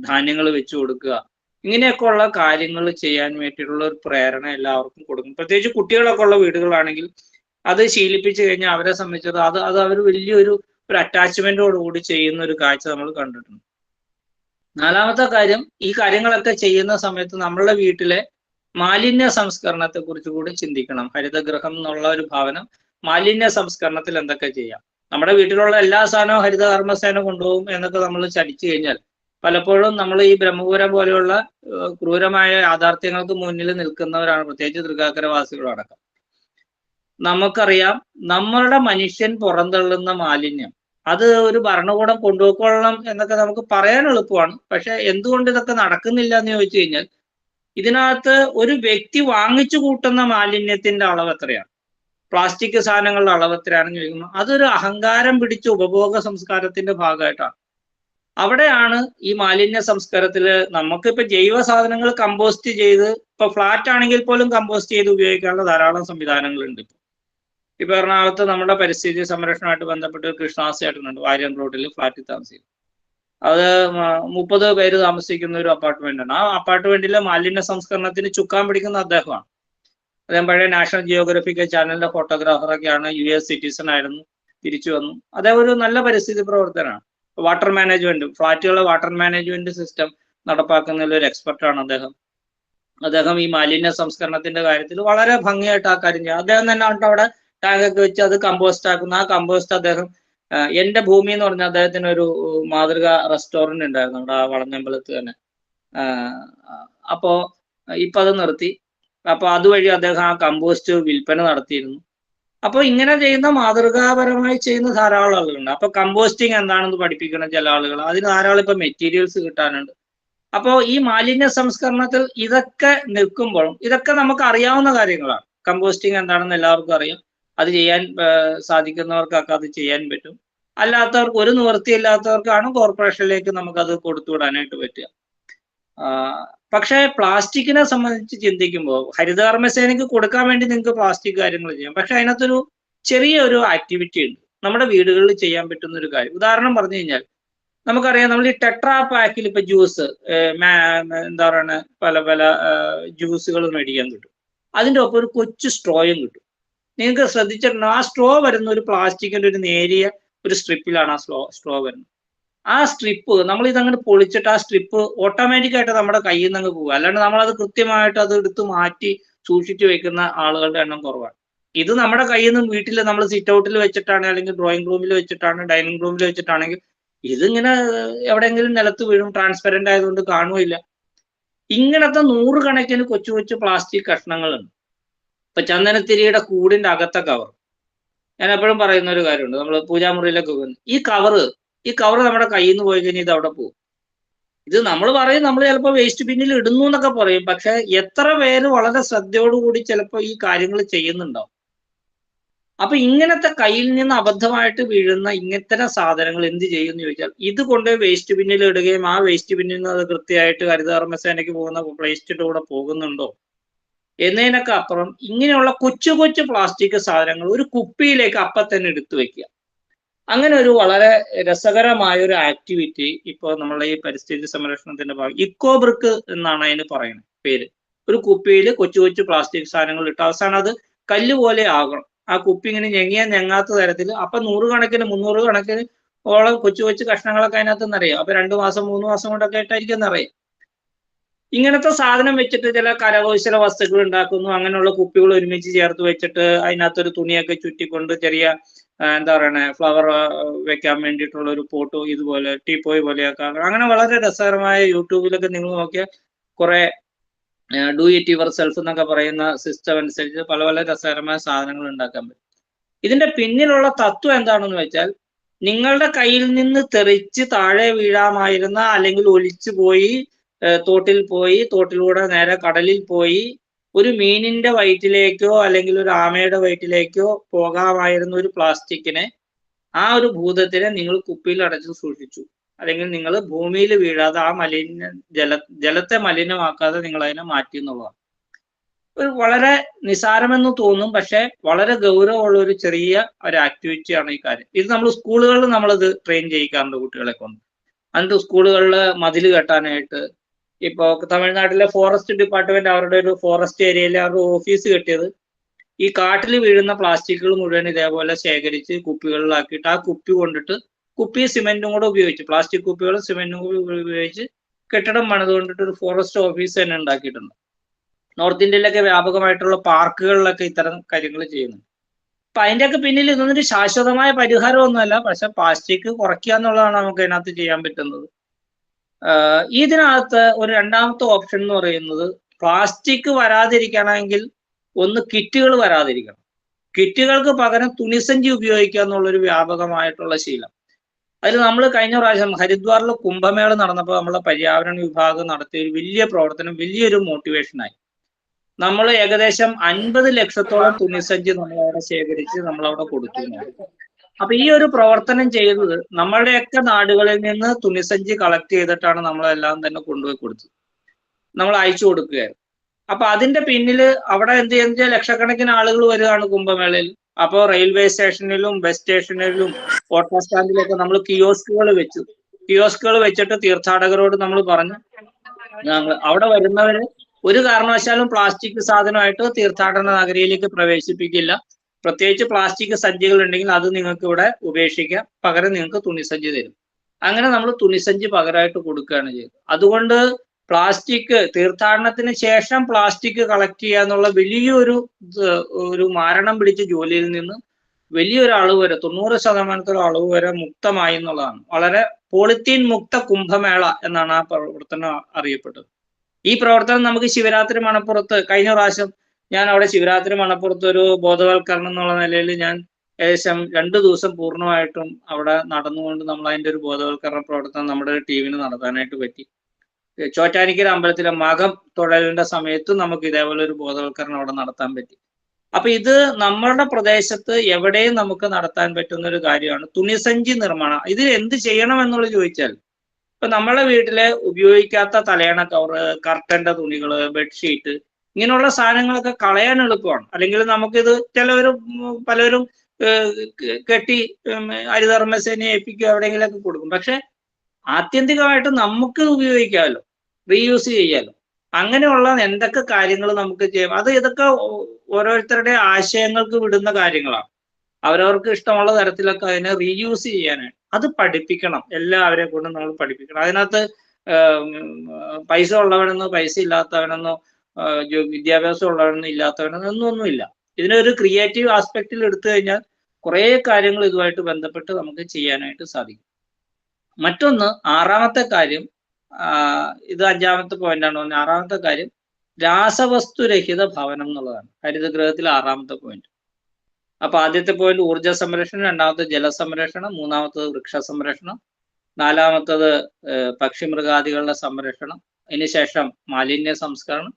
ധാന്യങ്ങൾ വെച്ചു കൊടുക്കുക, ഇങ്ങനെയൊക്കെ ഉള്ള കാര്യങ്ങൾ ചെയ്യാൻ വേണ്ടിയിട്ടുള്ള ഒരു പ്രേരണ എല്ലാവർക്കും കൊടുക്കും. പ്രത്യേകിച്ച് കുട്ടികളൊക്കെ ഉള്ള വീടുകളാണെങ്കിൽ അത് ശീലിപ്പിച്ചു കഴിഞ്ഞാൽ അവരെ സംബന്ധിച്ചത് അത് അവർ വലിയൊരു അറ്റാച്ച്മെന്റോടുകൂടി ചെയ്യുന്ന ഒരു കാഴ്ച നമ്മൾ കണ്ടിട്ടുണ്ട്. 4മത്തെ കാര്യം, ഈ കാര്യങ്ങളൊക്കെ ചെയ്യുന്ന സമയത്ത് നമ്മളുടെ വീട്ടിലെ മാലിന്യ സംസ്കരണത്തെ കുറിച്ച് കൂടി ചിന്തിക്കണം. ഹരിതഗൃഹം എന്നുള്ള ഒരു ഭാവന, മാലിന്യ സംസ്കരണത്തിൽ എന്തൊക്കെ ചെയ്യാം. നമ്മുടെ വീട്ടിലുള്ള എല്ലാ സാധനവും ഹരിതകർമ്മസേന കൊണ്ടുപോകും എന്നൊക്കെ നമ്മൾ ചടിച്ചു കഴിഞ്ഞാൽ പലപ്പോഴും നമ്മൾ ഈ ബ്രഹ്മപുരം പോലെയുള്ള ക്രൂരമായ യാഥാർത്ഥ്യങ്ങൾക്ക് മുന്നിൽ നിൽക്കുന്നവരാണ്, പ്രത്യേകിച്ച് തൃക്കാക്കരവാസികളടക്കം. നമുക്കറിയാം, നമ്മളുടെ മനുഷ്യൻ പുറന്തള്ളുന്ന മാലിന്യം അത് ഒരു ഭരണകൂടം കൊണ്ടുപോയിക്കൊള്ളണം എന്നൊക്കെ നമുക്ക് പറയാൻ എളുപ്പമാണ്. പക്ഷെ എന്തുകൊണ്ട് ഇതൊക്കെ നടക്കുന്നില്ല എന്ന് ചോദിച്ചു കഴിഞ്ഞാൽ ഇതിനകത്ത് ഒരു വ്യക്തി വാങ്ങിച്ചു കൂട്ടുന്ന മാലിന്യത്തിന്റെ അളവ് എത്രയാണ്, പ്ലാസ്റ്റിക് സാധനങ്ങളുടെ അളവ് എത്രയാണെന്ന് ചോദിക്കുമ്പോൾ അതൊരു അഹങ്കാരം പിടിച്ച ഉപഭോഗ സംസ്കാരത്തിന്റെ ഭാഗമായിട്ടാണ്. അവിടെയാണ് ഈ മാലിന്യ സംസ്കാരത്തില് നമുക്കിപ്പോ ജൈവ സാധനങ്ങൾ കമ്പോസ്റ്റ് ചെയ്ത്, ഇപ്പൊ ഫ്ലാറ്റ് ആണെങ്കിൽ പോലും കമ്പോസ്റ്റ് ചെയ്ത് ഉപയോഗിക്കാനുള്ള ധാരാളം സംവിധാനങ്ങളുണ്ട്. ഇപ്പൊ എറണാകുളത്ത് നമ്മുടെ പരിസ്ഥിതി സംരക്ഷണമായിട്ട് ബന്ധപ്പെട്ട് കൃഷ്ണാസ് ചേട്ടനുണ്ട്, വാര്യൻ റോഡിൽ ഫ്ലാറ്റിൽ താമസിക്കും. അത് 30 പേര് താമസിക്കുന്ന ഒരു അപ്പാർട്ട്മെന്റ് ആണ്. ആ അപ്പാർട്ട്മെന്റിലെ മാലിന്യ സംസ്കരണത്തിന് ചുക്കാൻ പിടിക്കുന്ന അദ്ദേഹമാണ്. അദ്ദേഹം പഴയ നാഷണൽ ജിയോഗ്രഫിക് ചാനലിന്റെ ഫോട്ടോഗ്രാഫറൊക്കെയാണ്, US സിറ്റിസൺ ആയിരുന്നു, തിരിച്ചു വന്നു. അദ്ദേഹം ഒരു നല്ല പരിസ്ഥിതി പ്രവർത്തനമാണ്. വാട്ടർ മാനേജ്മെന്റ്, ഫ്ലാറ്റുകളെ വാട്ടർ മാനേജ്മെന്റ് സിസ്റ്റം നടപ്പാക്കുന്നതിൽ ഒരു എക്സ്പെർട്ടാണ് അദ്ദേഹം. അദ്ദേഹം ഈ മാലിന്യ സംസ്കരണത്തിന്റെ കാര്യത്തിൽ വളരെ ഭംഗിയായിട്ട് ആ കാര്യം ചെയ്യും. അദ്ദേഹം തന്നെ അവിടെ ടാങ്കൊക്കെ വെച്ച് അത് കമ്പോസ്റ്റ് ആക്കുന്ന, ആ കമ്പോസ്റ്റ് അദ്ദേഹം എന്റെ ഭൂമി എന്ന് പറഞ്ഞ അദ്ദേഹത്തിന് ഒരു മാതൃക റെസ്റ്റോറന്റ് ഉണ്ടായിരുന്നു നമ്മുടെ ആ വളഞ്ഞമ്പലത്ത് തന്നെ. അപ്പോ ഇപ്പൊ അത് നിർത്തി. അപ്പൊ അതുവഴി അദ്ദേഹം ആ കമ്പോസ്റ്റ് വിൽപ്പന നടത്തിയിരുന്നു. അപ്പൊ ഇങ്ങനെ ചെയ്യുന്ന, മാതൃകാപരമായി ചെയ്യുന്ന ധാരാളം ആളുകളുണ്ട്. അപ്പൊ കമ്പോസ്റ്റിംഗ് എന്താണെന്ന് പഠിപ്പിക്കണം ചില ആളുകൾ, അതിന് ധാരാളം ഇപ്പൊ മെറ്റീരിയൽസ് കിട്ടാനുണ്ട്. അപ്പോ ഈ മാലിന്യ സംസ്കരണത്തിൽ ഇതൊക്കെ നിൽക്കുമ്പോഴും ഇതൊക്കെ നമുക്ക് അറിയാവുന്ന കാര്യങ്ങളാണ്. കമ്പോസ്റ്റിംഗ് എന്താണെന്ന് എല്ലാവർക്കും അറിയാം. അത് ചെയ്യാൻ സാധിക്കുന്നവർക്കൊക്കെ അത് ചെയ്യാൻ പറ്റും. അല്ലാത്തവർക്ക്, ഒരു നിവൃത്തിയില്ലാത്തവർക്കാണ് കോർപ്പറേഷനിലേക്ക് നമുക്കത് കൊടുത്തുവിടാനായിട്ട് പറ്റുക. പക്ഷേ പ്ലാസ്റ്റിക്കിനെ സംബന്ധിച്ച് ചിന്തിക്കുമ്പോൾ ഹരിതകർമ്മസേനയ്ക്ക് കൊടുക്കാൻ വേണ്ടി നിങ്ങൾക്ക് പ്ലാസ്റ്റിക് കാര്യങ്ങൾ ചെയ്യാം. പക്ഷെ അതിനകത്തൊരു ചെറിയൊരു ആക്ടിവിറ്റി ഉണ്ട് നമ്മുടെ വീടുകളിൽ ചെയ്യാൻ പറ്റുന്ന ഒരു കാര്യം. ഉദാഹരണം പറഞ്ഞു കഴിഞ്ഞാൽ നമുക്കറിയാം, നമ്മൾ ഈ ടെട്രാ പാക്കിൽ ഇപ്പൊ ജ്യൂസ്, എന്താ പറയുക, പല പല ജ്യൂസുകൾ മേടിക്കാൻ കിട്ടും. അതിൻ്റെ ഒപ്പം ഒരു കൊച്ചു സ്ട്രോയും കിട്ടും. നിങ്ങൾക്ക് ശ്രദ്ധിച്ചിട്ടുണ്ടോ, ആ സ്ട്രോ വരുന്ന ഒരു പ്ലാസ്റ്റിക്കിന്റെ ഒരു നേരിയ ഒരു സ്ട്രിപ്പിലാണ് ആ സ്ട്രോ വരുന്നത്. ആ സ്ട്രിപ്പ് നമ്മൾ ഇതങ്ങോട്ട് പൊളിച്ചിട്ട് ആ സ്ട്രിപ്പ് ഓട്ടോമാറ്റിക് ആയിട്ട് നമ്മുടെ കയ്യിൽ നിന്ന് അങ്ങ് പോകുക. അല്ലാണ്ട് നമ്മളത് കൃത്യമായിട്ട് അത് എടുത്ത് മാറ്റി സൂക്ഷിച്ചു വെക്കുന്ന ആളുകളുടെ എണ്ണം കുറവാണ്. ഇത് നമ്മുടെ കയ്യിൽ നിന്നും വീട്ടിൽ നമ്മൾ സിറ്റ് ഔട്ടിൽ വെച്ചിട്ടാണ്, അല്ലെങ്കിൽ ഡ്രോയിങ് റൂമിൽ വെച്ചിട്ടാണ്, ഡൈനിങ് റൂമിൽ വെച്ചിട്ടാണെങ്കിൽ ഇതിങ്ങനെ എവിടെയെങ്കിലും നിലത്ത് വീഴും, ട്രാൻസ്പെറന്റ് ആയതുകൊണ്ട് കാണുകയില്ല. ഇങ്ങനത്തെ നൂറുകണക്കിന് കൊച്ചു കൊച്ചു പ്ലാസ്റ്റിക് കഷ്ണങ്ങളുണ്ട്. ഇപ്പൊ ചന്ദനത്തിരിയുടെ കൂടിന്റെ അകത്തെ കവർ, ഞാൻ എപ്പോഴും പറയുന്ന ഒരു കാര്യമുണ്ട്, നമ്മൾ പൂജാമുറിയിലൊക്കെ പോകുന്നത്, ഈ കവർ നമ്മുടെ കയ്യിൽ നിന്ന് പോയി കഴിഞ്ഞാൽ ഇത് അവിടെ പോകും. ഇത് നമ്മൾ പറയും നമ്മൾ ചിലപ്പോൾ വേസ്റ്റ് ബിന്നിൽ ഇടുന്നു എന്നൊക്കെ പറയും, പക്ഷെ എത്ര പേര് വളരെ ശ്രദ്ധയോടുകൂടി ചിലപ്പോൾ ഈ കാര്യങ്ങൾ ചെയ്യുന്നുണ്ടാവും. അപ്പൊ ഇങ്ങനത്തെ കയ്യിൽ നിന്ന് അബദ്ധമായിട്ട് വീഴുന്ന ഇങ്ങനത്തെ സാധനങ്ങൾ എന്ത് ചെയ്യുമെന്ന് ചോദിച്ചാൽ, ഇത് കൊണ്ട് വേസ്റ്റ് ബിന്നിൽ ഇടുകയും ആ വേസ്റ്റ് ബിന്നിൽ നിന്ന് അത് കൃത്യമായിട്ട് ഹരിതകർമ്മസേനയ്ക്ക് പോകുന്ന വേസ്റ്റിന്റെ കൂടെ പോകുന്നുണ്ടോ എന്നതിനൊക്കെ അപ്പുറം ഇങ്ങനെയുള്ള കൊച്ചു കൊച്ചു പ്ലാസ്റ്റിക് സാധനങ്ങൾ ഒരു കുപ്പിയിലേക്ക് അപ്പം തന്നെ എടുത്തു വെക്കുക. അങ്ങനെ ഒരു വളരെ രസകരമായ ഒരു ആക്ടിവിറ്റി ഇപ്പോൾ നമ്മളെ ഈ പരിസ്ഥിതി സംരക്ഷണത്തിന്റെ ഭാഗം ഇക്കോ ബ്രിക്ക് എന്നാണ് അതിന് പറയുന്നത് പേര്. ഒരു കുപ്പിയിൽ കൊച്ചു കൊച്ചു പ്ലാസ്റ്റിക് സാധനങ്ങൾ ഇട്ട് അവസാനം അത് കല്ല് പോലെ ആകണം. ആ കുപ്പി ഇങ്ങനെ ഞെങ്ങാത്ത തരത്തിൽ അപ്പൊ 100 കണക്കിന് 300 കണക്കിന് ഓളം കൊച്ചു കൊച്ചു കഷ്ണങ്ങളൊക്കെ അതിനകത്ത് നിറയും. അപ്പൊ 2 മാസം 3 മാസം കൊണ്ടൊക്കെ ആയിട്ടായിരിക്കും നിറയും. ഇങ്ങനത്തെ സാധനം വെച്ചിട്ട് ചില കരകൗശല വസ്തുക്കൾ ഉണ്ടാക്കുന്നു. അങ്ങനെയുള്ള കുപ്പികൾ ഒരുമിച്ച് ചേർത്ത് വെച്ചിട്ട് അതിനകത്തൊരു തുണിയൊക്കെ ചുറ്റിക്കൊണ്ട് ചെറിയ എന്താ പറയണേ ഫ്ലവർ വെക്കാൻ വേണ്ടിയിട്ടുള്ള ഒരു പോട്ടോ ഇതുപോലെ ടീപ്പോയ് പോലെയൊക്കെ അങ്ങനെ വളരെ രസകരമായ യൂട്യൂബിലൊക്കെ നിങ്ങൾ നോക്കിയാൽ കുറെ ഡു ഇറ്റ് യുവർ സെൽഫ് എന്നൊക്കെ പറയുന്ന സിസ്റ്റം അനുസരിച്ച് പല പല രസകരമായ സാധനങ്ങൾ ഉണ്ടാക്കാൻ പറ്റും. ഇതിന്റെ പിന്നിലുള്ള തത്വം എന്താണെന്ന് വെച്ചാൽ, നിങ്ങളുടെ കയ്യിൽ നിന്ന് തെറിച്ച് താഴെ വീഴാമായിരുന്ന അല്ലെങ്കിൽ ഒലിച്ചു പോയി തോട്ടിൽ പോയി തോട്ടിലൂടെ നേരെ കടലിൽ പോയി ഒരു മീനിന്റെ വയറ്റിലേക്കോ അല്ലെങ്കിൽ ഒരു ആമയുടെ വയറ്റിലേക്കോ പോകാമായിരുന്ന ഒരു പ്ലാസ്റ്റിക്കിനെ, ആ ഒരു ഭൂതത്തിനെ നിങ്ങൾ കുപ്പിയിൽ അടച്ചു സൂക്ഷിച്ചു, അല്ലെങ്കിൽ നിങ്ങൾ ഭൂമിയിൽ വീഴാതെ ആ ജലത്തെ മലിനമാക്കാതെ നിങ്ങൾ അതിനെ മാറ്റി എന്നുള്ളതാണ്. ഒരു വളരെ നിസാരമെന്ന് തോന്നും, പക്ഷെ വളരെ ഗൗരവമുള്ള ഒരു ചെറിയ ഒരു ആക്ടിവിറ്റിയാണ് ഈ കാര്യം. ഇത് നമ്മൾ സ്കൂളുകളിൽ നമ്മളിത് ട്രെയിൻ ചെയ്യിക്കാറുണ്ട് കുട്ടികളെ കൊണ്ട്. എന്നിട്ട് സ്കൂളുകളിൽ മതിൽ കെട്ടാനായിട്ട്, ഇപ്പൊ തമിഴ്നാട്ടിലെ ഫോറസ്റ്റ് ഡിപ്പാർട്ട്മെന്റ് അവരുടെ ഒരു ഫോറസ്റ്റ് ഏരിയയിൽ അവരുടെ ഓഫീസ് കെട്ടിയത് ഈ കാട്ടിൽ വീഴുന്ന പ്ലാസ്റ്റിക്കുകൾ മുഴുവൻ ഇതേപോലെ ശേഖരിച്ച് കുപ്പികളിലാക്കിയിട്ട് ആ കുപ്പി കൊണ്ടിട്ട് കുപ്പി സിമെന്റും കൂടെ ഉപയോഗിച്ച്, പ്ലാസ്റ്റിക് കുപ്പികളും സിമെന്റും കൂടി ഉപയോഗിച്ച് കെട്ടിടം പണിതുകൊണ്ടിട്ട് ഒരു ഫോറസ്റ്റ് ഓഫീസ് തന്നെ ഉണ്ടാക്കിയിട്ടുണ്ട്. നോർത്ത് ഇന്ത്യയിലൊക്കെ വ്യാപകമായിട്ടുള്ള പാർക്കുകളിലൊക്കെ ഇത്തരം കാര്യങ്ങൾ ചെയ്യുന്നുണ്ട്. അപ്പൊ അതിന്റെയൊക്കെ പിന്നിൽ ഇതൊന്നൊരു ശാശ്വതമായ പരിഹാരമൊന്നുമല്ല, പക്ഷെ പ്ലാസ്റ്റിക് കുറയ്ക്കുക എന്നുള്ളതാണ് നമുക്ക് അതിനകത്ത് ചെയ്യാൻ പറ്റുന്നത്. ഇതിനകത്ത് ഒരു രണ്ടാമത്തെ ഓപ്ഷൻ എന്ന് പറയുന്നത്, പ്ലാസ്റ്റിക് വരാതിരിക്കണമെങ്കിൽ ഒന്ന് കിറ്റുകൾ വരാതിരിക്കണം. കിറ്റുകൾക്ക് പകരം തുണിസഞ്ചി ഉപയോഗിക്കുക എന്നുള്ളൊരു വ്യാപകമായിട്ടുള്ള ശീലം. അതിൽ നമ്മൾ കഴിഞ്ഞ പ്രാവശ്യം ഹരിദ്വാറിൽ കുംഭമേള നടന്നപ്പോൾ നമ്മളെ പര്യാവരണ വിഭാഗം നടത്തിയ ഒരു വലിയ പ്രവർത്തനം വലിയൊരു മോട്ടിവേഷനായി. നമ്മൾ ഏകദേശം 50 ലക്ഷത്തോളം തുണിസഞ്ചി നമ്മളവിടെ ശേഖരിച്ച് നമ്മളവിടെ കൊടുത്തു. അപ്പൊ ഈ ഒരു പ്രവർത്തനം ചെയ്തത് നമ്മളുടെയൊക്കെ നാടുകളിൽ നിന്ന് തുണിസഞ്ചി കളക്ട് ചെയ്തിട്ടാണ് നമ്മളെല്ലാം തന്നെ കൊണ്ടുപോയി കൊടുത്തത്, നമ്മൾ അയച്ചു കൊടുക്കുകയായിരുന്നു. അപ്പൊ അതിന്റെ പിന്നിൽ അവിടെ എന്ത് ചെയ്യുന്ന ലക്ഷക്കണക്കിന് ആളുകൾ വരികയാണ് കുംഭമേളയിൽ. അപ്പോൾ റെയിൽവേ സ്റ്റേഷനിലും ബസ് സ്റ്റേഷനിലും ഓട്ടോ സ്റ്റാൻഡിലൊക്കെ നമ്മൾ കിയോസ്കുകൾ വെച്ചിട്ട് തീർത്ഥാടകരോട് നമ്മൾ പറഞ്ഞു, അവിടെ വരുന്നവര് ഒരു കാരണവശാലും പ്ലാസ്റ്റിക് സാധനമായിട്ട് തീർത്ഥാടന നഗരിയിലേക്ക് പ്രവേശിപ്പിക്കില്ല. പ്രത്യേകിച്ച് പ്ലാസ്റ്റിക് സഞ്ചികൾ ഉണ്ടെങ്കിൽ അത് നിങ്ങൾക്ക് ഇവിടെ ഉപേക്ഷിക്കാം, പകരം നിങ്ങൾക്ക് തുണിസഞ്ചി തരും. അങ്ങനെ നമ്മൾ തുണിസഞ്ചി പകരമായിട്ട് കൊടുക്കുകയാണ് ചെയ്തത്. അതുകൊണ്ട് പ്ലാസ്റ്റിക് തീർത്ഥാടനത്തിന് ശേഷം പ്ലാസ്റ്റിക് കളക്ട് ചെയ്യുക എന്നുള്ള വലിയൊരു മാരണം പിടിച്ച ജോലിയിൽ നിന്ന് വലിയൊരു അളവ് വരെ 90% അളവ് വരെ മുക്തമായി എന്നുള്ളതാണ്. വളരെ പോളിത്തീൻ മുക്ത കുംഭമേള എന്നാണ് ആ പ്രവർത്തനം അറിയപ്പെട്ടത്. ഈ പ്രവർത്തനം നമുക്ക് ശിവരാത്രി മണപ്പുറത്ത് കഴിഞ്ഞ പ്രാവശ്യം ഞാൻ അവിടെ ശിവരാത്രി മണപ്പുറത്ത് ഒരു ബോധവൽക്കരണം എന്നുള്ള നിലയിൽ ഞാൻ ഏകദേശം 2 ദിവസം പൂർണ്ണമായിട്ടും അവിടെ നടന്നുകൊണ്ട് നമ്മൾ അതിന്റെ ഒരു ബോധവൽക്കരണ പ്രവർത്തനം നമ്മുടെ ടീമിന് നടത്താനായിട്ട് പറ്റി. ചോറ്റാനിക്കര അമ്പലത്തിലെ മകം തൊഴലിന്റെ സമയത്ത് നമുക്ക് ഇതേപോലെ ഒരു ബോധവൽക്കരണം അവിടെ നടത്താൻ പറ്റി. അപ്പൊ ഇത് നമ്മളുടെ പ്രദേശത്ത് എവിടെയും നമുക്ക് നടത്താൻ പറ്റുന്ന ഒരു കാര്യമാണ് തുണിസഞ്ചി നിർമ്മാണം. ഇതിൽ എന്ത് ചെയ്യണം എന്നുള്ളത് ചോദിച്ചാൽ, ഇപ്പൊ നമ്മളെ വീട്ടിലെ ഉപയോഗിക്കാത്ത തലയണ കവറ്, കർട്ടന്റെ തുണികള്, ബെഡ്ഷീറ്റ്, ഇങ്ങനെയുള്ള സാധനങ്ങളൊക്കെ കളയാൻ എളുപ്പമാണ്. അല്ലെങ്കിൽ നമുക്കിത് പലരും കെട്ടി ഹരിതകർമ്മസേനയെ ഏൽപ്പിക്കുക, എവിടെയെങ്കിലൊക്കെ കൊടുക്കും. പക്ഷെ ആത്യന്തികമായിട്ട് നമുക്ക് ഉപയോഗിക്കാമല്ലോ, റീയൂസ് ചെയ്യാമല്ലോ. അങ്ങനെയുള്ള എന്തൊക്കെ കാര്യങ്ങൾ നമുക്ക് ചെയ്യാം, ഇതൊക്കെ ഓരോരുത്തരുടെ ആശയങ്ങൾക്ക് വിടുന്ന കാര്യങ്ങളാണ്. അവരവർക്ക് ഇഷ്ടമുള്ള തരത്തിലൊക്കെ അതിനെ റീയൂസ് ചെയ്യാനായിട്ട് അത് പഠിപ്പിക്കണം. എല്ലാവരെ കൊണ്ടും നമ്മൾ പഠിപ്പിക്കണം. അതിനകത്ത് പൈസ ഉള്ളവനെന്നോ പൈസ ഇല്ലാത്തവനെന്നോ വിദ്യാഭ്യാസം ഉള്ളവനെന്നോ ഇല്ലാത്തവനെന്നോ ഒന്നുമില്ല. ഇതിനൊരു ക്രിയേറ്റീവ് ആസ്പെക്റ്റിൽ എടുത്തു കഴിഞ്ഞാൽ കുറേ കാര്യങ്ങൾ ഇതുമായിട്ട് ബന്ധപ്പെട്ട് നമുക്ക് ചെയ്യാനായിട്ട് സാധിക്കും. മറ്റൊന്ന്, ആറാമത്തെ കാര്യം, ഇത് 5ാമത്തെ പോയിന്റാണ് പറഞ്ഞത്. ആറാമത്തെ കാര്യം രാസവസ്തുരഹിത ഭവനം എന്നുള്ളതാണ്. ഹരിതഗൃഹത്തിൽ 6ാമത്തെ പോയിന്റ്. അപ്പൊ ആദ്യത്തെ പോയിന്റ് ഊർജ്ജ സംരക്ഷണം, 2ാമത്തെ ജലസംരക്ഷണം, 3ാമത്തത് വൃക്ഷ സംരക്ഷണം, 4ാമത്തത് പക്ഷിമൃഗാദികളുടെ സംരക്ഷണം, അതിനുശേഷം മാലിന്യ സംസ്കരണം,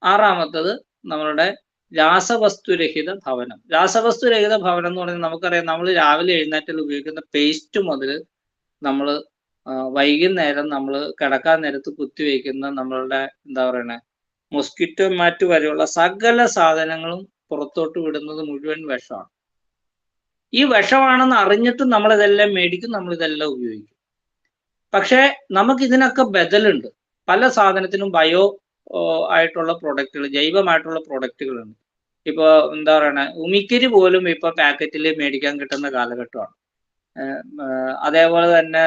6ാമത്തത് നമ്മളുടെ രാസവസ്തുരഹിത ഭവനം. രാസവസ്തുരഹിത ഭവനം എന്ന് പറഞ്ഞാൽ നമുക്കറിയാം, നമ്മൾ രാവിലെ എഴുന്നേറ്റിൽ ഉപയോഗിക്കുന്ന പേസ്റ്റ് മുതൽ നമ്മൾ വൈകുന്നേരം നമ്മൾ കിടക്കാൻ നേരത്ത് കുത്തിവെക്കുന്ന നമ്മളുടെ എന്താ പറയണേ മൊസ്കിറ്റോ മാറ്റ് വരെയുള്ള സകല സാധനങ്ങളും പുറത്തോട്ട് വിടുന്നത് മുഴുവൻ വിഷമാണ്. ഈ വിഷമാണെന്ന് അറിഞ്ഞിട്ടും നമ്മളിതെല്ലാം മേടിക്കും, നമ്മളിതെല്ലാം ഉപയോഗിക്കും. പക്ഷേ നമുക്ക് ഇതിനൊക്കെ ബദലുണ്ട്. പല സാധനത്തിനും ബയോ ആയിട്ടുള്ള പ്രൊഡക്റ്റുകൾ, ജൈവമായിട്ടുള്ള പ്രൊഡക്റ്റുകളുണ്ട്. ഇപ്പോൾ എന്താ പറയണേ ഉമിക്കരി പോലും ഇപ്പൊ പാക്കറ്റിൽ മേടിക്കാൻ കിട്ടുന്ന കാലഘട്ടമാണ്. അതേപോലെ തന്നെ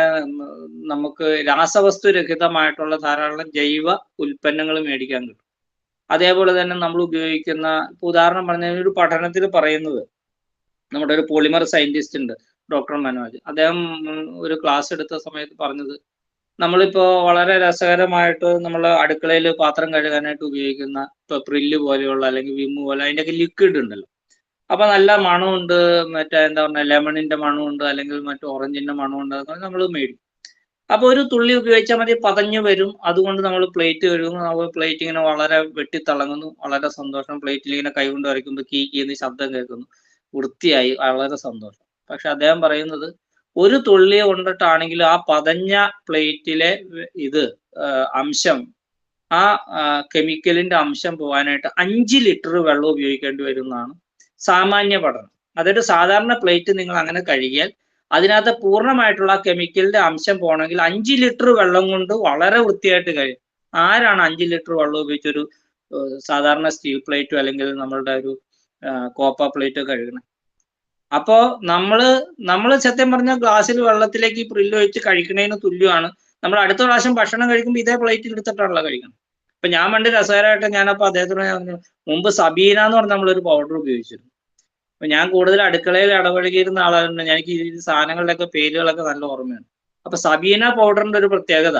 നമുക്ക് രാസവസ്തു രഹിതമായിട്ടുള്ള ധാരാളം ജൈവ ഉൽപ്പന്നങ്ങൾ മേടിക്കാൻ കിട്ടും. അതേപോലെ തന്നെ നമ്മൾ ഉപയോഗിക്കുന്ന, ഉദാഹരണം പറഞ്ഞ ഒരു പഠനത്തിൽ പറയുന്നത്, നമ്മുടെ ഒരു പോളിമർ സയന്റിസ്റ്റ് ഉണ്ട്, ഡോക്ടർ മനോജ്. അദ്ദേഹം ഒരു ക്ലാസ് എടുത്ത സമയത്ത് പറഞ്ഞത്, നമ്മളിപ്പോ വളരെ രസകരമായിട്ട് നമ്മൾ അടുക്കളയിൽ പാത്രം കഴുകാനായിട്ട് ഉപയോഗിക്കുന്ന ഇപ്പൊ പ്രില്ല് പോലെയുള്ള അല്ലെങ്കിൽ വിമ്മ് പോലെ അതിൻ്റെയൊക്കെ ലിക്വിഡ് ഉണ്ടല്ലോ. അപ്പൊ നല്ല മണമുണ്ട്, മറ്റേ എന്താ പറഞ്ഞ ലെമണിന്റെ മണമുണ്ട്, അല്ലെങ്കിൽ മറ്റു ഓറഞ്ചിന്റെ മണമുണ്ട്, നമ്മൾ മേടിക്കും. അപ്പൊ ഒരു തുള്ളി ഉപയോഗിച്ചാൽ മതി, പതഞ്ഞു വരും. അതുകൊണ്ട് നമ്മൾ പ്ലേറ്റ് കഴുകുന്നു, നമ്മൾ പ്ലേറ്റ് ഇങ്ങനെ വളരെ വെട്ടിത്തിളങ്ങുന്നു, വളരെ സന്തോഷം. പ്ലേറ്റിൽ ഇങ്ങനെ കൈകൊണ്ട് വരയ്ക്കുമ്പോൾ കീ കീന്ന് ശബ്ദം കേൾക്കുന്നു, വൃത്തിയായി, വളരെ സന്തോഷം. പക്ഷെ അദ്ദേഹം പറയുന്നത്, ഒരു തുള്ളി കൊണ്ടിട്ടാണെങ്കിലും ആ പതഞ്ഞ പ്ലേറ്റിലെ ഇത് അംശം, ആ കെമിക്കലിന്റെ അംശം പോകാനായിട്ട് 5 ലിറ്റർ വെള്ളം ഉപയോഗിക്കേണ്ടി വരും എന്നാണ് സാമാന്യ പഠനം. അതൊരു സാധാരണ പ്ലേറ്റ് നിങ്ങൾ അങ്ങനെ കഴുകിയാൽ അതിനകത്ത് പൂർണ്ണമായിട്ടുള്ള കെമിക്കലിന്റെ അംശം പോകണമെങ്കിൽ 5 ലിറ്റർ വെള്ളം കൊണ്ട് വളരെ വൃത്തിയായിട്ട് കഴിയും. ആരാണ് 5 ലിറ്റർ വെള്ളം ഉപയോഗിച്ചൊരു സാധാരണ സ്റ്റീൽ പ്ലേറ്റോ അല്ലെങ്കിൽ നമ്മളുടെ ഒരു കോപ്പ പ്ലേറ്റോ കഴുകണം? അപ്പോ നമ്മള് സത്യം പറഞ്ഞ ഗ്ലാസ്സിൽ വെള്ളത്തിലേക്ക് ഈ പ്രില്ല് ഒഴിച്ച് കഴിക്കണതിന് തുല്യമാണ്. നമ്മൾ അടുത്ത പ്രാവശ്യം ഭക്ഷണം കഴിക്കുമ്പോൾ ഇതേ പ്ലേറ്റിൽ എടുത്തിട്ടാണല്ലോ കഴിക്കണം. ഇപ്പൊ ഞാൻ പണ്ട് രസകരമായിട്ട് ഞാനപ്പോ അദ്ദേഹത്തിന് പറഞ്ഞു, മുമ്പ് സബീന എന്ന് പറഞ്ഞ നമ്മളൊരു പൗഡർ ഉപയോഗിച്ചിരുന്നു. അപ്പൊ ഞാൻ കൂടുതൽ അടുക്കളയിൽ ഇടപഴകിയിരുന്ന ആളായിരുന്നു. എനിക്ക് ഈ സാധനങ്ങളുടെയൊക്കെ പേരുകളൊക്കെ നല്ല ഓർമ്മയാണ്. അപ്പൊ സബീന പൗഡറിന്റെ ഒരു പ്രത്യേകത,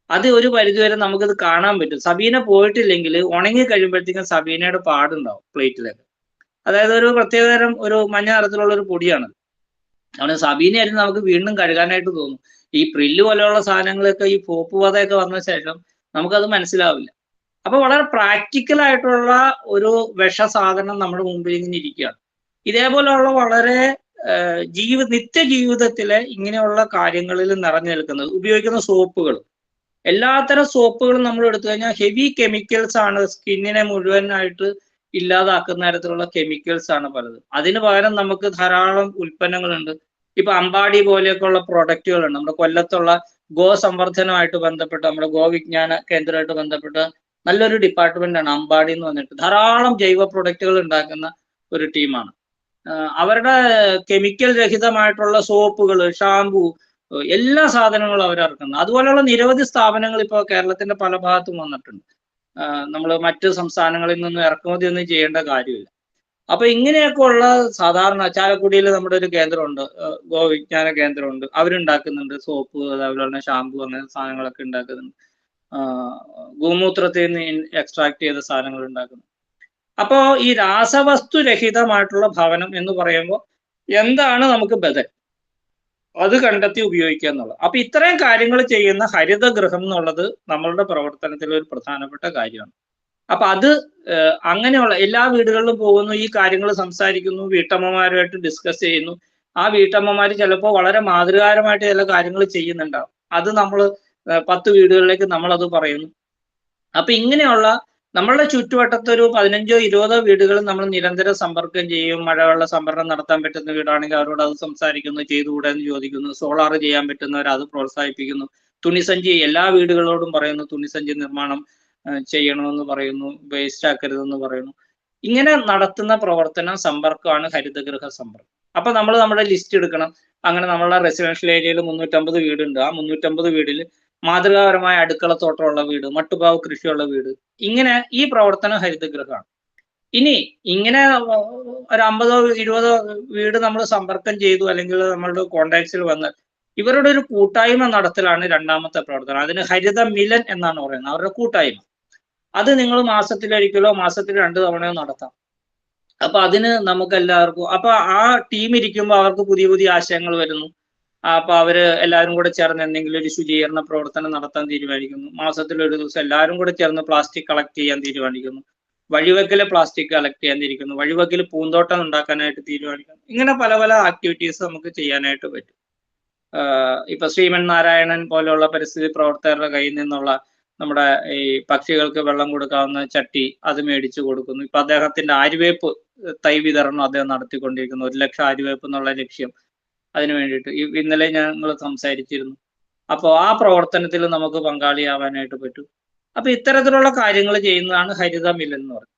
അത് ഒരു പരിധിവരെ നമുക്കത് കാണാൻ പറ്റും. സബീന പോയിട്ടില്ലെങ്കിൽ ഉണങ്ങി കഴിയുമ്പോഴത്തേക്കും സബീനയുടെ പാടുണ്ടാവും പ്ലേറ്റിലൊക്കെ. അതായത് ഒരു പ്രത്യേകതരം ഒരു മഞ്ഞ നിറത്തിലുള്ള ഒരു പൊടിയാണ്. അവിടെ സബീനയായിരുന്നു നമുക്ക് വീണ്ടും കഴുകാനായിട്ട് തോന്നും. ഈ പ്രില്ല് പോലെയുള്ള സാധനങ്ങളൊക്കെ, ഈ പോപ്പ് പതയൊക്കെ വന്ന ശേഷം നമുക്കത് മനസ്സിലാവില്ല. അപ്പൊ വളരെ പ്രാക്ടിക്കൽ ആയിട്ടുള്ള ഒരു വിഷ സാധനം നമ്മുടെ മുമ്പിൽ ഇങ്ങനെ ഇരിക്കുകയാണ്. ഇതേപോലെയുള്ള വളരെ നിത്യജീവിതത്തിലെ ഇങ്ങനെയുള്ള കാര്യങ്ങളിൽ നിറഞ്ഞു നിൽക്കുന്നത്, ഉപയോഗിക്കുന്ന സോപ്പുകൾ, എല്ലാത്തരം സോപ്പുകളും നമ്മൾ എടുത്തു കഴിഞ്ഞാൽ ഹെവി കെമിക്കൽസ് ആണ്, സ്കിന്നിനെ മുഴുവനായിട്ട് ഇല്ലാതാക്കുന്ന തരത്തിലുള്ള കെമിക്കൽസ് ആണ് പലതും. അതിന് പകരം നമുക്ക് ധാരാളം ഉൽപ്പന്നങ്ങളുണ്ട്. ഇപ്പൊ അമ്പാടി പോലെയൊക്കെ ഉള്ള പ്രൊഡക്റ്റുകളുണ്ട്. നമ്മുടെ കൊല്ലത്തുള്ള ഗോ സംവർദ്ധനമായിട്ട് ബന്ധപ്പെട്ട്, നമ്മുടെ ഗോവിജ്ഞാന കേന്ദ്രമായിട്ട് ബന്ധപ്പെട്ട് നല്ലൊരു ഡിപ്പാർട്ട്മെന്റ് ആണ് അമ്പാടി എന്ന് പറഞ്ഞിട്ട്. ധാരാളം ജൈവ പ്രൊഡക്റ്റുകൾ ഉണ്ടാക്കുന്ന ഒരു ടീമാണ്. അവരുടെ കെമിക്കൽ രഹിതമായിട്ടുള്ള സോപ്പുകൾ, ഷാമ്പു, എല്ലാ സാധനങ്ങളും അവരിറക്കുന്നത്. അതുപോലെയുള്ള നിരവധി സ്ഥാപനങ്ങൾ ഇപ്പോൾ കേരളത്തിന്റെ പല ഭാഗത്തും വന്നിട്ടുണ്ട്. നമ്മൾ മറ്റ് സംസ്ഥാനങ്ങളിൽ നിന്ന് ഇറക്കുമതി ഒന്നും ചെയ്യേണ്ട കാര്യമില്ല. അപ്പൊ ഇങ്ങനെയൊക്കെ ഉള്ള സാധാരണ ചാലക്കുടിയിൽ നമ്മുടെ ഒരു കേന്ദ്രമുണ്ട്, ഗോവിജ്ഞാന കേന്ദ്രമുണ്ട്. അവരുണ്ടാക്കുന്നുണ്ട് സോപ്പ്, അതേപോലെ ഷാമ്പു, അങ്ങനെ സാധനങ്ങളൊക്കെ ഉണ്ടാക്കുന്നുണ്ട്. ഗോമൂത്രത്തിൽ നിന്ന് എക്സ്ട്രാക്ട് ചെയ്ത സാധനങ്ങൾ ഉണ്ടാക്കുന്നു. അപ്പോ ഈ രാസവസ്തു രഹിതമായിട്ടുള്ള ഭവനം എന്ന് പറയുമ്പോൾ എന്താണ് നമുക്ക് ബദൽ, അത് കണ്ടെത്തി ഉപയോഗിക്കുക എന്നുള്ളത്. അപ്പൊ ഇത്രയും കാര്യങ്ങൾ ചെയ്യുന്ന ഹരിതഗൃഹം എന്നുള്ളത് നമ്മളുടെ പ്രവർത്തനത്തിൽ ഒരു പ്രധാനപ്പെട്ട കാര്യമാണ്. അപ്പൊ അത് അങ്ങനെയുള്ള എല്ലാ വീടുകളിലും പോകുന്നു, ഈ കാര്യങ്ങൾ സംസാരിക്കുന്നു, വീട്ടമ്മമാരുമായിട്ട് ഡിസ്കസ് ചെയ്യുന്നു. ആ വീട്ടമ്മമാർ ചിലപ്പോൾ വളരെ മാതൃകാപരമായിട്ട് ചില കാര്യങ്ങൾ ചെയ്യുന്നുണ്ടാവും. അത് നമ്മൾ 10 വീടുകളിലേക്ക് നമ്മളത് പറയുന്നു. അപ്പൊ ഇങ്ങനെയുള്ള നമ്മളുടെ ചുറ്റുവട്ടത്ത് ഒരു 15ഓ 20ഓ വീടുകൾ നമ്മൾ നിരന്തരം സമ്പർക്കം ചെയ്യും. മഴവെള്ള സംഭരണം നടത്താൻ പറ്റുന്ന വീടാണെങ്കിൽ അവരോട് അത് സംസാരിക്കുന്നു, ചെയ്തുകൂടെ എന്ന് ചോദിക്കുന്നു. സോളാർ ചെയ്യാൻ പറ്റുന്നവർ അത് പ്രോത്സാഹിപ്പിക്കുന്നു. തുണിസഞ്ചി എല്ലാ വീടുകളോടും പറയുന്നു, തുണിസഞ്ചി നിർമ്മാണം ചെയ്യണമെന്ന് പറയുന്നു, വേസ്റ്റ് ആക്കരുതെന്ന് പറയുന്നു. ഇങ്ങനെ നടത്തുന്ന പ്രവർത്തനം സമ്പർക്കമാണ് ഹരിതഗൃഹ സമ്പർക്കം. അപ്പൊ നമ്മൾ നമ്മുടെ ലിസ്റ്റ് എടുക്കണം. അങ്ങനെ നമ്മളുടെ റെസിഡൻഷ്യൽ ഏരിയയിൽ 350 വീടുണ്ട്. ആ 350 വീടിൽ മാതൃകാപരമായ അടുക്കളത്തോട്ടമുള്ള വീട്, മട്ടുപാവ് കൃഷിയുള്ള വീട്, ഇങ്ങനെ ഈ പ്രവർത്തനം ഹരിതഗൃഹമാണ്. ഇനി ഇങ്ങനെ ഒരു 50 20 വീട് നമ്മൾ സമ്പർക്കം ചെയ്തു, അല്ലെങ്കിൽ നമ്മളുടെ കോണ്ടാക്ട്സിൽ വന്ന് ഇവരുടെ ഒരു കൂട്ടായ്മ നടത്തലാണ് രണ്ടാമത്തെ പ്രവർത്തനം. അതിന് ഹരിത മിലൻ എന്നാണ് പറയുന്നത്, അവരുടെ കൂട്ടായ്മ. അത് നിങ്ങൾ മാസത്തിലൊരിക്കലോ മാസത്തിൽ 2 തവണയോ നടത്താം. അപ്പൊ അതിന് നമുക്ക് എല്ലാവർക്കും, അപ്പൊ ആ ടീം ഇരിക്കുമ്പോൾ അവർക്ക് പുതിയ പുതിയ ആശയങ്ങൾ വരുന്നു. അപ്പൊ അവര് എല്ലാവരും കൂടെ ചേർന്ന് എന്തെങ്കിലും ഒരു ശുചീകരണ പ്രവർത്തനം നടത്താൻ തീരുമാനിക്കുന്നു. മാസത്തിൽ ഒരു ദിവസം എല്ലാവരും കൂടെ ചേർന്ന് പ്ലാസ്റ്റിക് കളക്ട് ചെയ്യാൻ തീരുമാനിക്കുന്നു. വഴിവെക്കല് പ്ലാസ്റ്റിക് കളക്ട് ചെയ്യാൻ ഇരിക്കുന്നു. വഴിവെക്കല് പൂന്തോട്ടം ഉണ്ടാക്കാനായിട്ട് തീരുമാനിക്കുന്നു. ഇങ്ങനെ പല പല ആക്ടിവിറ്റീസ് നമുക്ക് ചെയ്യാനായിട്ട് പറ്റും. ഇപ്പൊ ശ്രീമൻ നാരായണൻ പോലെയുള്ള പരിസ്ഥിതി പ്രവർത്തകരുടെ കയ്യിൽ നിന്നുള്ള നമ്മുടെ ഈ പക്ഷികൾക്ക് വെള്ളം കൊടുക്കാവുന്ന ചട്ടി അത് മേടിച്ചു കൊടുക്കുന്നു. ഇപ്പൊ അദ്ദേഹത്തിന്റെ ആര്യവേപ്പ് തൈ വിതരണം അദ്ദേഹം നടത്തിക്കൊണ്ടിരിക്കുന്നു. 1 ലക്ഷം ആര്യവേപ്പ് എന്നുള്ള ലക്ഷ്യം, അതിനു വേണ്ടിയിട്ട് ഇന്നലെ ഞങ്ങൾ സംസാരിച്ചിരുന്നു. അപ്പോൾ ആ പ്രവർത്തനത്തിൽ നമുക്ക് പങ്കാളിയാവാനായിട്ട് പറ്റും. അപ്പൊ ഇത്തരത്തിലുള്ള കാര്യങ്ങൾ ചെയ്യുന്നതാണ് ഹരിത മിലൻ എന്ന് പറയുന്നത്.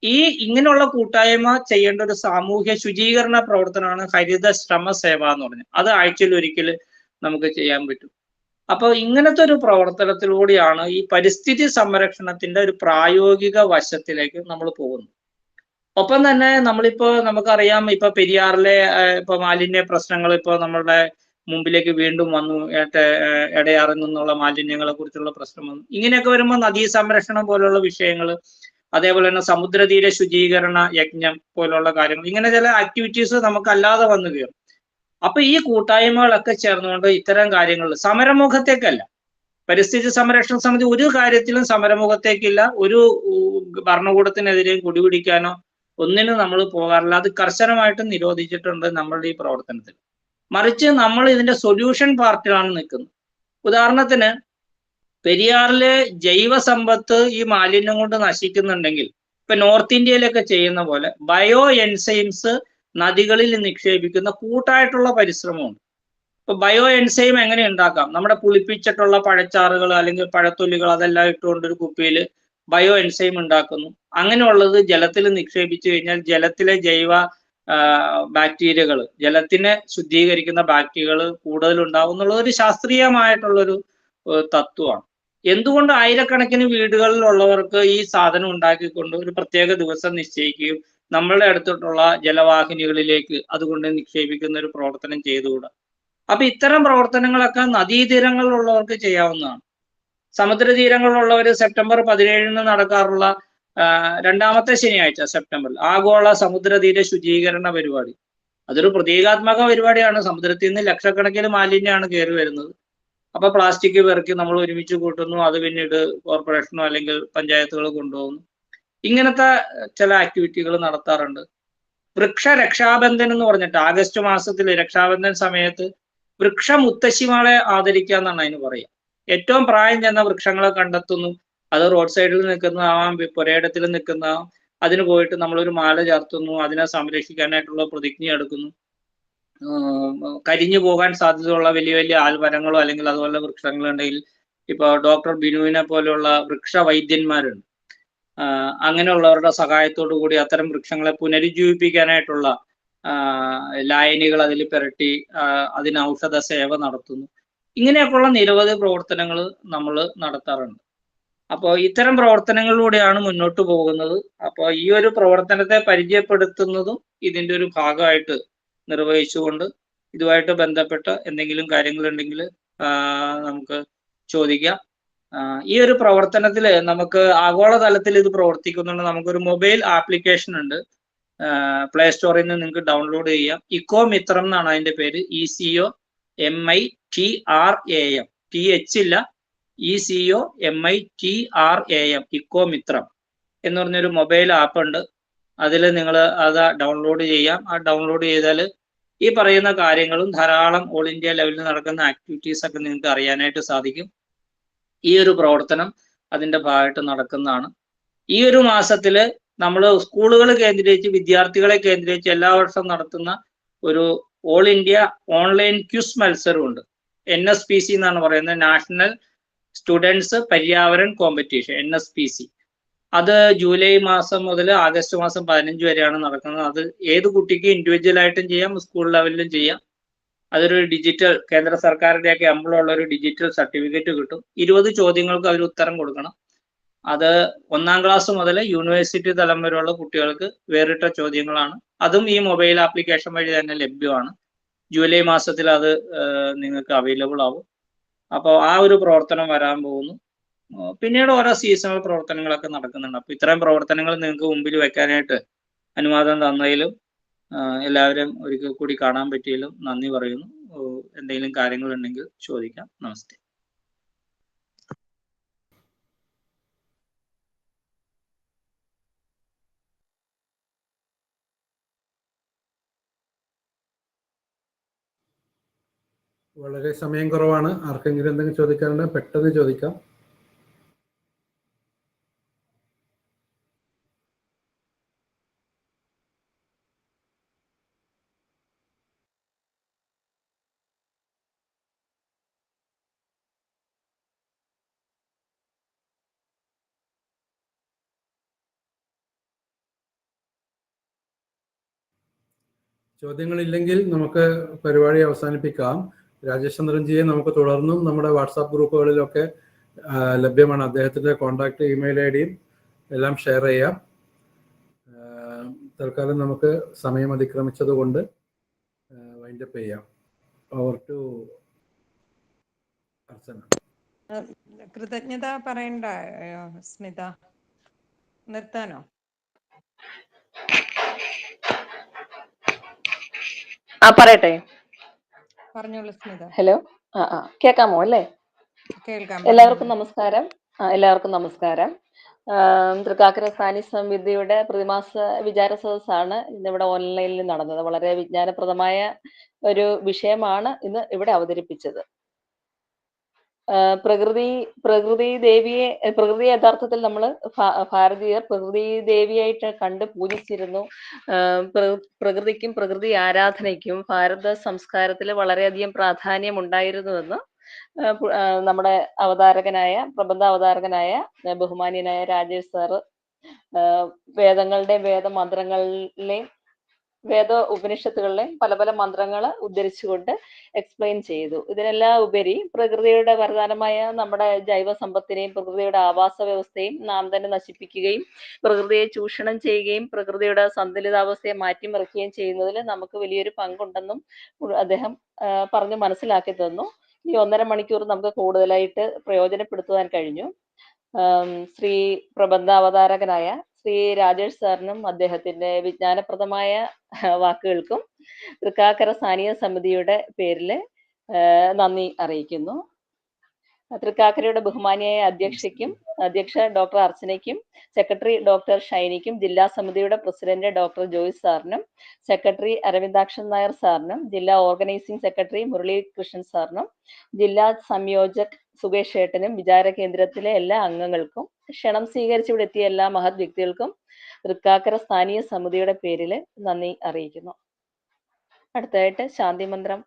ഈ ഇങ്ങനെയുള്ള കൂട്ടായ്മ ചെയ്യേണ്ട ഒരു സാമൂഹ്യ ശുചീകരണ പ്രവർത്തനമാണ് ഹരിത ശ്രമ സേവ എന്ന് പറഞ്ഞത്. അത് ആഴ്ചയിൽ ഒരിക്കൽ നമുക്ക് ചെയ്യാൻ പറ്റും. അപ്പൊ ഇങ്ങനത്തെ ഒരു പ്രവർത്തനത്തിലൂടെയാണ് ഈ പരിസ്ഥിതി സംരക്ഷണത്തിന്റെ ഒരു പ്രായോഗിക വശത്തിലേക്ക് നമ്മൾ പോകുന്നത്. ഒപ്പം തന്നെ നമുക്കറിയാം, ഇപ്പൊ പെരിയാറിലെ ഇപ്പൊ മാലിന്യ പ്രശ്നങ്ങൾ ഇപ്പൊ നമ്മളുടെ മുമ്പിലേക്ക് വീണ്ടും വന്നു. എടയാറിൽ നിന്നുള്ള മാലിന്യങ്ങളെ കുറിച്ചുള്ള പ്രശ്നം വന്നു. ഇങ്ങനെയൊക്കെ വരുമ്പോൾ നദീ സംരക്ഷണം പോലുള്ള വിഷയങ്ങൾ, അതേപോലെ തന്നെ സമുദ്രതീര ശുചീകരണ യജ്ഞം പോലുള്ള കാര്യങ്ങൾ, ഇങ്ങനെ ചില ആക്ടിവിറ്റീസ് നമുക്കല്ലാതെ വന്നു കയറും. അപ്പൊ ഈ കൂട്ടായ്മകളൊക്കെ ചേർന്നുകൊണ്ട് ഇത്തരം കാര്യങ്ങൾ സമരമുഖത്തേക്കല്ല, പരിസ്ഥിതി സംരക്ഷണ സമിതി ഒരു കാര്യത്തിലും സമരമുഖത്തേക്കില്ല. ഒരു ഭരണകൂടത്തിനെതിരെയും കുടിപിടിക്കാനോ ഒന്നിനും നമ്മൾ പോകാറില്ല. അത് കർശനമായിട്ട് നിരോധിച്ചിട്ടുണ്ട് നമ്മളുടെ ഈ പ്രവർത്തനത്തിൽ. മറിച്ച് നമ്മൾ ഇതിന്റെ സൊല്യൂഷൻ പാർട്ടിലാണ് നിൽക്കുന്നത്. ഉദാഹരണത്തിന്, പെരിയാറിലെ ജൈവ സമ്പത്ത് ഈ മാലിന്യം കൊണ്ട് നശിക്കുന്നുണ്ടെങ്കിൽ ഇപ്പൊ നോർത്ത് ഇന്ത്യയിലൊക്കെ ചെയ്യുന്ന പോലെ ബയോ എൻസൈംസ് നദികളിൽ നിക്ഷേപിക്കുന്ന കൂട്ടായിട്ടുള്ള പരിശ്രമമുണ്ട്. ഇപ്പൊ ബയോ എൻസൈം എങ്ങനെ ഉണ്ടാക്കാം? നമ്മുടെ പുളിപ്പിച്ചിട്ടുള്ള പഴച്ചാറുകൾ അല്ലെങ്കിൽ പഴത്തൊലികൾ അതെല്ലാം ഇട്ടുകൊണ്ട് ഒരു കുപ്പിയിൽ ബയോ എൻസൈം ഉണ്ടാക്കുന്നു. അങ്ങനെയുള്ളത് ജലത്തിൽ നിക്ഷേപിച്ചു കഴിഞ്ഞാൽ ജലത്തിലെ ജൈവ ബാക്ടീരിയകൾ, ജലത്തിനെ ശുദ്ധീകരിക്കുന്ന ബാക്ടീരിയകൾ കൂടുതൽ ഉണ്ടാവും എന്നുള്ളത് ഒരു ശാസ്ത്രീയമായിട്ടുള്ളൊരു തത്വമാണ്. എന്തുകൊണ്ട് ആയിരക്കണക്കിന് വീടുകളിലുള്ളവർക്ക് ഈ സാധനം ഉണ്ടാക്കിക്കൊണ്ട് ഒരു പ്രത്യേക ദിവസം നിശ്ചയിക്കുകയും നമ്മളുടെ അടുത്തിട്ടുള്ള ജലവാഹിനികളിലേക്ക് അതുകൊണ്ട് നിക്ഷേപിക്കുന്ന ഒരു പ്രവർത്തനം ചെയ്തുകൂടാ? അപ്പൊ ഇത്തരം പ്രവർത്തനങ്ങളൊക്കെ നദീതീരങ്ങളിലുള്ളവർക്ക് ചെയ്യാവുന്നതാണ്. സമുദ്രതീരങ്ങളിലുള്ളവർ സെപ്റ്റംബർ 17 നടക്കാറുള്ള രണ്ടാമത്തെ ശനിയാഴ്ച സെപ്റ്റംബറിൽ ആഗോള സമുദ്രതീര ശുചീകരണ പരിപാടി, അതൊരു പ്രതീകാത്മക പരിപാടിയാണ്. സമുദ്രത്തിൽ നിന്ന് ലക്ഷക്കണക്കിന് മാലിന്യമാണ് കയറി വരുന്നത്. അപ്പൊ പ്ലാസ്റ്റിക് പെറുക്കി നമ്മൾ ഒരുമിച്ച് കൂട്ടുന്നു, അത് പിന്നീട് കോർപ്പറേഷനോ അല്ലെങ്കിൽ പഞ്ചായത്തുകൾ കൊണ്ടുപോകുന്നു. ഇങ്ങനത്തെ ചില ആക്ടിവിറ്റികൾ നടത്താറുണ്ട്. വൃക്ഷ രക്ഷാബന്ധൻ എന്ന് പറഞ്ഞിട്ട് ആഗസ്റ്റ് മാസത്തിൽ രക്ഷാബന്ധൻ സമയത്ത് വൃക്ഷ മുത്തശ്ശിമാളെ ആദരിക്കുക എന്നാണ് അതിന് പറയുക. ഏറ്റവും പ്രായം ചെന്ന വൃക്ഷങ്ങളെ കണ്ടെത്തുന്നു, അത് റോഡ് സൈഡിൽ നിൽക്കുന്നതാവാം, പുരയിടത്തിൽ നിൽക്കുന്നതാവാം. അതിന് പോയിട്ട് നമ്മളൊരു മാല ചാർത്തുന്നു, അതിനെ സംരക്ഷിക്കാനായിട്ടുള്ള പ്രതിജ്ഞ എടുക്കുന്നു. കരിഞ്ഞു പോകാൻ സാധ്യതയുള്ള വലിയ വലിയ ആൽമരങ്ങളോ അല്ലെങ്കിൽ അതുപോലെ വൃക്ഷങ്ങളുണ്ടെങ്കിൽ ഇപ്പൊ ഡോക്ടർ ബിനുവിനെ പോലെയുള്ള വൃക്ഷ വൈദ്യന്മാരുണ്ട്. അങ്ങനെയുള്ളവരുടെ സഹായത്തോടു കൂടി അത്തരം വൃക്ഷങ്ങളെ പുനരുജ്ജീവിപ്പിക്കാനായിട്ടുള്ള ലായനികൾ അതിൽ പുരട്ടി അതിന് ഔഷധ സേവ നടത്തുന്നു. ഇങ്ങനെയൊക്കെയുള്ള നിരവധി പ്രവർത്തനങ്ങൾ നമ്മൾ നടത്താറുണ്ട്. അപ്പോൾ ഇത്തരം പ്രവർത്തനങ്ങളിലൂടെയാണ് മുന്നോട്ട് പോകുന്നത്. അപ്പോൾ ഈ ഒരു പ്രവർത്തനത്തെ പരിചയപ്പെടുത്തുന്നതും ഇതിൻ്റെ ഒരു ഭാഗമായിട്ട് നിർവഹിച്ചുകൊണ്ട് ഇതുമായിട്ട് ബന്ധപ്പെട്ട എന്തെങ്കിലും കാര്യങ്ങളുണ്ടെങ്കിൽ നമുക്ക് ചോദിക്കാം. ഈ ഒരു പ്രവർത്തനത്തിൽ നമുക്ക് ആഗോളതലത്തിൽ ഇത് പ്രവർത്തിക്കുന്നുണ്ട്. നമുക്കൊരു മൊബൈൽ ആപ്ലിക്കേഷൻ ഉണ്ട്, പ്ലേ സ്റ്റോറിൽ നിന്ന് നിങ്ങൾക്ക് ഡൗൺലോഡ് ചെയ്യാം. ഇക്കോ മിത്രം എന്നാണ് അതിന്റെ പേര്. ECOMITRAM, TH ഇല്ല, ECOMITRAM, ഇക്കോ മിത്രം എന്ന് പറഞ്ഞൊരു മൊബൈൽ ആപ്പ് ഉണ്ട്. അതിൽ നിങ്ങൾ അത് ഡൗൺലോഡ് ചെയ്യാം. ആ ഡൗൺലോഡ് ചെയ്താൽ ഈ പറയുന്ന കാര്യങ്ങളും ധാരാളം ഓൾ ഇന്ത്യ ലെവലിൽ നടക്കുന്ന ആക്ടിവിറ്റീസ് ഒക്കെ നിങ്ങൾക്ക് അറിയാനായിട്ട് സാധിക്കും. ഈ ഒരു പ്രവർത്തനം അതിന്റെ ഭാഗമായിട്ട് നടക്കുന്നതാണ്. ഈ ഒരു മാസത്തിൽ നമ്മൾ സ്കൂളുകൾ കേന്ദ്രീകരിച്ച് വിദ്യാർത്ഥികളെ കേന്ദ്രീകരിച്ച് എല്ലാ വർഷവും നടത്തുന്ന ഒരു ഓൾ ഇന്ത്യ ഓൺലൈൻ ക്വിസ് മത്സരമുണ്ട്. NSPC എന്നാണ് പറയുന്നത്, national students Paryavaran competition, NSPC. അത് ജൂലൈ മാസം മുതൽ ആഗസ്റ്റ് മാസം 15 വരെയാണ് നടക്കുന്നത്. അത് ഏത് കുട്ടിക്ക് ഇൻഡിവിജ്വൽ ആയിട്ടും ചെയ്യാം, സ്കൂൾ ലെവലിലും ചെയ്യാം. അതൊരു ഡിജിറ്റൽ കേന്ദ്ര സർക്കാരിന്റെയൊക്കെ എംബ്ലമുള്ള ഒരു ഡിജിറ്റൽ സർട്ടിഫിക്കറ്റ് കിട്ടും. 20 ചോദ്യങ്ങൾക്ക് അവർ ഉത്തരം കൊടുക്കണം. അത് 1ാം ക്ലാസ് മുതൽ യൂണിവേഴ്സിറ്റി തലം വരെയുള്ള കുട്ടികൾക്ക് വേറിട്ട ചോദ്യങ്ങളാണ്. അതും ഈ മൊബൈൽ ആപ്ലിക്കേഷൻ വഴി തന്നെ ലഭ്യമാണ്. ജൂലൈ മാസത്തിൽ അത് നിങ്ങൾക്ക് അവൈലബിൾ ആവും. അപ്പോൾ ആ ഒരു പ്രവർത്തനം വരാൻ പോകുന്നു. പിന്നീട് ഓരോ സീസണൽ പ്രവർത്തനങ്ങളൊക്കെ നടക്കുന്നുണ്ട്. അപ്പോൾ ഇത്രയും പ്രവർത്തനങ്ങൾ നിങ്ങൾക്ക് മുമ്പിൽ വെക്കാനായിട്ട് അനുവാദം തന്നതിലും എല്ലാവരും ഒരിക്കൽ കൂടി കാണാൻ പറ്റിയതിലും നന്ദി പറയുന്നു. എന്തെങ്കിലും കാര്യങ്ങളുണ്ടെങ്കിൽ ചോദിക്കാം. നമസ്തേ. വളരെ സമയം കുറവാണ്. ആർക്കെങ്കിലും എന്തെങ്കിലും ചോദിക്കാനുണ്ടെങ്കിൽ പെട്ടെന്ന് ചോദിക്കാം. ചോദ്യങ്ങളില്ലെങ്കിൽ നമുക്ക് പരിപാടി അവസാനിപ്പിക്കാം. രാജേഷ് ചന്ദ്രൻജിയെ നമുക്ക് തുടർന്നും നമ്മുടെ വാട്സാപ്പ് ഗ്രൂപ്പുകളിലൊക്കെ ലഭ്യമാണ്. അദ്ദേഹത്തിൻ്റെ കോൺടാക്ട് ഇമെയിൽ ഐ ഡിയും എല്ലാം ഷെയർ ചെയ്യാം. തൽക്കാലം നമുക്ക് സമയം അതിക്രമിച്ചത് കൊണ്ട് വൈൻഡപ്പ് ചെയ്യാം. ഓവർ ടു അർച്ചന. കൃതജ്ഞത പറയണ്ട സ്മിത, നിർത്താനോ? പറയട്ടെ. പറഞ്ഞോളൂ സ്മിത. ഹലോ, കേൾക്കാമോ? അല്ലേ? കേൾക്കാം. എല്ലാവർക്കും നമസ്കാരം. തൃക്കാക്കര സാനി സമിതിയുടെ പ്രതിമാസ വിചാര സദസ്സാണ് ഇന്നിവിടെ ഓൺലൈനിൽ നടന്നത്. വളരെ വിജ്ഞാനപ്രദമായ ഒരു വിഷയമാണ് ഇന്ന് ഇവിടെ അവതരിപ്പിച്ചത്. പ്രകൃതിയെ യഥാർത്ഥത്തിൽ നമ്മൾ ഭാരതീയർ പ്രകൃതി ദേവിയായിട്ട് കണ്ട് പൂജിച്ചിരുന്നു. പ്രകൃതിക്കും പ്രകൃതി ആരാധനയ്ക്കും ഭാരത സംസ്കാരത്തിൽ വളരെയധികം പ്രാധാന്യം ഉണ്ടായിരുന്നുവെന്ന് നമ്മുടെ പ്രബന്ധ അവതാരകനായ ബഹുമാന്യനായ രാജേഷ് സാറ് വേദങ്ങളുടെയും വേദമന്ത്രങ്ങളിലെയും ഉപനിഷത്തുകളിലെയും പല പല മന്ത്രങ്ങൾ ഉദ്ധരിച്ചുകൊണ്ട് എക്സ്പ്ലെയിൻ ചെയ്തു. ഇതിനെല്ലാം ഉപരി പ്രകൃതിയുടെ വരദാനമായ നമ്മുടെ ജൈവ സമ്പത്തിനെയും പ്രകൃതിയുടെ ആവാസ വ്യവസ്ഥയും നാം തന്നെ നശിപ്പിക്കുകയും പ്രകൃതിയെ ചൂഷണം ചെയ്യുകയും പ്രകൃതിയുടെ സന്തുലിതാവസ്ഥയെ മാറ്റിമറിക്കുകയും ചെയ്യുന്നതിൽ നമുക്ക് വലിയൊരു പങ്കുണ്ടെന്നും അദ്ദേഹം പറഞ്ഞ് മനസ്സിലാക്കി തന്നു. ഈ 1.5 മണിക്കൂർ നമുക്ക് കൂടുതലായിട്ട് പ്രയോജനപ്പെടുത്തുവാൻ കഴിഞ്ഞു. ശ്രീ പ്രബന്ധ അവതാരകനായ ശ്രീ രാജേഷ് സാറിനും അദ്ദേഹത്തിന്റെ വിജ്ഞാനപ്രദമായ വാക്കുകൾക്കും തൃക്കാക്കര സാനിയ സമിതിയുടെ പേരിൽ നന്ദി അറിയിക്കുന്നു. തൃക്കാക്കരയുടെ ബഹുമാനിയായ അധ്യക്ഷ ഡോക്ടർ അർച്ചനയ്ക്കും സെക്രട്ടറി ഡോക്ടർ ഷൈനിക്കും ജില്ലാ സമിതിയുടെ പ്രസിഡന്റ് ഡോക്ടർ ജോയ്സ് സാറിനും സെക്രട്ടറി അരവിന്ദാക്ഷൻ നായർ സാറിനും ജില്ലാ ഓർഗനൈസിംഗ് സെക്രട്ടറി മുരളി കൃഷ്ണൻ സാറിനും ജില്ലാ സംയോജക് സുകേഷ് ഏട്ടനും വിചാര കേന്ദ്രത്തിലെ എല്ലാ അംഗങ്ങൾക്കും ക്ഷണം സ്വീകരിച്ച് ഇവിടെ എത്തിയ എല്ലാ മഹത് വ്യക്തികൾക്കും തൃക്കാക്കര സ്ഥാനീയ സമിതിയുടെ പേരിൽ നന്ദി അറിയിക്കുന്നു. അടുത്തതായിട്ട് ശാന്തി മന്ത്രം